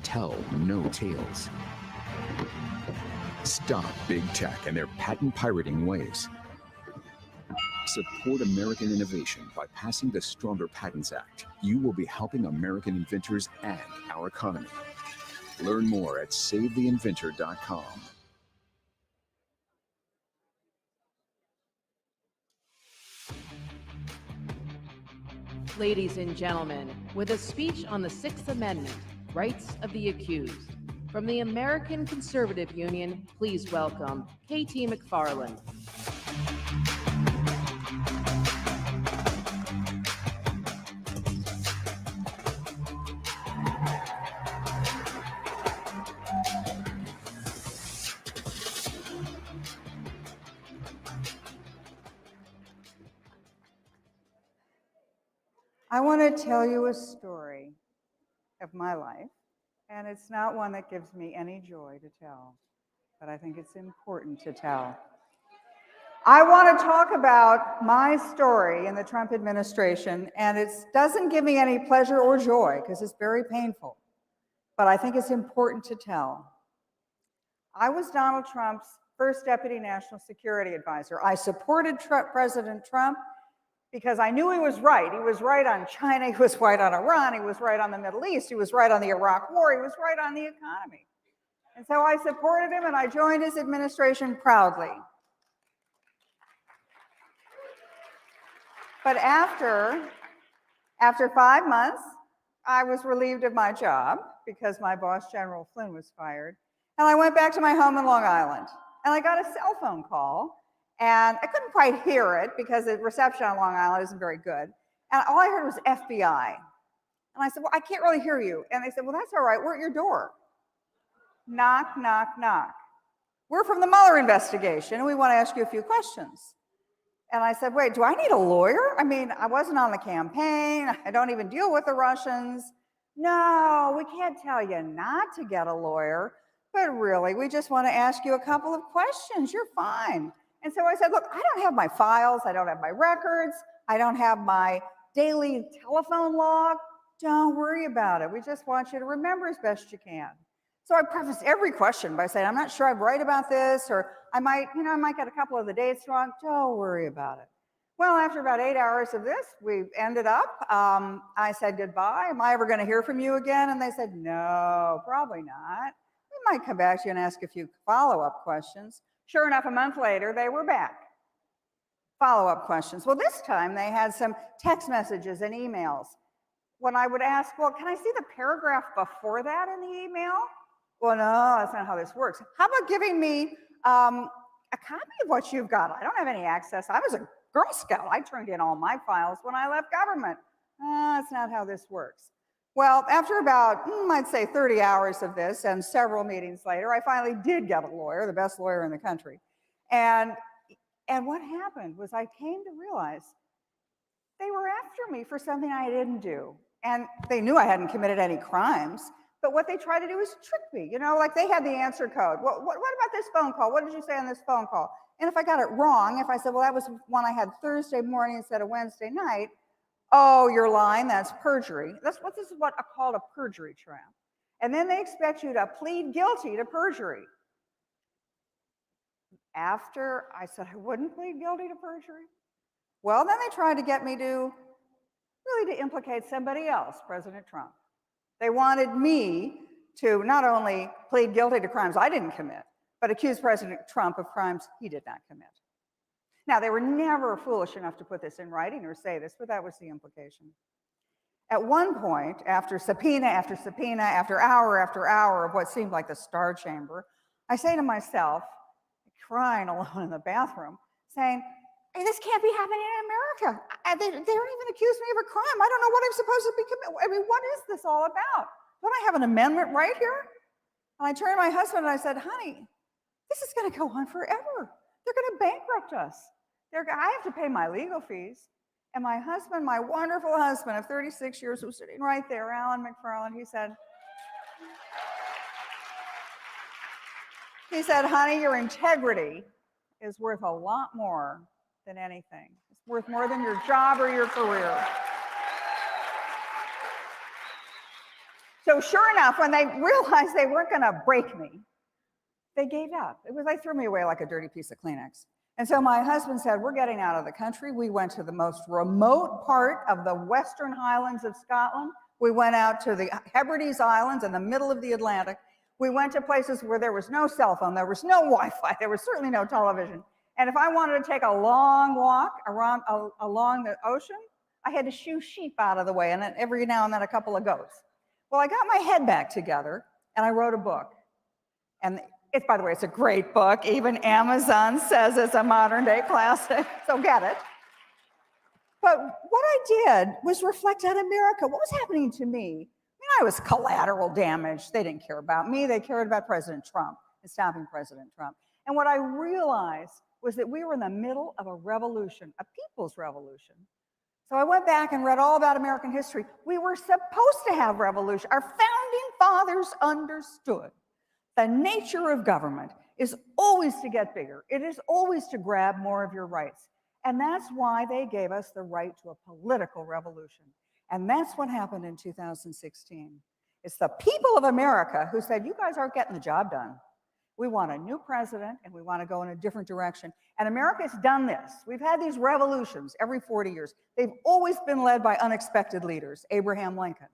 tell no tales. Stop big tech and their patent pirating ways. Support American innovation by passing the Stronger Patents Act. You will be helping American inventors and our economy. Learn more at SaveTheInventor.com. Ladies and gentlemen, with a speech on the Sixth Amendment, rights of the accused, from the American Conservative Union, please welcome K.T. McFarland. I want to tell you a story of my life, and it's not one that gives me any joy to tell, but I think it's important to tell. I want to talk about my story in the Trump administration, and it doesn't give me any pleasure or joy because it's very painful, but I think it's important to tell. I was Donald Trump's first deputy national security advisor. I supported President Trump because I knew he was right. He was right on China, he was right on Iran, he was right on the Middle East, he was right on the Iraq War, he was right on the economy. And so I supported him and I joined his administration proudly. But after 5 months, I was relieved of my job because my boss, General Flynn, was fired. And I went back to my home in Long Island and I got a cell phone call. And I couldn't quite hear it because the reception on Long Island isn't very good. And all I heard was FBI. And I said, well, I can't really hear you. And they said, well, that's all right. We're at your door. Knock, knock, knock. We're from the Mueller investigation, and we want to ask you a few questions. And I said, wait, do I need a lawyer? I mean, I wasn't on the campaign. I don't even deal with the Russians. No, we can't tell you not to get a lawyer. But really, we just want to ask you a couple of questions. You're fine. And so I said, look, I don't have my files, I don't have my records, I don't have my daily telephone log. Don't worry about it. We just want you to remember as best you can. So I prefaced every question by saying, I'm not sure I'm right about this, or I might get a couple of the dates wrong. Don't worry about it. Well, after about 8 hours of this, we ended up, I said goodbye. Am I ever going to hear from you again? And they said, no, probably not. We might come back to you and ask a few follow-up questions. Sure enough, a month later, they were back. Follow-up questions. Well, this time they had some text messages and emails. When I would ask, well, can I see the paragraph before that in the email? Well, no, that's not how this works. How about giving me a copy of what you've got? I don't have any access. I was a Girl Scout. I turned in all my files when I left government. That's not how this works. Well, after about, I'd say 30 hours of this and several meetings later, I finally did get a lawyer, the best lawyer in the country. And what happened was I came to realize they were after me for something I didn't do. And they knew I hadn't committed any crimes. But what they tried to do is trick me, like they had the answer code. What about this phone call? What did you say on this phone call? And if I got it wrong, if I said, well, that was one I had Thursday morning instead of Wednesday night, oh, you're lying, that's perjury. This is what I call a perjury trap. And then they expect you to plead guilty to perjury. After I said I wouldn't plead guilty to perjury, well, then they tried to get me to implicate somebody else, President Trump. They wanted me to not only plead guilty to crimes I didn't commit, but accuse President Trump of crimes he did not commit. Now, they were never foolish enough to put this in writing or say this, but that was the implication. At one point, after subpoena after subpoena, after hour of what seemed like the Star Chamber, I say to myself, crying alone in the bathroom, saying, hey, this can't be happening in America. They don't even accuse me of a crime. I don't know what I'm supposed to be committing. I mean, what is this all about? Don't I have an amendment right here? And I turned to my husband and I said, honey, this is going to go on forever. They're going to bankrupt us. I have to pay my legal fees. And my husband, my wonderful husband of 36 years, was sitting right there, Alan McFarland. He said, honey, your integrity is worth a lot more than anything. It's worth more than your job or your career. So sure enough, when they realized they weren't going to break me, they gave up. It was like threw me away like a dirty piece of Kleenex. And so my husband said, we're getting out of the country. We went to the most remote part of the Western Highlands of Scotland. We went out to the Hebrides Islands in the middle of the Atlantic. We went to places where there was no cell phone, there was no Wi-Fi, there was certainly no television. And if I wanted to take a long walk along the ocean, I had to shoo sheep out of the way, and then every now and then a couple of goats. Well, I got my head back together, and I wrote a book. And by the way, it's a great book. Even Amazon says it's a modern day classic, so get it. But what I did was reflect on America. What was happening to me? I mean, I was collateral damage. They didn't care about me. They cared about President Trump and stopping President Trump. And what I realized was that we were in the middle of a revolution, a people's revolution. So I went back and read all about American history. We were supposed to have revolution. Our founding fathers understood the nature of government is always to get bigger. It is always to grab more of your rights. And that's why they gave us the right to a political revolution. And that's what happened in 2016. It's the people of America who said, you guys aren't getting the job done. We want a new president and we want to go in a different direction. And America's done this. We've had these revolutions every 40 years. They've always been led by unexpected leaders, Abraham Lincoln.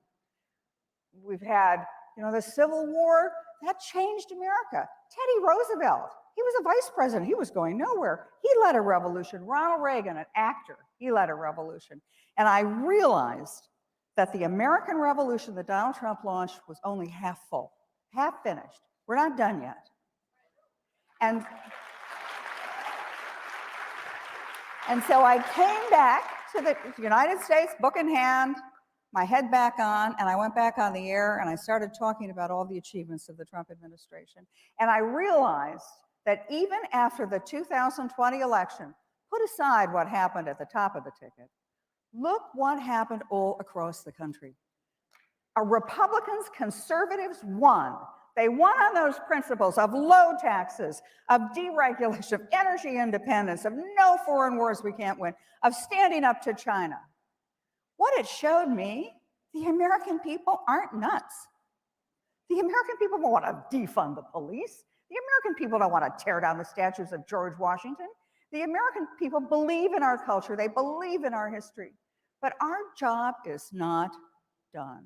We've had, the Civil War, that changed America. Teddy Roosevelt, he was a vice president. He was going nowhere. He led a revolution. Ronald Reagan, an actor, he led a revolution. And I realized that the American Revolution that Donald Trump launched was only half full, half finished. We're not done yet. And so I came back to the United States, book in hand, my head back on, and I went back on the air and I started talking about all the achievements of the Trump administration. And I realized that even after the 2020 election, put aside what happened at the top of the ticket, look what happened all across the country. Republicans, conservatives won. They won on those principles of low taxes, of deregulation, of energy independence, of no foreign wars we can't win, of standing up to China. What it showed me, the American people aren't nuts. The American people don't want to defund the police. The American people don't want to tear down the statues of George Washington. The American people believe in our culture. They believe in our history. But our job is not done.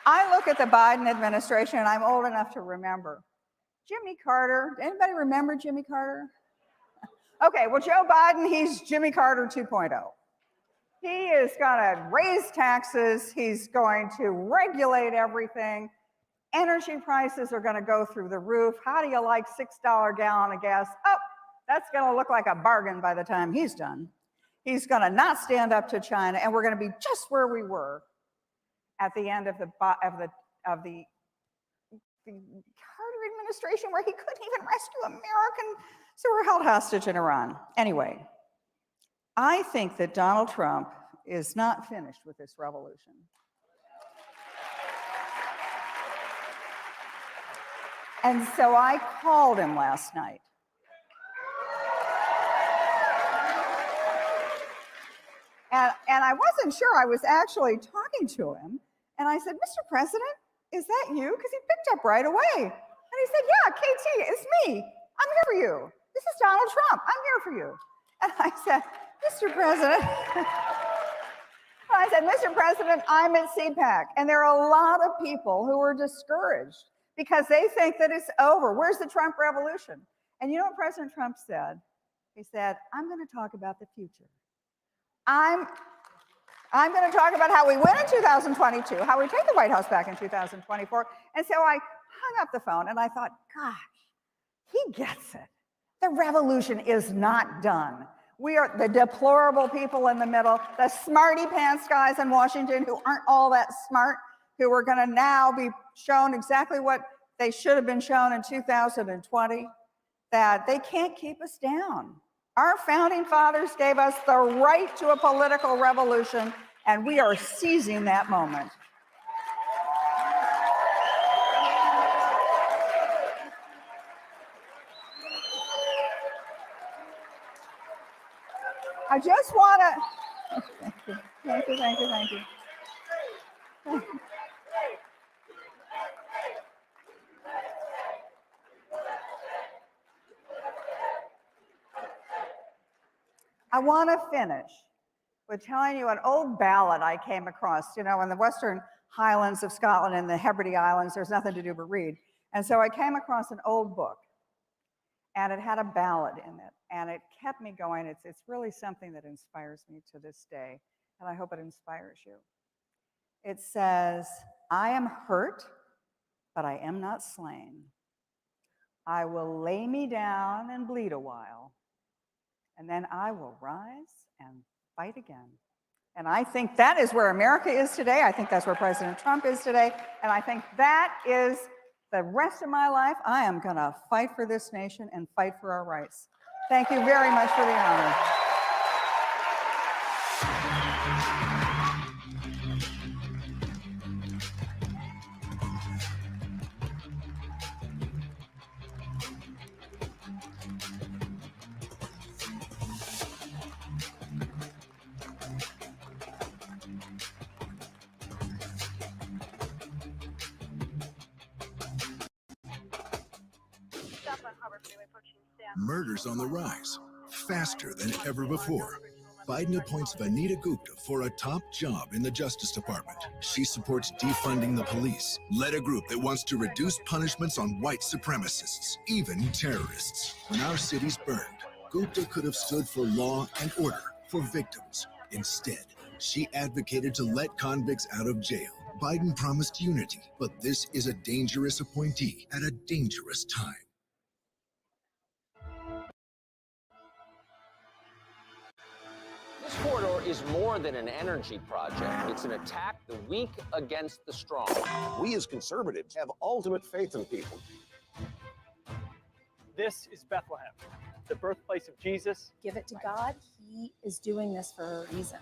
I look at the Biden administration, and I'm old enough to remember. Jimmy Carter, anybody remember Jimmy Carter? Okay, well, Joe Biden, he's Jimmy Carter 2.0. He is going to raise taxes. He's going to regulate everything. Energy prices are going to go through the roof. How do you like $6 gallon of gas? Oh, that's going to look like a bargain by the time he's done. He's going to not stand up to China, and we're going to be just where we were at the end of the Carter administration, where he couldn't even rescue Americans who were held hostage in Iran. Anyway, I think that Donald Trump is not finished with this revolution. And so I called him last night. And I wasn't sure I was actually talking to him. And I said, Mr. President, is that you? Because he picked up right away. And he said, yeah, KT, it's me. I'm here for you. This is Donald Trump. I'm here for you. And I said, Mr. President, Mr. President, I'm at CPAC. And there are a lot of people who are discouraged because they think that it's over. Where's the Trump revolution? And you know what President Trump said? He said, I'm going to talk about the future. I'm going to talk about how we win in 2022, how we take the White House back in 2024. And so I hung up the phone and I thought, gosh, he gets it. The revolution is not done. We are the deplorable people in the middle, the smarty pants guys in Washington who aren't all that smart, who are going to now be shown exactly what they should have been shown in 2020, that they can't keep us down. Our founding fathers gave us the right to a political revolution, and we are seizing that moment. I just want to, thank you. I want to finish with telling you an old ballad I came across. You know, in the Western Highlands of Scotland and the Hebrides Islands, there's nothing to do but read. And so I came across an old book, and it had a ballad in it, and it kept me going. It's really something that inspires me to this day, and I hope it inspires you. It says, I am hurt, but I am not slain. I will lay me down and bleed a while, and then I will rise and fight again. And I think that is where America is today. I think that's where President Trump is today. And I think that is the rest of my life. I am going to fight for this nation and fight for our rights. Thank you very much for the honor. Murders on the rise, faster than ever before. Biden appoints Vanita Gupta for a top job in the Justice Department. She supports defunding the police, led a group that wants to reduce punishments on white supremacists, even terrorists. When our cities burned, Gupta could have stood for law and order for victims. Instead, she advocated to let convicts out of jail. Biden promised unity, but this is a dangerous appointee at a dangerous time. This corridor is more than an energy project. It's an attack the weak against the strong. We as conservatives have ultimate faith in people. This is Bethlehem, the birthplace of Jesus. Give it to God. He is doing this for a reason.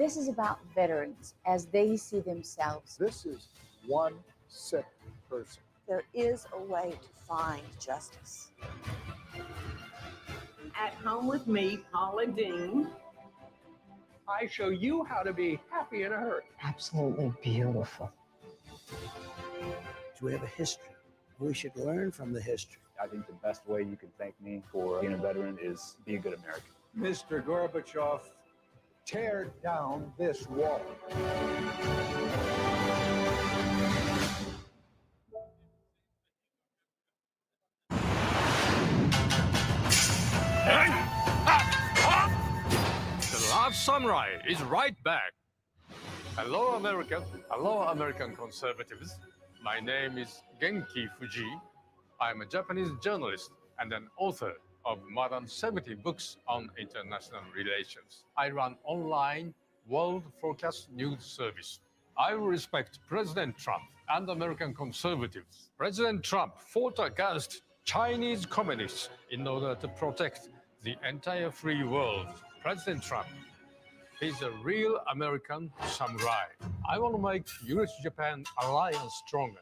This is about veterans as they see themselves. This is one sick person. There is a way to find justice. At Home with me, Paula Dean. I show you how to be happy in a hurry. Absolutely beautiful. We have a history. We should learn from the history. I think the best way you can thank me for being a veteran is be a good American. Mr. Gorbachev, tear down this wall. The last samurai is right back. Hello, America. Hello, American conservatives. My name is Genki Fuji. I'm a Japanese journalist and an author of more than 70 books on international relations. I run online World Forecast News Service. I respect President Trump and American conservatives. President Trump fought against Chinese communists in order to protect the entire free world. President Trump is a real American samurai. I want to make US-Japan alliance stronger.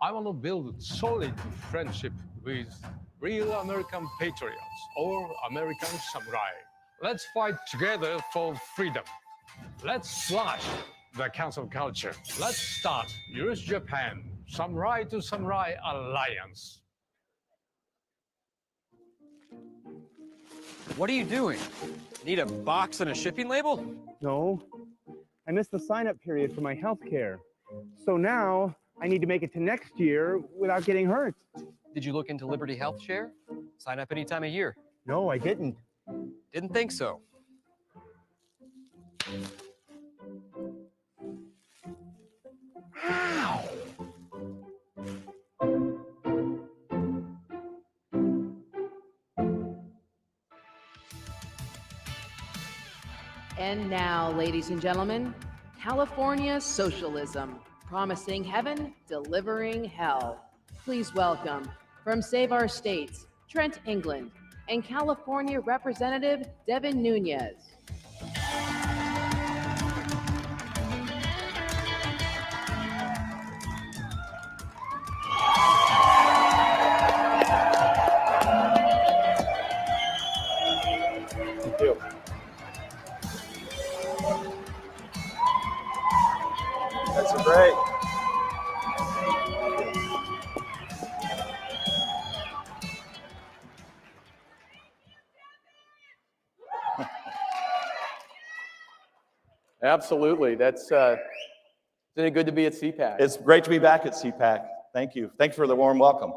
I want to build solid friendship with real American patriots or American samurai. Let's fight together for freedom. Let's slash the cancel culture. Let's start US-Japan samurai to samurai alliance. What are you doing? Need a box and a shipping label? No, I missed the sign-up period for my health care. So now I need to make it to next year without getting hurt. Did you look into Liberty Health Share? Sign up any time of year. No, I didn't. Didn't think so. Ow! And now, ladies and gentlemen, California socialism, promising heaven, delivering hell. Please welcome, from Save Our States, Trent England, and California Representative Devin Nunes. Thank you. That's great. Absolutely. Isn't it good to be at CPAC? It's great to be back at CPAC. Thank you. Thanks for the warm welcome.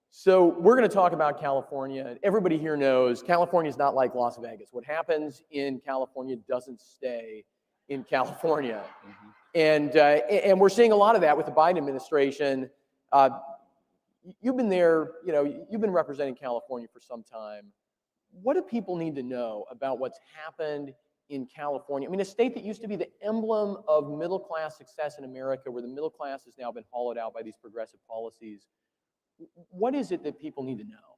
So we're going to talk about California. Everybody here knows California is not like Las Vegas. What happens in California doesn't stay in California. And we're seeing a lot of that with the Biden administration. You've been there, you've been representing California for some time. What do people need to know about what's happened in California? I mean, a state that used to be the emblem of middle-class success in America, where the middle class has now been hollowed out by these progressive policies. What is it that people need to know?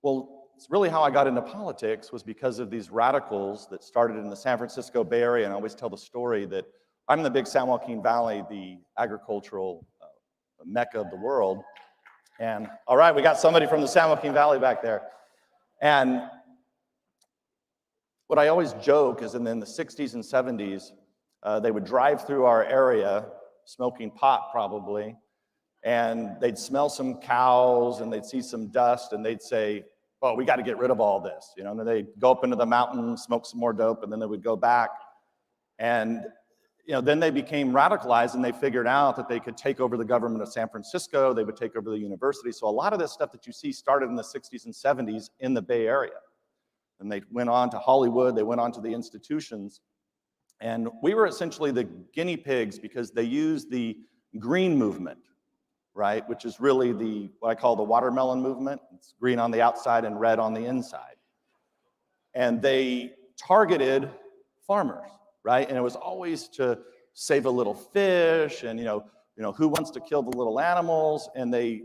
Well, it's really how I got into politics was because of these radicals that started in the San Francisco Bay Area. And I always tell the story that I'm in the big San Joaquin Valley, the agricultural mecca of the world. And all right, we got somebody from the San Joaquin Valley back there. And what I always joke is in the 60s and 70s, they would drive through our area, smoking pot probably, and they'd smell some cows and they'd see some dust and they'd say, oh, we got to get rid of all this. And then they'd go up into the mountain, smoke some more dope, and then they would go back. And then they became radicalized and they figured out that they could take over the government of San Francisco, they would take over the university. So a lot of this stuff that you see started in the 60s and 70s in the Bay Area. And they went on to Hollywood, they went on to the institutions. And we were essentially the guinea pigs because they used the green movement, right? Which is really what I call the watermelon movement. It's green on the outside and red on the inside. And they targeted farmers, right? And it was always to save a little fish and, who wants to kill the little animals? And they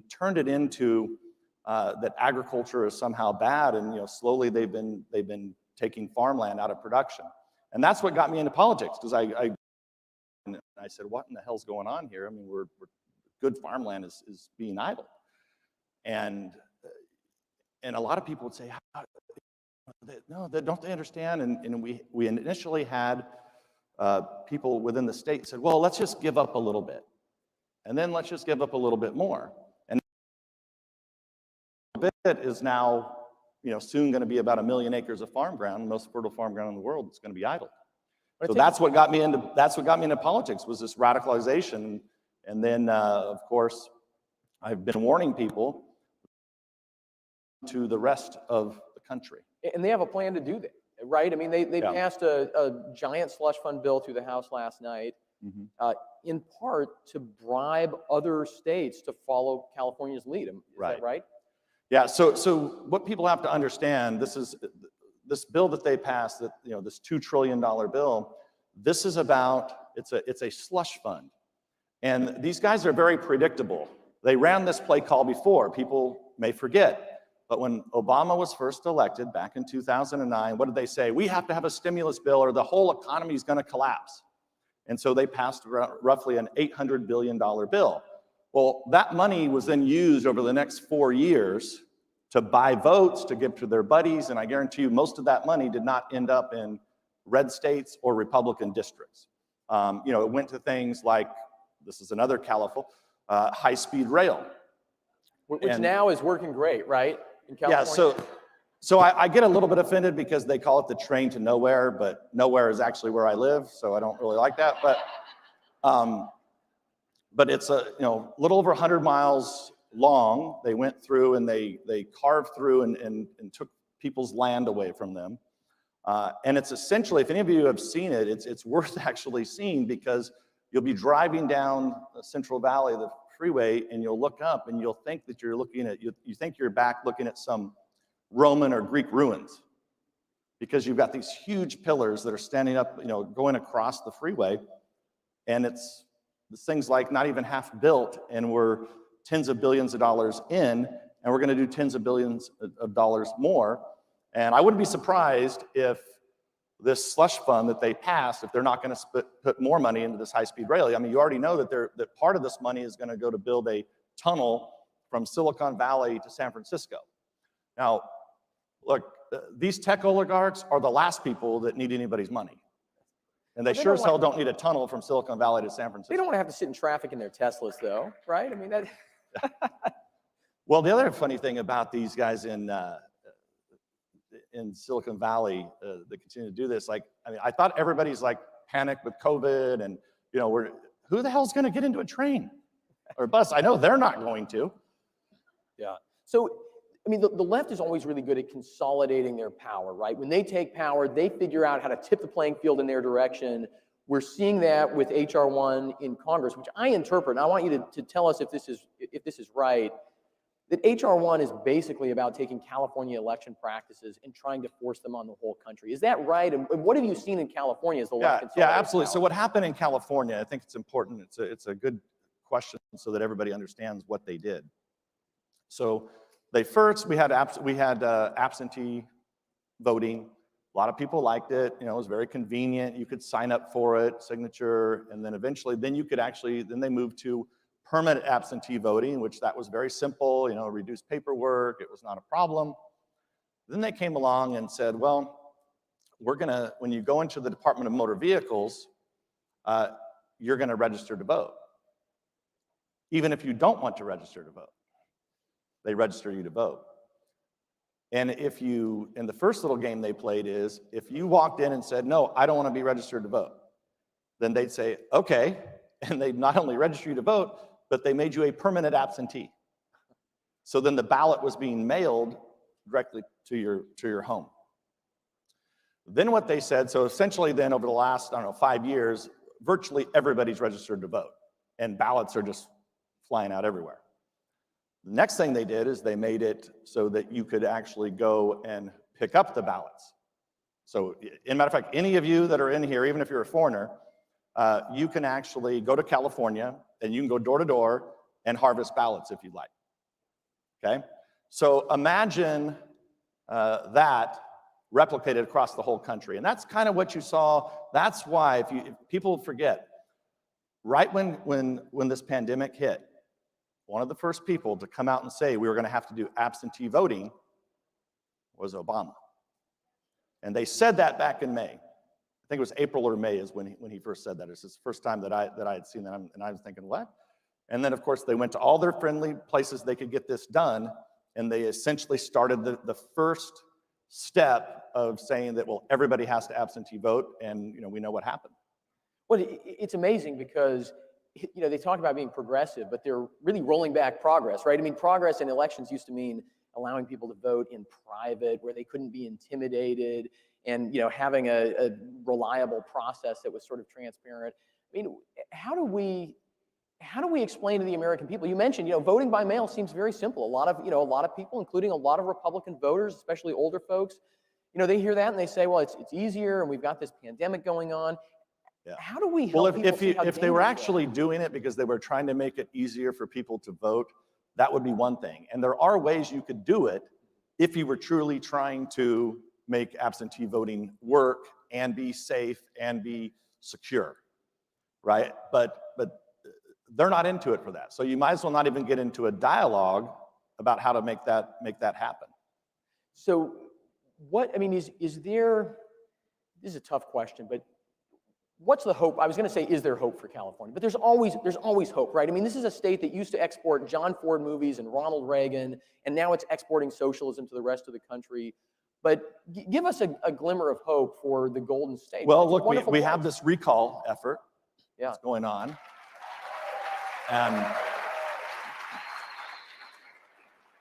turned it into that agriculture is somehow bad. And, slowly they've been taking farmland out of production. And that's what got me into politics, because I said, what in the hell's going on here? I mean, good farmland is being idled. And a lot of people would say, no, don't they understand? And we initially had people within the state said, well, let's just give up a little bit. And then let's just give up a little bit more. And a bit is now, soon going to be about 1 million acres of farm ground, most fertile farm ground in the world. It's going to be idled. So that's what got me into politics, was this radicalization. And then, of course, I've been warning people to the rest of the country. And they have a plan to do that, right? I mean, they passed a giant slush fund bill through the House last night, in part to bribe other states to follow California's lead. Is that right? Yeah. So what people have to understand, this bill that they passed, that this $2 trillion bill, this is about, it's a slush fund. And these guys are very predictable. They ran this play call before. People may forget. But when Obama was first elected back in 2009, what did they say? We have to have a stimulus bill or the whole economy is going to collapse. And so they passed roughly an $800 billion bill. Well, that money was then used over the next 4 years to buy votes, to give to their buddies. And I guarantee you most of that money did not end up in red states or Republican districts. It went to things like, this is another California, high-speed rail. Which now is working great, right? In California? Yeah, so I get a little bit offended because they call it the train to nowhere, but nowhere is actually where I live, so I don't really like that. But it's a little over 100 miles long. They went through and they carved through and took people's land away from them. And it's essentially, if any of you have seen it, it's worth actually seeing, because you'll be driving down the Central Valley, the freeway, and you'll look up and you'll think that you're looking at, you think you're back looking at some Roman or Greek ruins, because you've got these huge pillars that are standing up, going across the freeway. And this thing's like not even half built, and we're tens of billions of dollars in, and we're going to do tens of billions of dollars more. And I wouldn't be surprised if this slush fund that they passed, if they're not going to put more money into this high-speed rail. I mean, you already know that part of this money is going to go to build a tunnel from Silicon Valley to San Francisco. Now, look, these tech oligarchs are the last people that need anybody's money. And they sure as hell don't need a tunnel from Silicon Valley to San Francisco. They don't want to have to sit in traffic in their Teslas, though, right? I mean, that. Well, the other funny thing about these guys in Silicon Valley that continue to do this, I thought everybody's panicked with COVID, and who the hell's going to get into a train or bus? I know they're not going to. Yeah. So, I mean, the left is always really good at consolidating their power, right? When they take power, they figure out how to tip the playing field in their direction. We're seeing that with H.R. 1 in Congress, which I interpret, and I want you to tell us if this is right, that H.R. 1 is basically about taking California election practices and trying to force them on the whole country. Is that right? And what have you seen in California as the left consolidates Yeah, absolutely. power? So what happened in California, I think it's important. It's a good question so that everybody understands what they did. So we had absentee voting. A lot of people liked it. It was very convenient. You could sign up for it, signature, and then eventually, then they moved to permanent absentee voting, which that was very simple, reduced paperwork. It was not a problem. Then they came along and said, well, when you go into the Department of Motor Vehicles, you're going to register to vote. Even if you don't want to register to vote, they register you to vote. And and the first little game they played is, if you walked in and said, no, I don't want to be registered to vote, then they'd say, okay, and they'd not only register you to vote, but they made you a permanent absentee. So then the ballot was being mailed directly to your home. Then what they said, so essentially then over the last, 5 years, virtually everybody's registered to vote, and ballots are just flying out everywhere. The next thing they did is they made it so that you could actually go and pick up the ballots. So, in matter of fact, any of you that are in here, even if you're a foreigner, you can actually go to California and you can go door to door and harvest ballots if you'd like. Okay? So imagine that replicated across the whole country. And that's kind of what you saw. That's why, if people forget, right when this pandemic hit, one of the first people to come out and say we were going to have to do absentee voting was Obama. And they said that back in May. I think it was April or May is when he first said that. It's the first time that I had seen that, and I was thinking, what? And then, of course, they went to all their friendly places they could get this done, and they essentially started the first step of saying that, well, everybody has to absentee vote, and we know what happened. Well, it's amazing because they talk about being progressive, but they're really rolling back progress, right? I mean, progress in elections used to mean allowing people to vote in private, where they couldn't be intimidated, and having a reliable process that was sort of transparent. I mean, how do we explain to the American people? You mentioned, voting by mail seems very simple. A lot of people, including a lot of Republican voters, especially older folks, they hear that and they say, well, it's easier, and we've got this pandemic going on. Yeah. How do we help people see how if they were dangerous actually doing it because they were trying to make it easier for people to vote, that would be one thing. And there are ways you could do it if you were truly trying to make absentee voting work and be safe and be secure, right? But they're not into it for that. So you might as well not even get into a dialogue about how to make that happen. So what, I mean, is there, this is a tough question, but what's the hope? I was going to say, is there hope for California? But there's always hope, right? I mean, this is a state that used to export John Ford movies and Ronald Reagan, and now it's exporting socialism to the rest of the country. But give us a glimmer of hope for the Golden State. Well, look, we have this recall effort that's going on. And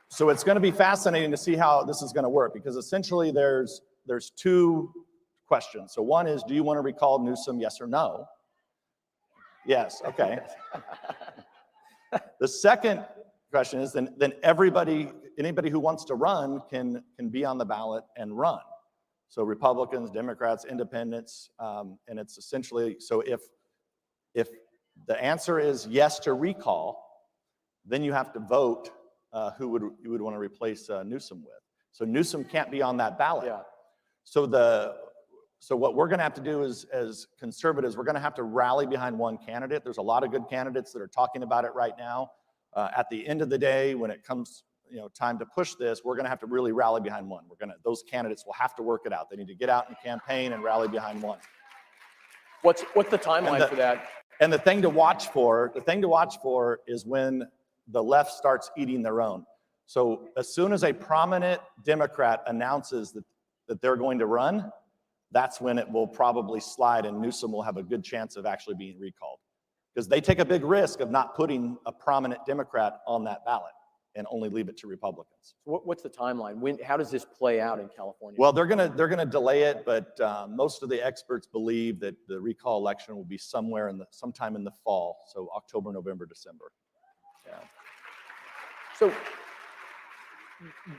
so it's going to be fascinating to see how this is going to work, because essentially there's two questions. So one is, do you want to recall Newsom, yes or no? Yes, okay. The second question is, then anybody who wants to run can be on the ballot and run. So Republicans, Democrats, Independents, and it's essentially, so if the answer is yes to recall, then you have to vote who you would want to replace Newsom with. So Newsom can't be on that ballot. Yeah. So what we're going to have to do as conservatives, we're going to have to rally behind one candidate. There's a lot of good candidates that are talking about it right now. At the end of the day, when it comes time to push this, we're going to have to really rally behind one. Those candidates will have to work it out. They need to get out and campaign and rally behind one. What's the timeline for that? And the thing to watch for is when the left starts eating their own. So as soon as a prominent Democrat announces that they're going to run, that's when it will probably slide, and Newsom will have a good chance of actually being recalled. Because they take a big risk of not putting a prominent Democrat on that ballot and only leave it to Republicans. What's the timeline? How does this play out in California? Well, they're gonna delay it, but most of the experts believe that the recall election will be sometime in the fall, so October, November, December. Yeah. So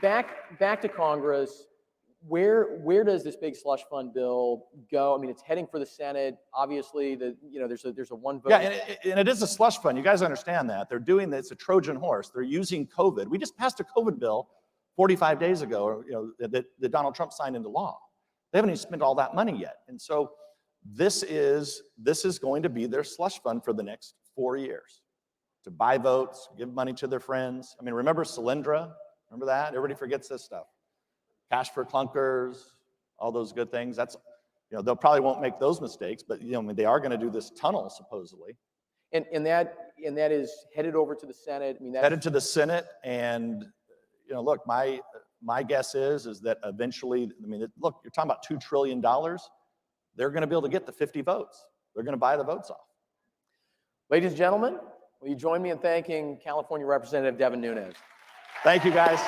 back to Congress. Where does this big slush fund bill go? I mean, it's heading for the Senate. Obviously, there's a one vote. Yeah, and it is a slush fund. You guys understand that. They're doing this, it's a Trojan horse. They're using COVID. We just passed a COVID bill 45 days ago, that Donald Trump signed into law. They haven't even spent all that money yet. And so this is going to be their slush fund for the next 4 years, to buy votes, give money to their friends. I mean, remember Solyndra? Remember that? Everybody forgets this stuff. Cash for clunkers, all those good things. That's, they'll probably won't make those mistakes, but I mean, they are going to do this tunnel supposedly. And that is headed over to the Senate. I mean, that's headed to the Senate, and look, my guess is that eventually, I mean, look, you're talking about $2 trillion. They're going to be able to get the 50 votes. They're going to buy the votes off. Ladies and gentlemen, will you join me in thanking California Representative Devin Nunes? Thank you, guys.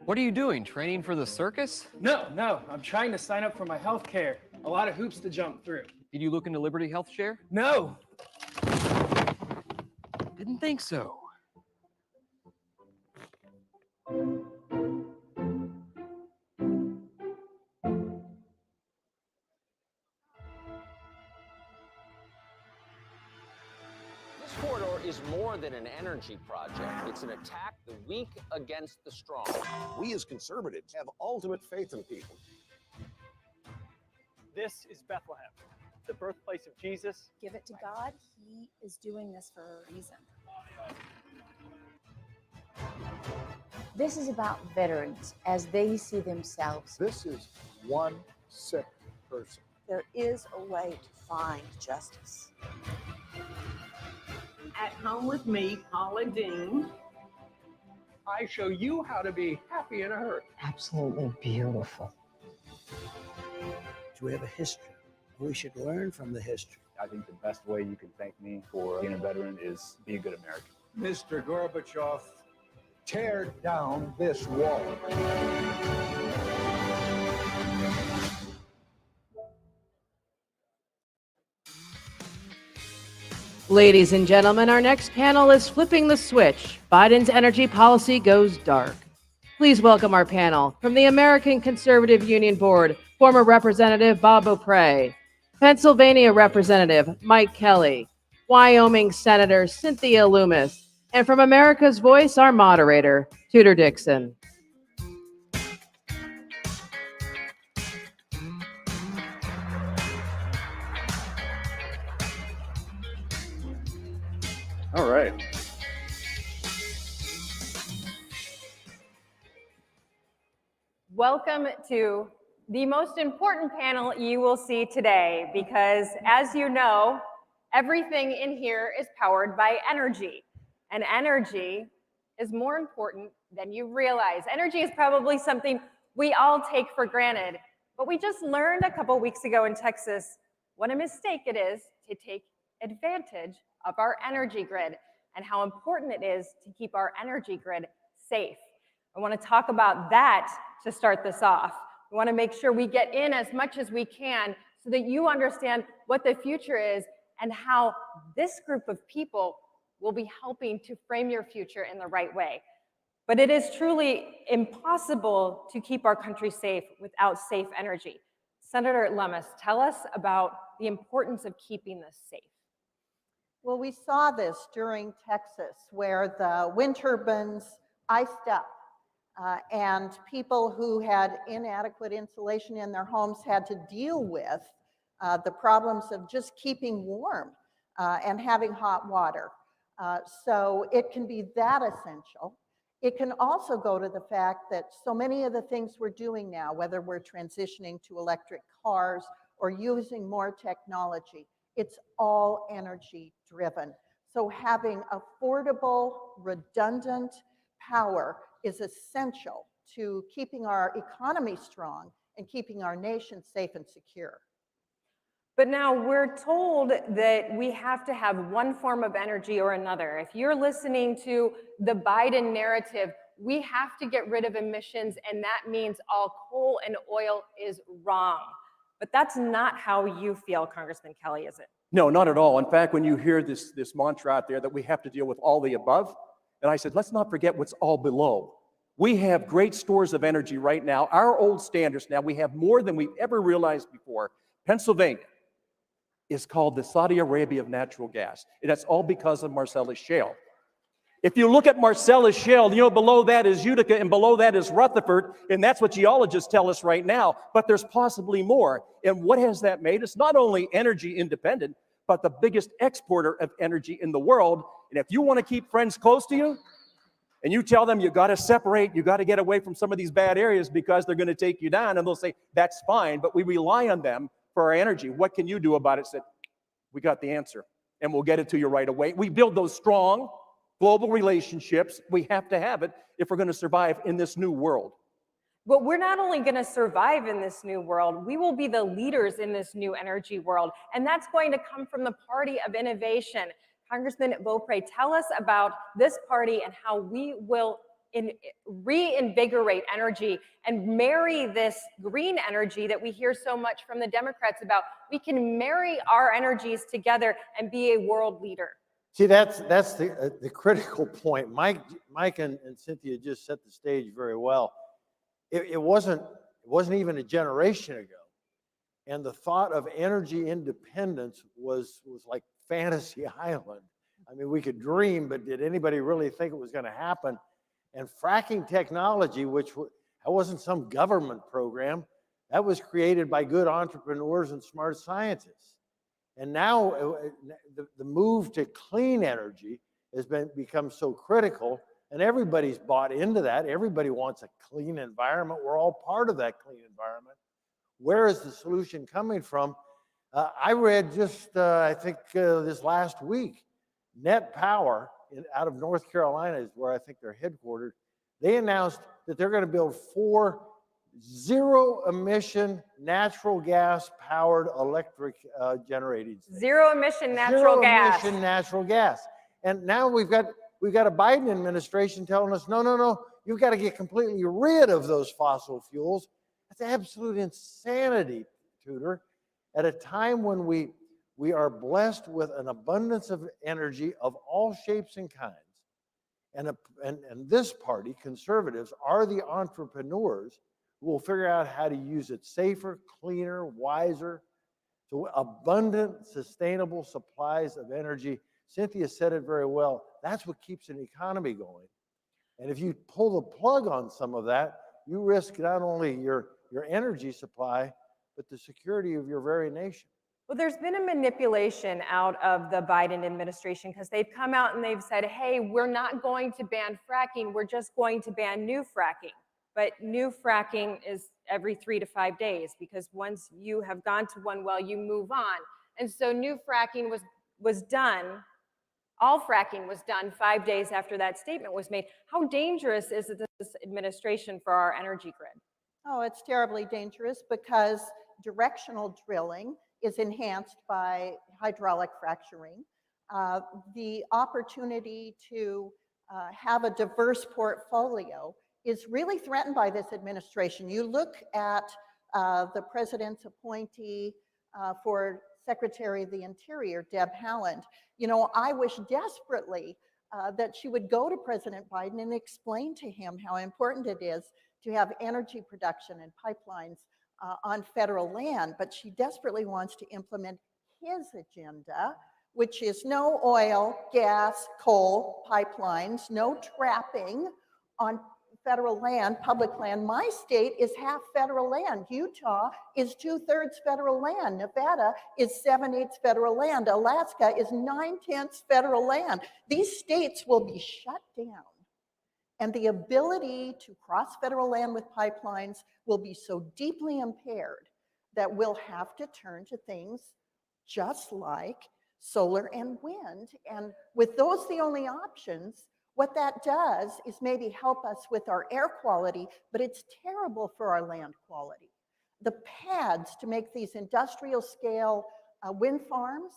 What are you doing? Training for the circus? No, I'm trying to sign up for my health care. A lot of hoops to jump through. Did you look into Liberty Health Share? No. Didn't think so. This corridor is more than an energy project. It's an attack the weak against the strong. We as conservatives have ultimate faith in people. This is Bethlehem, the birthplace of Jesus. Give it to God. He is doing this for a reason. This is about veterans as they see themselves. This is one sick person. There is a way to find justice. At home with me, Paula Dean. I show you how to be happy in a hurry. Absolutely beautiful. We have a history. We should learn from the history. I think the best way you can thank me for being a veteran is be a good American. Mr. Gorbachev, tear down this wall. Ladies and gentlemen, our next panel is Flipping the Switch. Biden's energy policy goes dark. Please welcome our panel from the American Conservative Union Board, former Representative Bob O'Prey, Pennsylvania Representative Mike Kelly, Wyoming Senator Cynthia Loomis, and from America's Voice, our moderator, Tudor Dixon. All right. Welcome to the most important panel you will see today because, as you know, everything in here is powered by energy. And energy is more important than you realize. Energy is probably something we all take for granted, but we just learned a couple weeks ago in Texas what a mistake it is to take advantage of our energy grid and how important it is to keep our energy grid safe. I want to talk about that to start this off. We want to make sure we get in as much as we can so that you understand what the future is and how this group of people will be helping to frame your future in the right way. But it is truly impossible to keep our country safe without safe energy. Senator Lummis, tell us about the importance of keeping this safe. Well, we saw this during Texas where the wind turbines iced up and people who had inadequate insulation in their homes had to deal with the problems of just keeping warm and having hot water. So it can be that essential. It can also go to the fact that so many of the things we're doing now, whether we're transitioning to electric cars or using more technology, it's all energy driven. So having affordable, redundant power is essential to keeping our economy strong and keeping our nation safe and secure. But now we're told that we have to have one form of energy or another. If you're listening to the Biden narrative, we have to get rid of emissions, and that means all coal and oil is wrong. But that's not how you feel, Congressman Kelly, is it? No, not at all. In fact, when you hear this mantra out there that we have to deal with all the above, and I said, let's not forget what's all below. We have great stores of energy right now. Our old standards now, we have more than we've ever realized before. Pennsylvania is called the Saudi Arabia of natural gas. And that's all because of Marcellus Shale. If you look at Marcellus Shale, you know, below that is Utica and below that is Rutherford, and that's what geologists tell us right now, but there's possibly more. And what has that made us? Not only energy independent, but the biggest exporter of energy in the world. And if you want to keep friends close to you, and you tell them you got to separate, you got to get away from some of these bad areas because they're going to take you down, and they'll say, that's fine, but we rely on them for our energy. What can you do about it? Said, we got the answer, and we'll get it to you right away. We build those strong global relationships. We have to have it if we're going to survive in this new world. But we're not only going to survive in this new world, we will be the leaders in this new energy world, and that's going to come from the party of innovation. Congressman Beaupre, tell us about this party and how we will reinvigorate energy and marry this green energy that we hear so much from the Democrats about. We can marry our energies together and be a world leader. See, that's the critical point. Mike and Cynthia just set the stage very well. It wasn't even a generation ago, and the thought of energy independence was like fantasy island. I mean, we could dream, but did anybody really think it was going to happen? And fracking technology, which wasn't some government program, that was created by good entrepreneurs and smart scientists. And now the move to clean energy has become so critical, and everybody's bought into that. Everybody wants a clean environment. We're all part of that clean environment. Where is the solution coming from? I read just, I think this last week, Net Power out of North Carolina is where I think they're headquartered. They announced that they're going to build 4 zero-emission natural gas-powered electric generating stations. Zero-emission natural gas. Zero-emission natural gas. And now we've got a Biden administration telling us, no, you've got to get completely rid of those fossil fuels. That's absolute insanity, Tudor. At a time when we are blessed with an abundance of energy of all shapes and kinds, and this party, conservatives, are the entrepreneurs who will figure out how to use it safer, cleaner, wiser, so abundant, sustainable supplies of energy. Cynthia said it very well. That's what keeps an economy going. And if you pull the plug on some of that, you risk not only your energy supply, but the security of your very nation. Well, there's been a manipulation out of the Biden administration because they've come out and they've said, hey, we're not going to ban fracking, we're just going to ban new fracking. But new fracking is every 3 to 5 days, because once you have gone to one well, you move on. And so new fracking was done, all fracking was done 5 days after that statement was made. How dangerous is this administration for our energy grid? Oh, it's terribly dangerous because directional drilling is enhanced by hydraulic fracturing. The opportunity to have a diverse portfolio is really threatened by this administration. You look at the president's appointee for Secretary of the Interior, Deb Haaland. You know, I wish desperately that she would go to President Biden and explain to him how important it is to have energy production and pipelines on federal land, but she desperately wants to implement his agenda, which is no oil, gas, coal pipelines, no trapping on federal land, public land. My state is half federal land. Utah is 2/3 federal land. Nevada is 7/8 federal land. Alaska is 9/10 federal land. These states will be shut down. And the ability to cross federal land with pipelines will be so deeply impaired that we'll have to turn to things just like solar and wind. And with those the only options, what that does is maybe help us with our air quality, but it's terrible for our land quality. The pads to make these industrial scale wind farms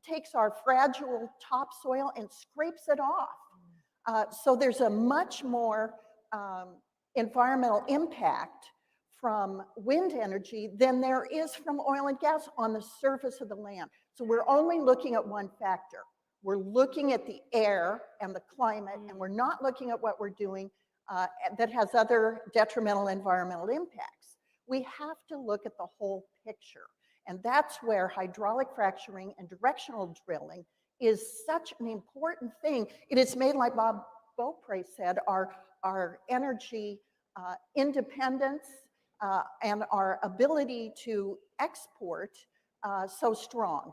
takes our fragile topsoil and scrapes it off. So there's a much more environmental impact from wind energy than there is from oil and gas on the surface of the land. So we're only looking at one factor. We're looking at the air and the climate, and we're not looking at what we're doing that has other detrimental environmental impacts. We have to look at the whole picture. And that's where hydraulic fracturing and directional drilling is such an important thing. It is made, like Bob Beaupre said, our energy independence and our ability to export so strong.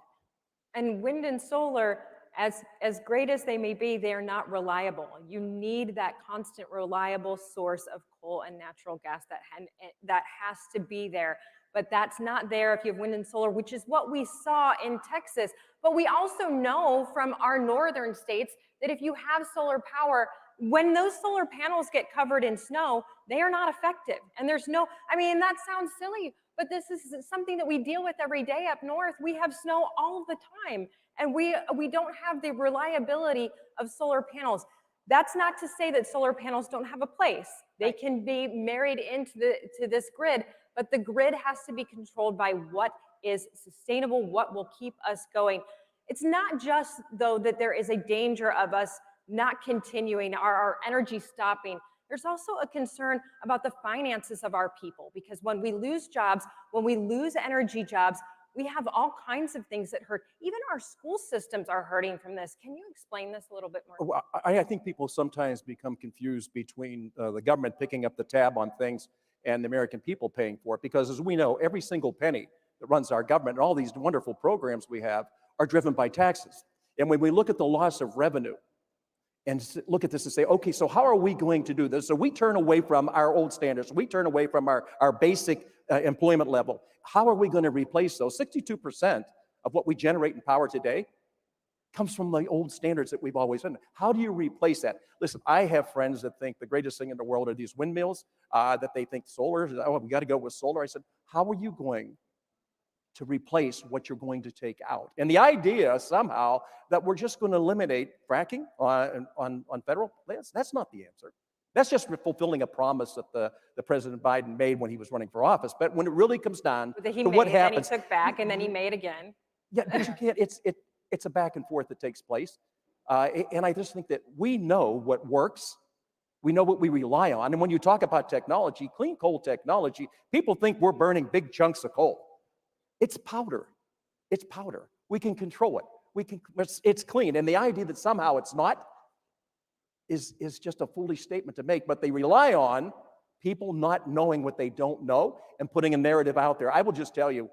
And wind and solar, as great as they may be, they are not reliable. You need that constant, reliable source of coal and natural gas that has to be there. But that's not there if you have wind and solar, which is what we saw in Texas. But we also know from our northern states that if you have solar power, when those solar panels get covered in snow, they are not effective. And there's no, I mean, that sounds silly, but this is something that we deal with every day up north. We have snow all the time, and we don't have the reliability of solar panels. That's not to say that solar panels don't have a place. They can be married into this grid, but the grid has to be controlled by what is sustainable, what will keep us going. It's not just, though, that there is a danger of us not continuing, our energy stopping. There's also a concern about the finances of our people, because when we lose jobs, when we lose energy jobs, we have all kinds of things that hurt. Even our school systems are hurting from this. Can you explain this a little bit more? Well, I think people sometimes become confused between the government picking up the tab on things and the American people paying for it, because as we know, every single penny that runs our government and all these wonderful programs we have are driven by taxes. And when we look at the loss of revenue and look at this and say, okay, so how are we going to do this? So we turn away from our old standards. We turn away from our basic employment level. How are we going to replace those? 62% of what we generate in power today comes from the old standards that we've always done. How do you replace that? Listen, I have friends that think the greatest thing in the world are these windmills, that they think solar, oh, we got to go with solar. I said, how are you going to replace what you're going to take out? And the idea somehow that we're just going to eliminate fracking on federal lands, that's not the answer. That's just fulfilling a promise that the President Biden made when he was running for office. But when it really comes down to what happens, then he took back, and then he made again. Yeah, but you can't. It's a back and forth that takes place, and I just think that we know what works. We know what we rely on. And when you talk about technology, clean coal technology, people think we're burning big chunks of coal. It's powder. It's powder. We can control it. It's clean. And the idea that somehow it's not is just a foolish statement to make. But they rely on people not knowing what they don't know and putting a narrative out there. I will just tell you,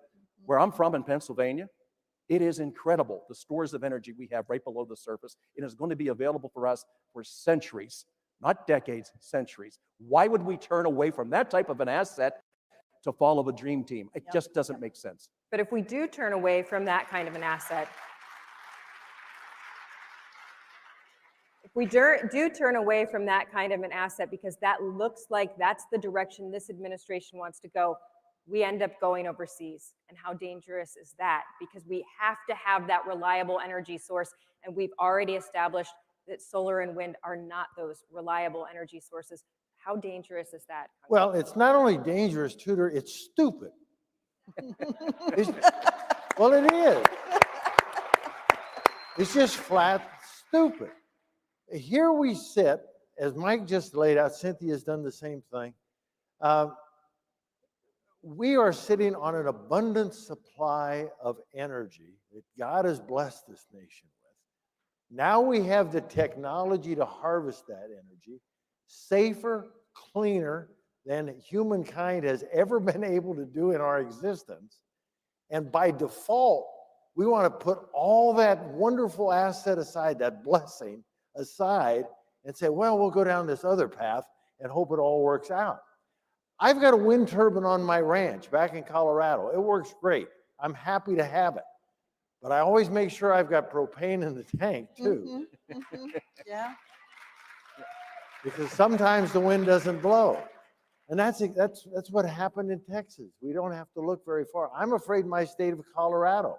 where I'm from in Pennsylvania, it is incredible, the stores of energy we have right below the surface. It is going to be available for us for centuries, not decades, centuries. Why would we turn away from that type of an asset to follow a dream team? It just doesn't make sense. But if we do turn away from that kind of an asset, because that looks like that's the direction this administration wants to go, we end up going overseas. And how dangerous is that? Because we have to have that reliable energy source, and we've already established that solar and wind are not those reliable energy sources. How dangerous is that? Well, it's not only dangerous, Tudor, it's stupid. Well, it is. It's just flat stupid. Here we sit, as Mike just laid out, Cynthia's done the same thing. We are sitting on an abundant supply of energy that God has blessed this nation with. Now we have the technology to harvest that energy, safer, cleaner than humankind has ever been able to do in our existence. And by default, we want to put all that wonderful asset aside, that blessing aside, and say, well, we'll go down this other path and hope it all works out. I've got a wind turbine on my ranch back in Colorado. It works great. I'm happy to have it. But I always make sure I've got propane in the tank too. Yeah. Because sometimes the wind doesn't blow. And that's what happened in Texas. We don't have to look very far. I'm afraid my state of Colorado,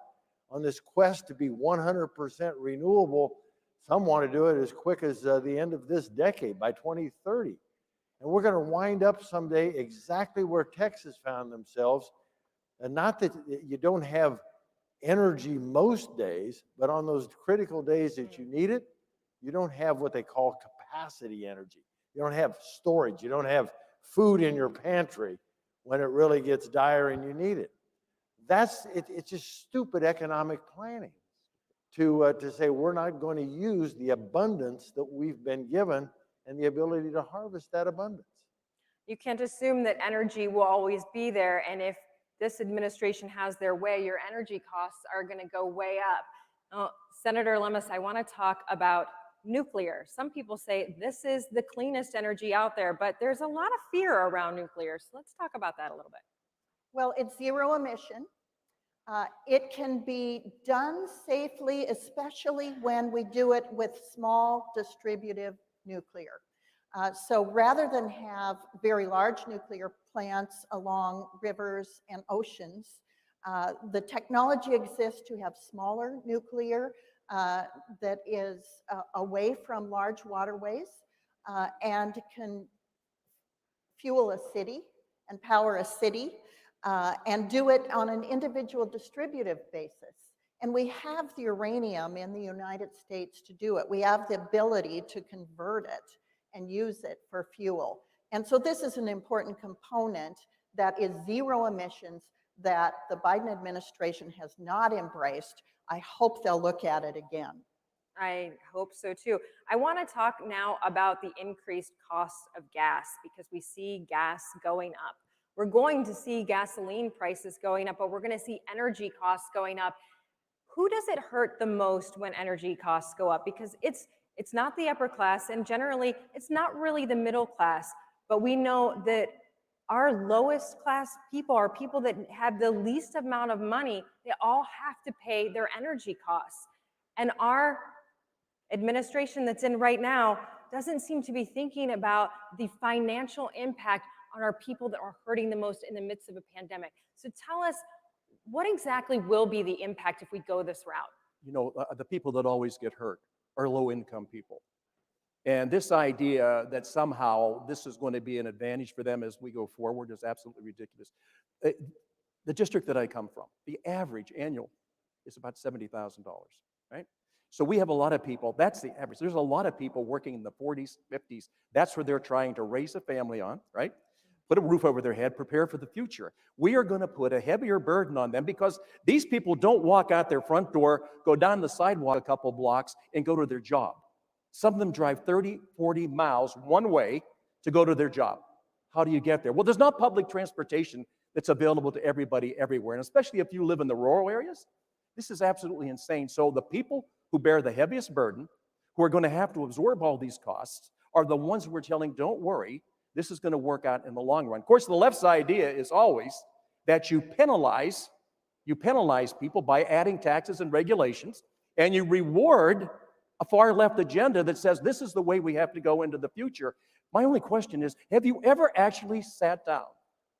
on this quest to be 100% renewable, some want to do it as quick as the end of this decade, by 2030. And we're going to wind up someday exactly where Texas found themselves. And not that you don't have energy most days, but on those critical days that you need it, you don't have what they call capacity energy. You don't have storage. You don't have food in your pantry when it really gets dire and you need it. It's just stupid economic planning to say we're not going to use the abundance that we've been given and the ability to harvest that abundance. You can't assume that energy will always be there, and if this administration has their way, your energy costs are going to go way up. Senator Lemus, I want to talk about nuclear. Some people say this is the cleanest energy out there, but there's a lot of fear around nuclear. So let's talk about that a little bit. Well, it's zero emission. It can be done safely, especially when we do it with small distributive nuclear. So rather than have very large nuclear plants along rivers and oceans, the technology exists to have smaller nuclear that is away from large waterways and can fuel a city and power a city and do it on an individual distributive basis. And we have the uranium in the United States to do it. We have the ability to convert it and use it for fuel. And so this is an important component that is zero emissions that the Biden administration has not embraced. I hope they'll look at it again. I hope so too. I want to talk now about the increased costs of gas because we see gas going up. We're going to see gasoline prices going up, but we're going to see energy costs going up. Who does it hurt the most when energy costs go up? Because it's not the upper class, and generally it's not really the middle class, but we know that our lowest class people are people that have the least amount of money. They all have to pay their energy costs. And our administration that's in right now doesn't seem to be thinking about the financial impact on our people that are hurting the most in the midst of a pandemic. So tell us, what exactly will be the impact if we go this route? You know, the people that always get hurt are low-income people. And this idea that somehow this is going to be an advantage for them as we go forward is absolutely ridiculous. The district that I come from, the average annual is about $70,000, right? So we have a lot of people, that's the average. There's a lot of people working in the 40s, 50s. That's where they're trying to raise a family on, right? Put a roof over their head, prepare for the future. We are going to put a heavier burden on them because these people don't walk out their front door, go down the sidewalk a couple blocks, and go to their job. Some of them drive 30, 40 miles one way to go to their job. How do you get there? Well, there's not public transportation that's available to everybody everywhere, and especially if you live in the rural areas. This is absolutely insane. So the people who bear the heaviest burden, who are going to have to absorb all these costs, are the ones who we're telling, don't worry, this is going to work out in the long run. Of course, the left's idea is always that you penalize people by adding taxes and regulations, and you reward a far left agenda that says this is the way we have to go into the future. My only question is, have you ever actually sat down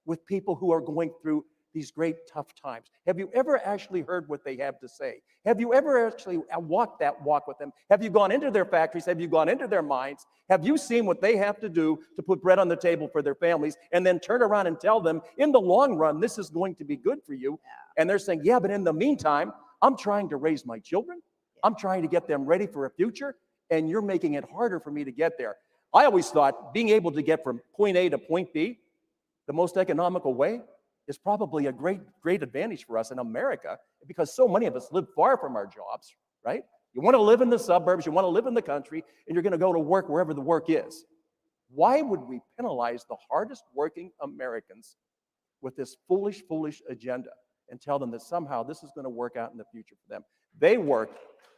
with people who are going through these great tough times? Have you ever actually heard what they have to say? Have you ever actually walked that walk with them? Have you gone into their factories? Have you gone into their minds? Have you seen what they have to do to put bread on the table for their families and then turn around and tell them, in the long run, this is going to be good for you? And they're saying, yeah, but in the meantime, I'm trying to raise my children. I'm trying to get them ready for a future, and you're making it harder for me to get there. I always thought being able to get from point A to point B the most economical way is probably a great advantage for us in America because so many of us live far from our jobs, right? You want to live in the suburbs, you want to live in the country, and you're going to go to work wherever the work is. Why would we penalize the hardest working Americans with this foolish agenda and tell them that somehow this is going to work out in the future for them? They work.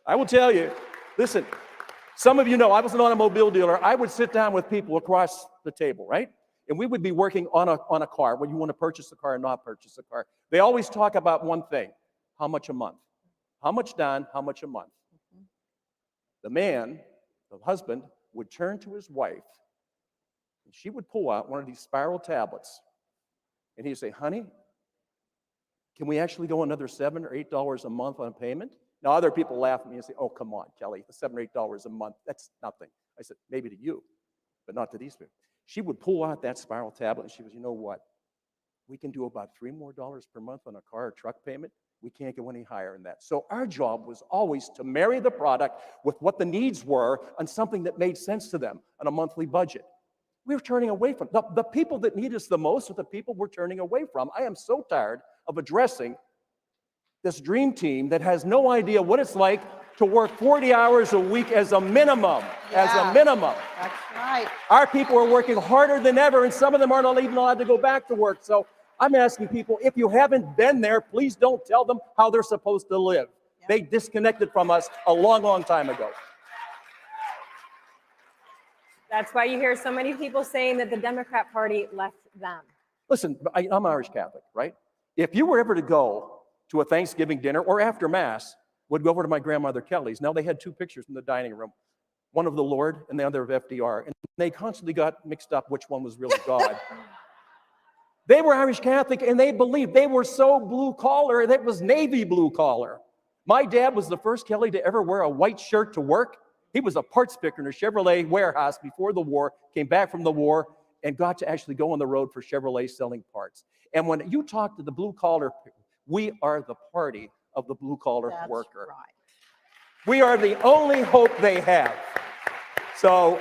I will tell you, listen, some of you know I was an automobile dealer. I would sit down with people across the table, right? And we would be working on a car when you want to purchase a car and not purchase a car. They always talk about one thing: how much a month? How much down? How much a month? The man, the husband, would turn to his wife, and she would pull out one of these spiral tablets, and he'd say, "Honey, can we actually go another $7 or $8 a month on a payment?" Now, other people laugh at me and say, "Oh, come on, Kelly, $7 or $8 a month, that's nothing." I said, "Maybe to you, but not to these people." She would pull out that spiral tablet and she goes, "You know what? We can do about $3 more per month on a car or truck payment. We can't go any higher than that." So our job was always to marry the product with what the needs were on something that made sense to them on a monthly budget. We were turning away from the people that need us the most are the people we're turning away from. I am so tired of addressing this dream team that has no idea what it's like to work 40 hours a week as a minimum, as a minimum. That's right. Our people are working harder than ever, and some of them aren't even allowed to go back to work. So I'm asking people, if you haven't been there, please don't tell them how they're supposed to live. They disconnected from us a long time ago. That's why you hear so many people saying that the Democrat Party left them. Listen, I'm Irish Catholic, right? If you were ever to go to a Thanksgiving dinner or after Mass, would go over to my grandmother Kelly's. Now, they had two pictures in the dining room, one of the Lord and the other of FDR, and they constantly got mixed up which one was really God. They were Irish Catholic, and they believed they were so blue collar, that was Navy blue collar. My dad was the first Kelly to ever wear a white shirt to work. He was a parts picker in a Chevrolet warehouse before the war, came back from the war, and got to actually go on the road for Chevrolet selling parts. And when you talk to the blue collar, we are the party of the blue collar worker. Right. We are the only hope they have. So,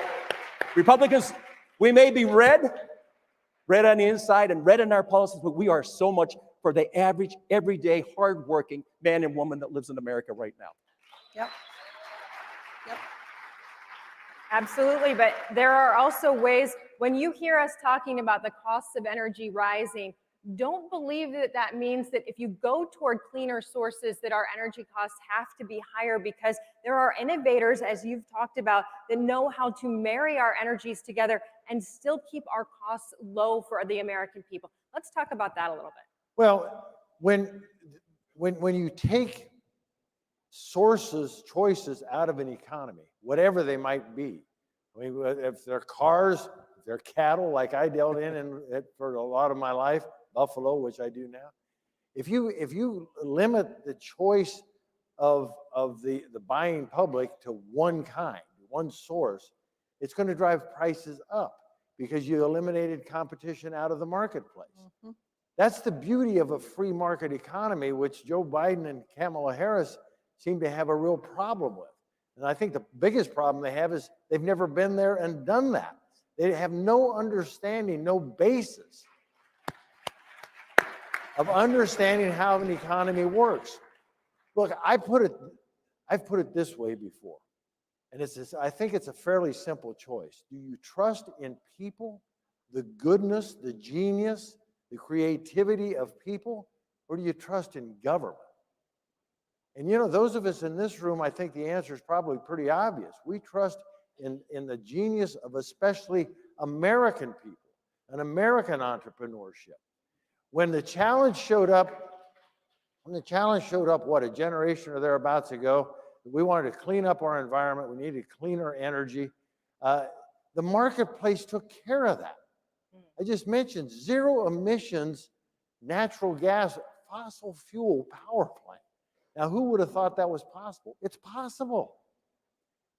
Republicans, we may be red on the inside and red in our policies, but we are so much for the average, everyday, hardworking man and woman that lives in America right now. Yep. Yep. Absolutely, but there are also ways, when you hear us talking about the costs of energy rising, don't believe that that means that if you go toward cleaner sources that our energy costs have to be higher, because there are innovators, as you've talked about, that know how to marry our energies together and still keep our costs low for the American people. Let's talk about that a little bit. Well, when you take choices out of an economy, whatever they might be, I mean, if they're cars, if they're cattle, like I dealt in for a lot of my life, Buffalo, which I do now. If you limit the choice of the buying public to one kind, one source, it's going to drive prices up because you eliminated competition out of the marketplace. Mm-hmm. That's the beauty of a free market economy, which Joe Biden and Kamala Harris seem to have a real problem with. And I think the biggest problem they have is they've never been there and done that. They have no understanding, no basis of understanding how an economy works. Look, I've put it this way before, and I think it's a fairly simple choice. Do you trust in people, the goodness, the genius, the creativity of people, or do you trust in government? And you know, those of us in this room, I think the answer is probably pretty obvious. We trust in the genius of especially American people and American entrepreneurship. When the challenge showed up, what, a generation or thereabouts ago, we wanted to clean up our environment, we needed cleaner energy, the marketplace took care of that. I just mentioned zero emissions, natural gas, fossil fuel power plant. Now, who would have thought that was possible? It's possible.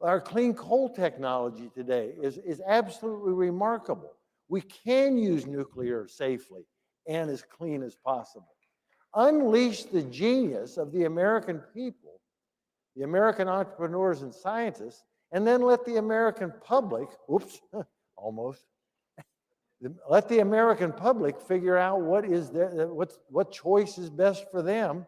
Our clean coal technology today is absolutely remarkable. We can use nuclear safely and as clean as possible. Unleash the genius of the American people, the American entrepreneurs and scientists, and then let the American public, let the American public figure out what choice is best for them.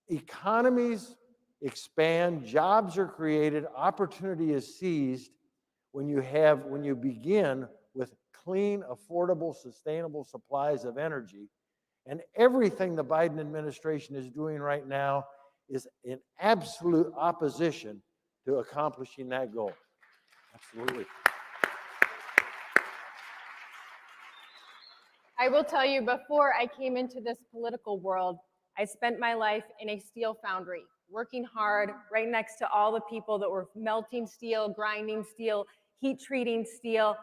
Economies expand, jobs are created, opportunity is seized when you begin with clean, affordable, sustainable supplies of energy. And everything the Biden administration is doing right now is in absolute opposition to accomplishing that goal. Absolutely. I will tell you, before I came into this political world, I spent my life in a steel foundry, working hard right next to all the people that were melting steel, grinding steel, heat treating steel.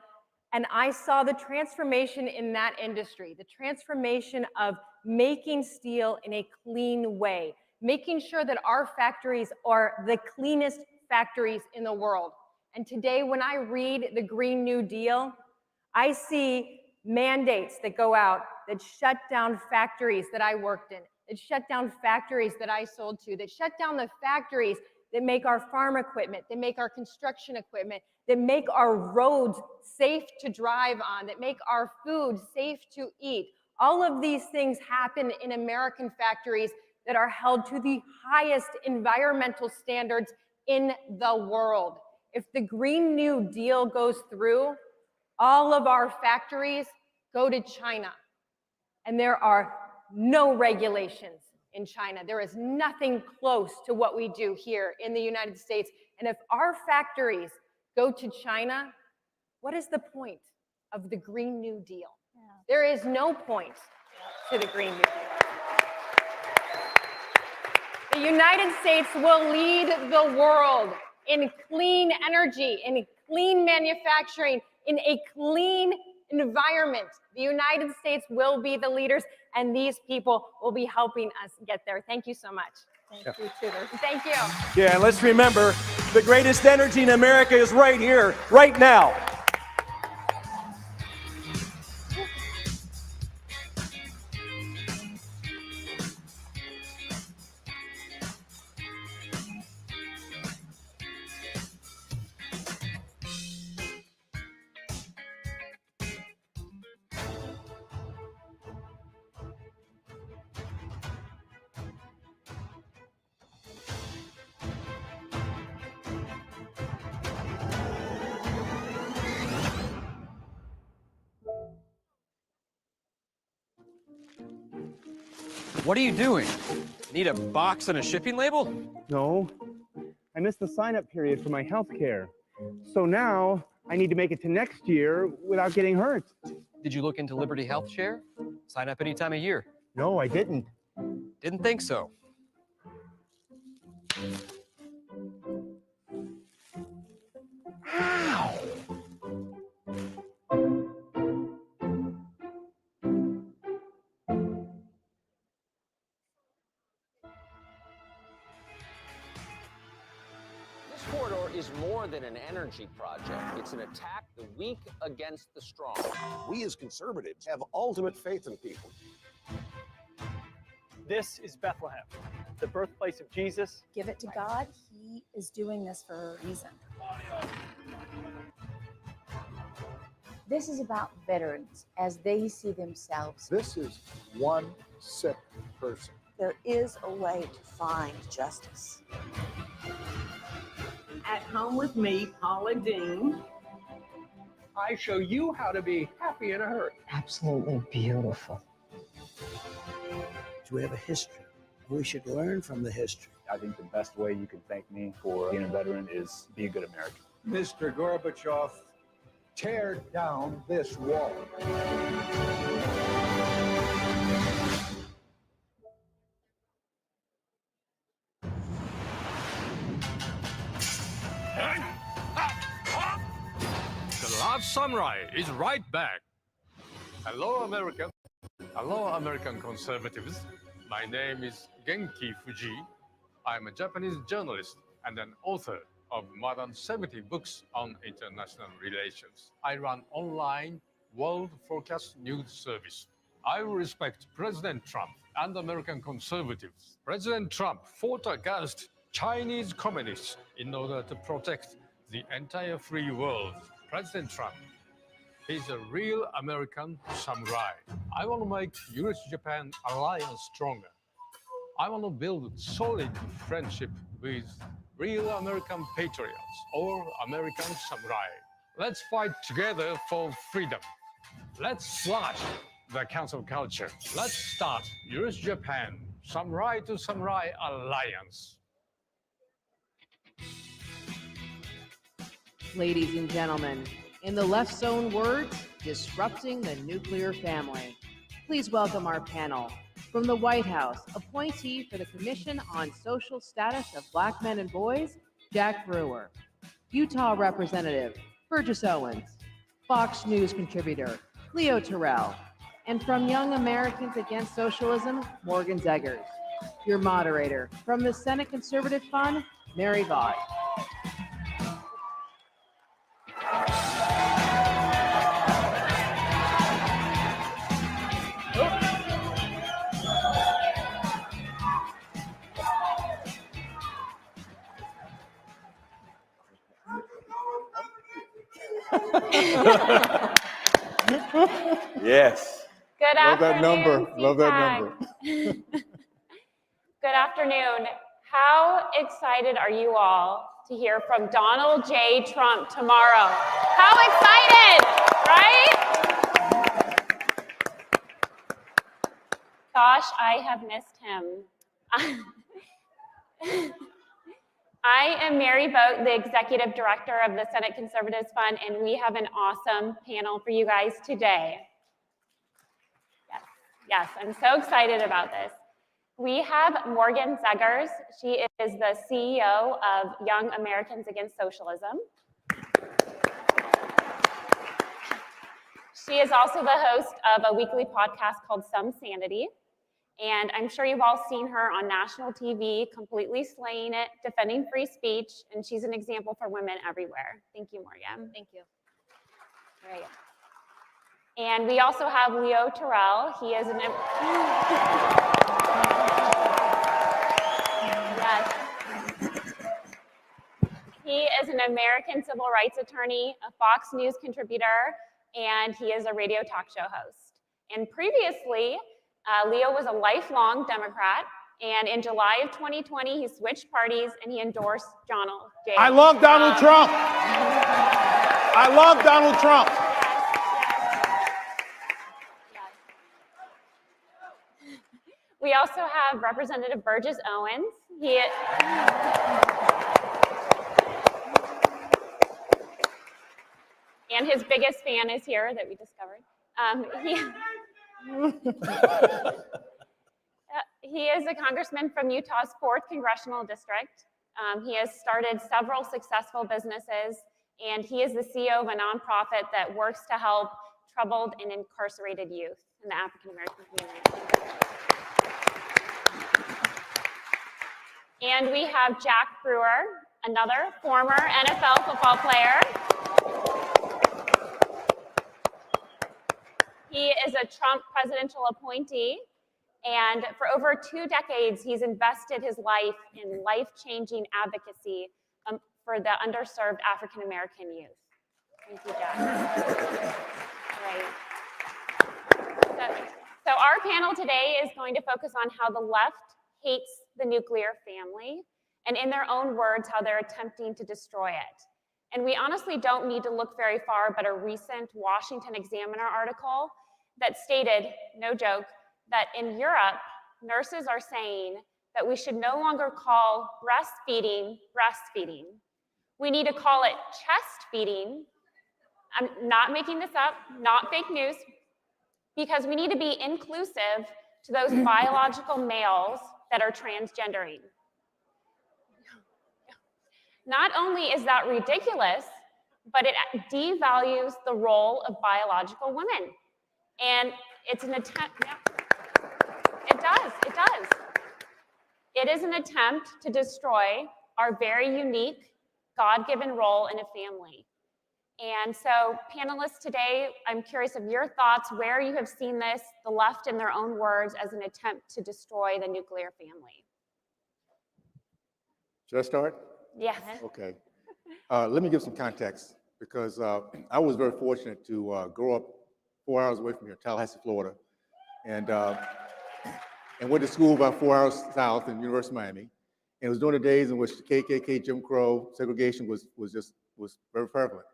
And I saw the transformation in that industry, the transformation of making steel in a clean way, making sure that our factories are the cleanest factories in the world. And today, when I read the Green New Deal, I see mandates that go out that shut down factories that I worked in, that shut down factories that I sold to, that shut down the factories that make our farm equipment, that make our construction equipment, that make our roads safe to drive on, that make our food safe to eat. All of these things happen in American factories that are held to the highest environmental standards in the world. If the Green New Deal goes through, all of our factories go to China, and there are no regulations in China. There is nothing close to what we do here in the United States. And if our factories go to China, what is the point of the Green New Deal? Yeah. There is no point to the Green New Deal. The United States will lead the world in clean energy, in clean manufacturing, in a clean environment. The United States will be the leaders, and these people will be helping us get there. Thank you so much. Thank you, Tudor. Thank you. Yeah, and let's remember, the greatest energy in America is right here, right now. What are you doing? Need a box and a shipping label? No, I missed the sign-up period for my health care. So now I need to make it to next year without getting hurt. Did you look into Liberty Health Share? Sign up any time of year. No, I didn't. Didn't think so. This corridor is more than an energy project. It's an attack the weak against the strong. We as conservatives have ultimate faith in people. This is Bethlehem, the birthplace of Jesus. Give it to God. He is doing this for a reason. This is about veterans as they see themselves. This is one sick person. There is a way to find justice. At home with me, Paula Dean. I show you how to be happy in a hurry. Absolutely beautiful. We have a history. We should learn from the history. I think the best way you can thank me for being a veteran is be a good American. Mr. Gorbachev, tear down this wall. The last samurai is right back. Hello, America. Hello, American conservatives. My name is Genki Fuji. I'm a Japanese journalist and an author of more than 70 books on international relations. I run online World Forecast News Service. I respect President Trump and American conservatives. President Trump fought against Chinese communists in order to protect the entire free world. President Trump, he's a real American samurai. I want to make US-Japan alliance stronger. I want to build solid friendship with real American patriots or American samurai. Let's fight together for freedom. Let's slash the cancel culture. Let's start US-Japan samurai to samurai alliance. Ladies and gentlemen, in the left zone words, disrupting the nuclear family. Please welcome our panel. From the White House, appointee for the Commission on Social Status of Black Men and Boys, Jack Brewer. Utah Representative, Burgess Owens. Fox News contributor, Cleo Terrell. And from Young Americans Against Socialism, Morgan Zeggers. Your moderator, from the Senate Conservative Fund, Mary Vaught. Yes. Good Love that afternoon, number. Love that CPAC. number. Good afternoon. How excited are you all to hear from Donald J. Trump tomorrow? How excited, right? Gosh, I have missed him. I am Mary Vogt, the Executive Director of the Senate Conservatives Fund, and we have an awesome panel for you guys today. Yes, I'm so excited about this. We have Morgan Zeggers. She is the CEO of Young Americans Against Socialism. She is also the host of a weekly podcast called Some Sanity. And I'm sure you've all seen her on national TV, completely slaying it, defending free speech, and she's an example for women everywhere. Thank you, Morgan. Thank you. Great. And we also have Leo Terrell. He is an yes. He is an American civil rights attorney, a Fox News contributor, and he is a radio talk show host. And previously, Leo was a lifelong Democrat, and in July of 2020, he switched parties and he endorsed Donald J. I love Donald Trump. I love Donald Trump. We also have Representative Burgess Owens. And his biggest fan is here that we discovered. He is a congressman from Utah's 4th Congressional District. He has started several successful businesses, and he is the CEO of a nonprofit that works to help troubled and incarcerated youth in the African American community. And we have Jack Brewer, another former NFL football player. He is a Trump presidential appointee, and for over 2 decades, he's invested his life in life-changing advocacy for the underserved African American youth. Thank you, Jack. Great. So our panel today is going to focus on how the left hates the nuclear family, and in their own words, how they're attempting to destroy it. And we honestly don't need to look very far, but a recent Washington Examiner article that stated, no joke, that in Europe, nurses are saying that we should no longer call breastfeeding breastfeeding. We need to call it chest feeding. I'm not making this up, not fake news, because we need to be inclusive to those biological males that are transgendering. Not only is that ridiculous, but it devalues the role of biological women. And it's an attempt, yeah. It does. It is an attempt to destroy our very unique God-given role in a family. And so panelists today, I'm curious of your thoughts, where you have seen this, the left in their own words, as an attempt to destroy the nuclear family. Should I start? Yes. Okay. Let me give some context, because I was very fortunate to grow up 4 hours away from here, Tallahassee, Florida, and went to school about 4 hours south in University of Miami. And it was during the days in which the KKK, Jim Crow, segregation was very prevalent.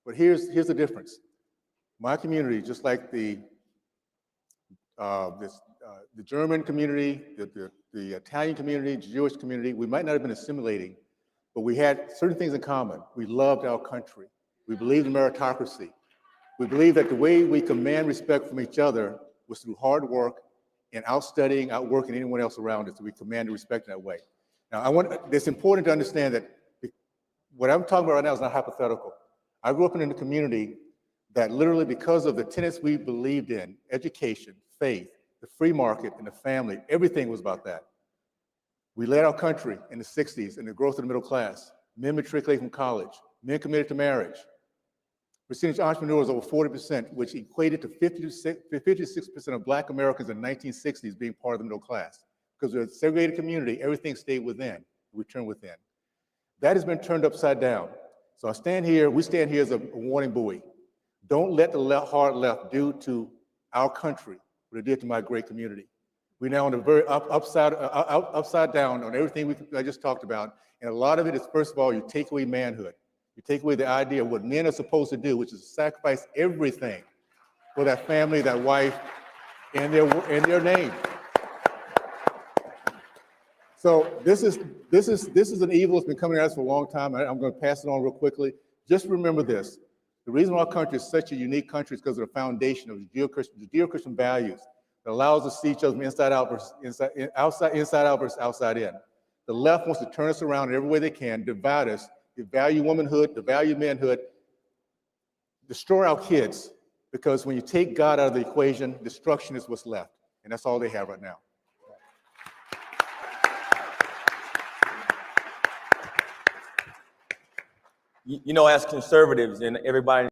But here's the difference. My community, just like the German community, the Italian community, the Jewish community, we might not have been assimilating, but we had certain things in common. We loved our country. We believed in meritocracy. We believed that the way we command respect from each other was through hard work and outstudying, outworking anyone else around us. So we commanded respect in that way. Now, it's important to understand that what I'm talking about right now is not hypothetical. I grew up in a community that literally, because of the tenets we believed in, education, faith, the free market, and the family, everything was about that. We led our country in the 60s in the growth of the middle class. Men matriculated from college. Men committed to marriage. Percentage of entrepreneurs over 40%, which equated to 56% of Black Americans in the 1960s being part of the middle class. Because we're a segregated community, everything stayed within. We turned within. That has been turned upside down. So we stand here as a warning buoy. Don't let the hard left do to our country what it did to my great community. We're now on the very upside down on everything I just talked about. And a lot of it is, first of all, you take away manhood. You take away the idea of what men are supposed to do, which is sacrifice everything for that family, that wife, and their name. So this is an evil that's been coming at us for a long time. I'm going to pass it on real quickly. Just remember this. The reason why our country is such a unique country is because of the foundation of Judeo-Christian values that allows us to see each other from inside out versus outside in. The left wants to turn us around in every way they can, divide us, devalue womanhood, devalue manhood, destroy our kids, Because when you take God out of the equation, destruction is what's left. And that's all they have right now. You know, as conservatives and everybody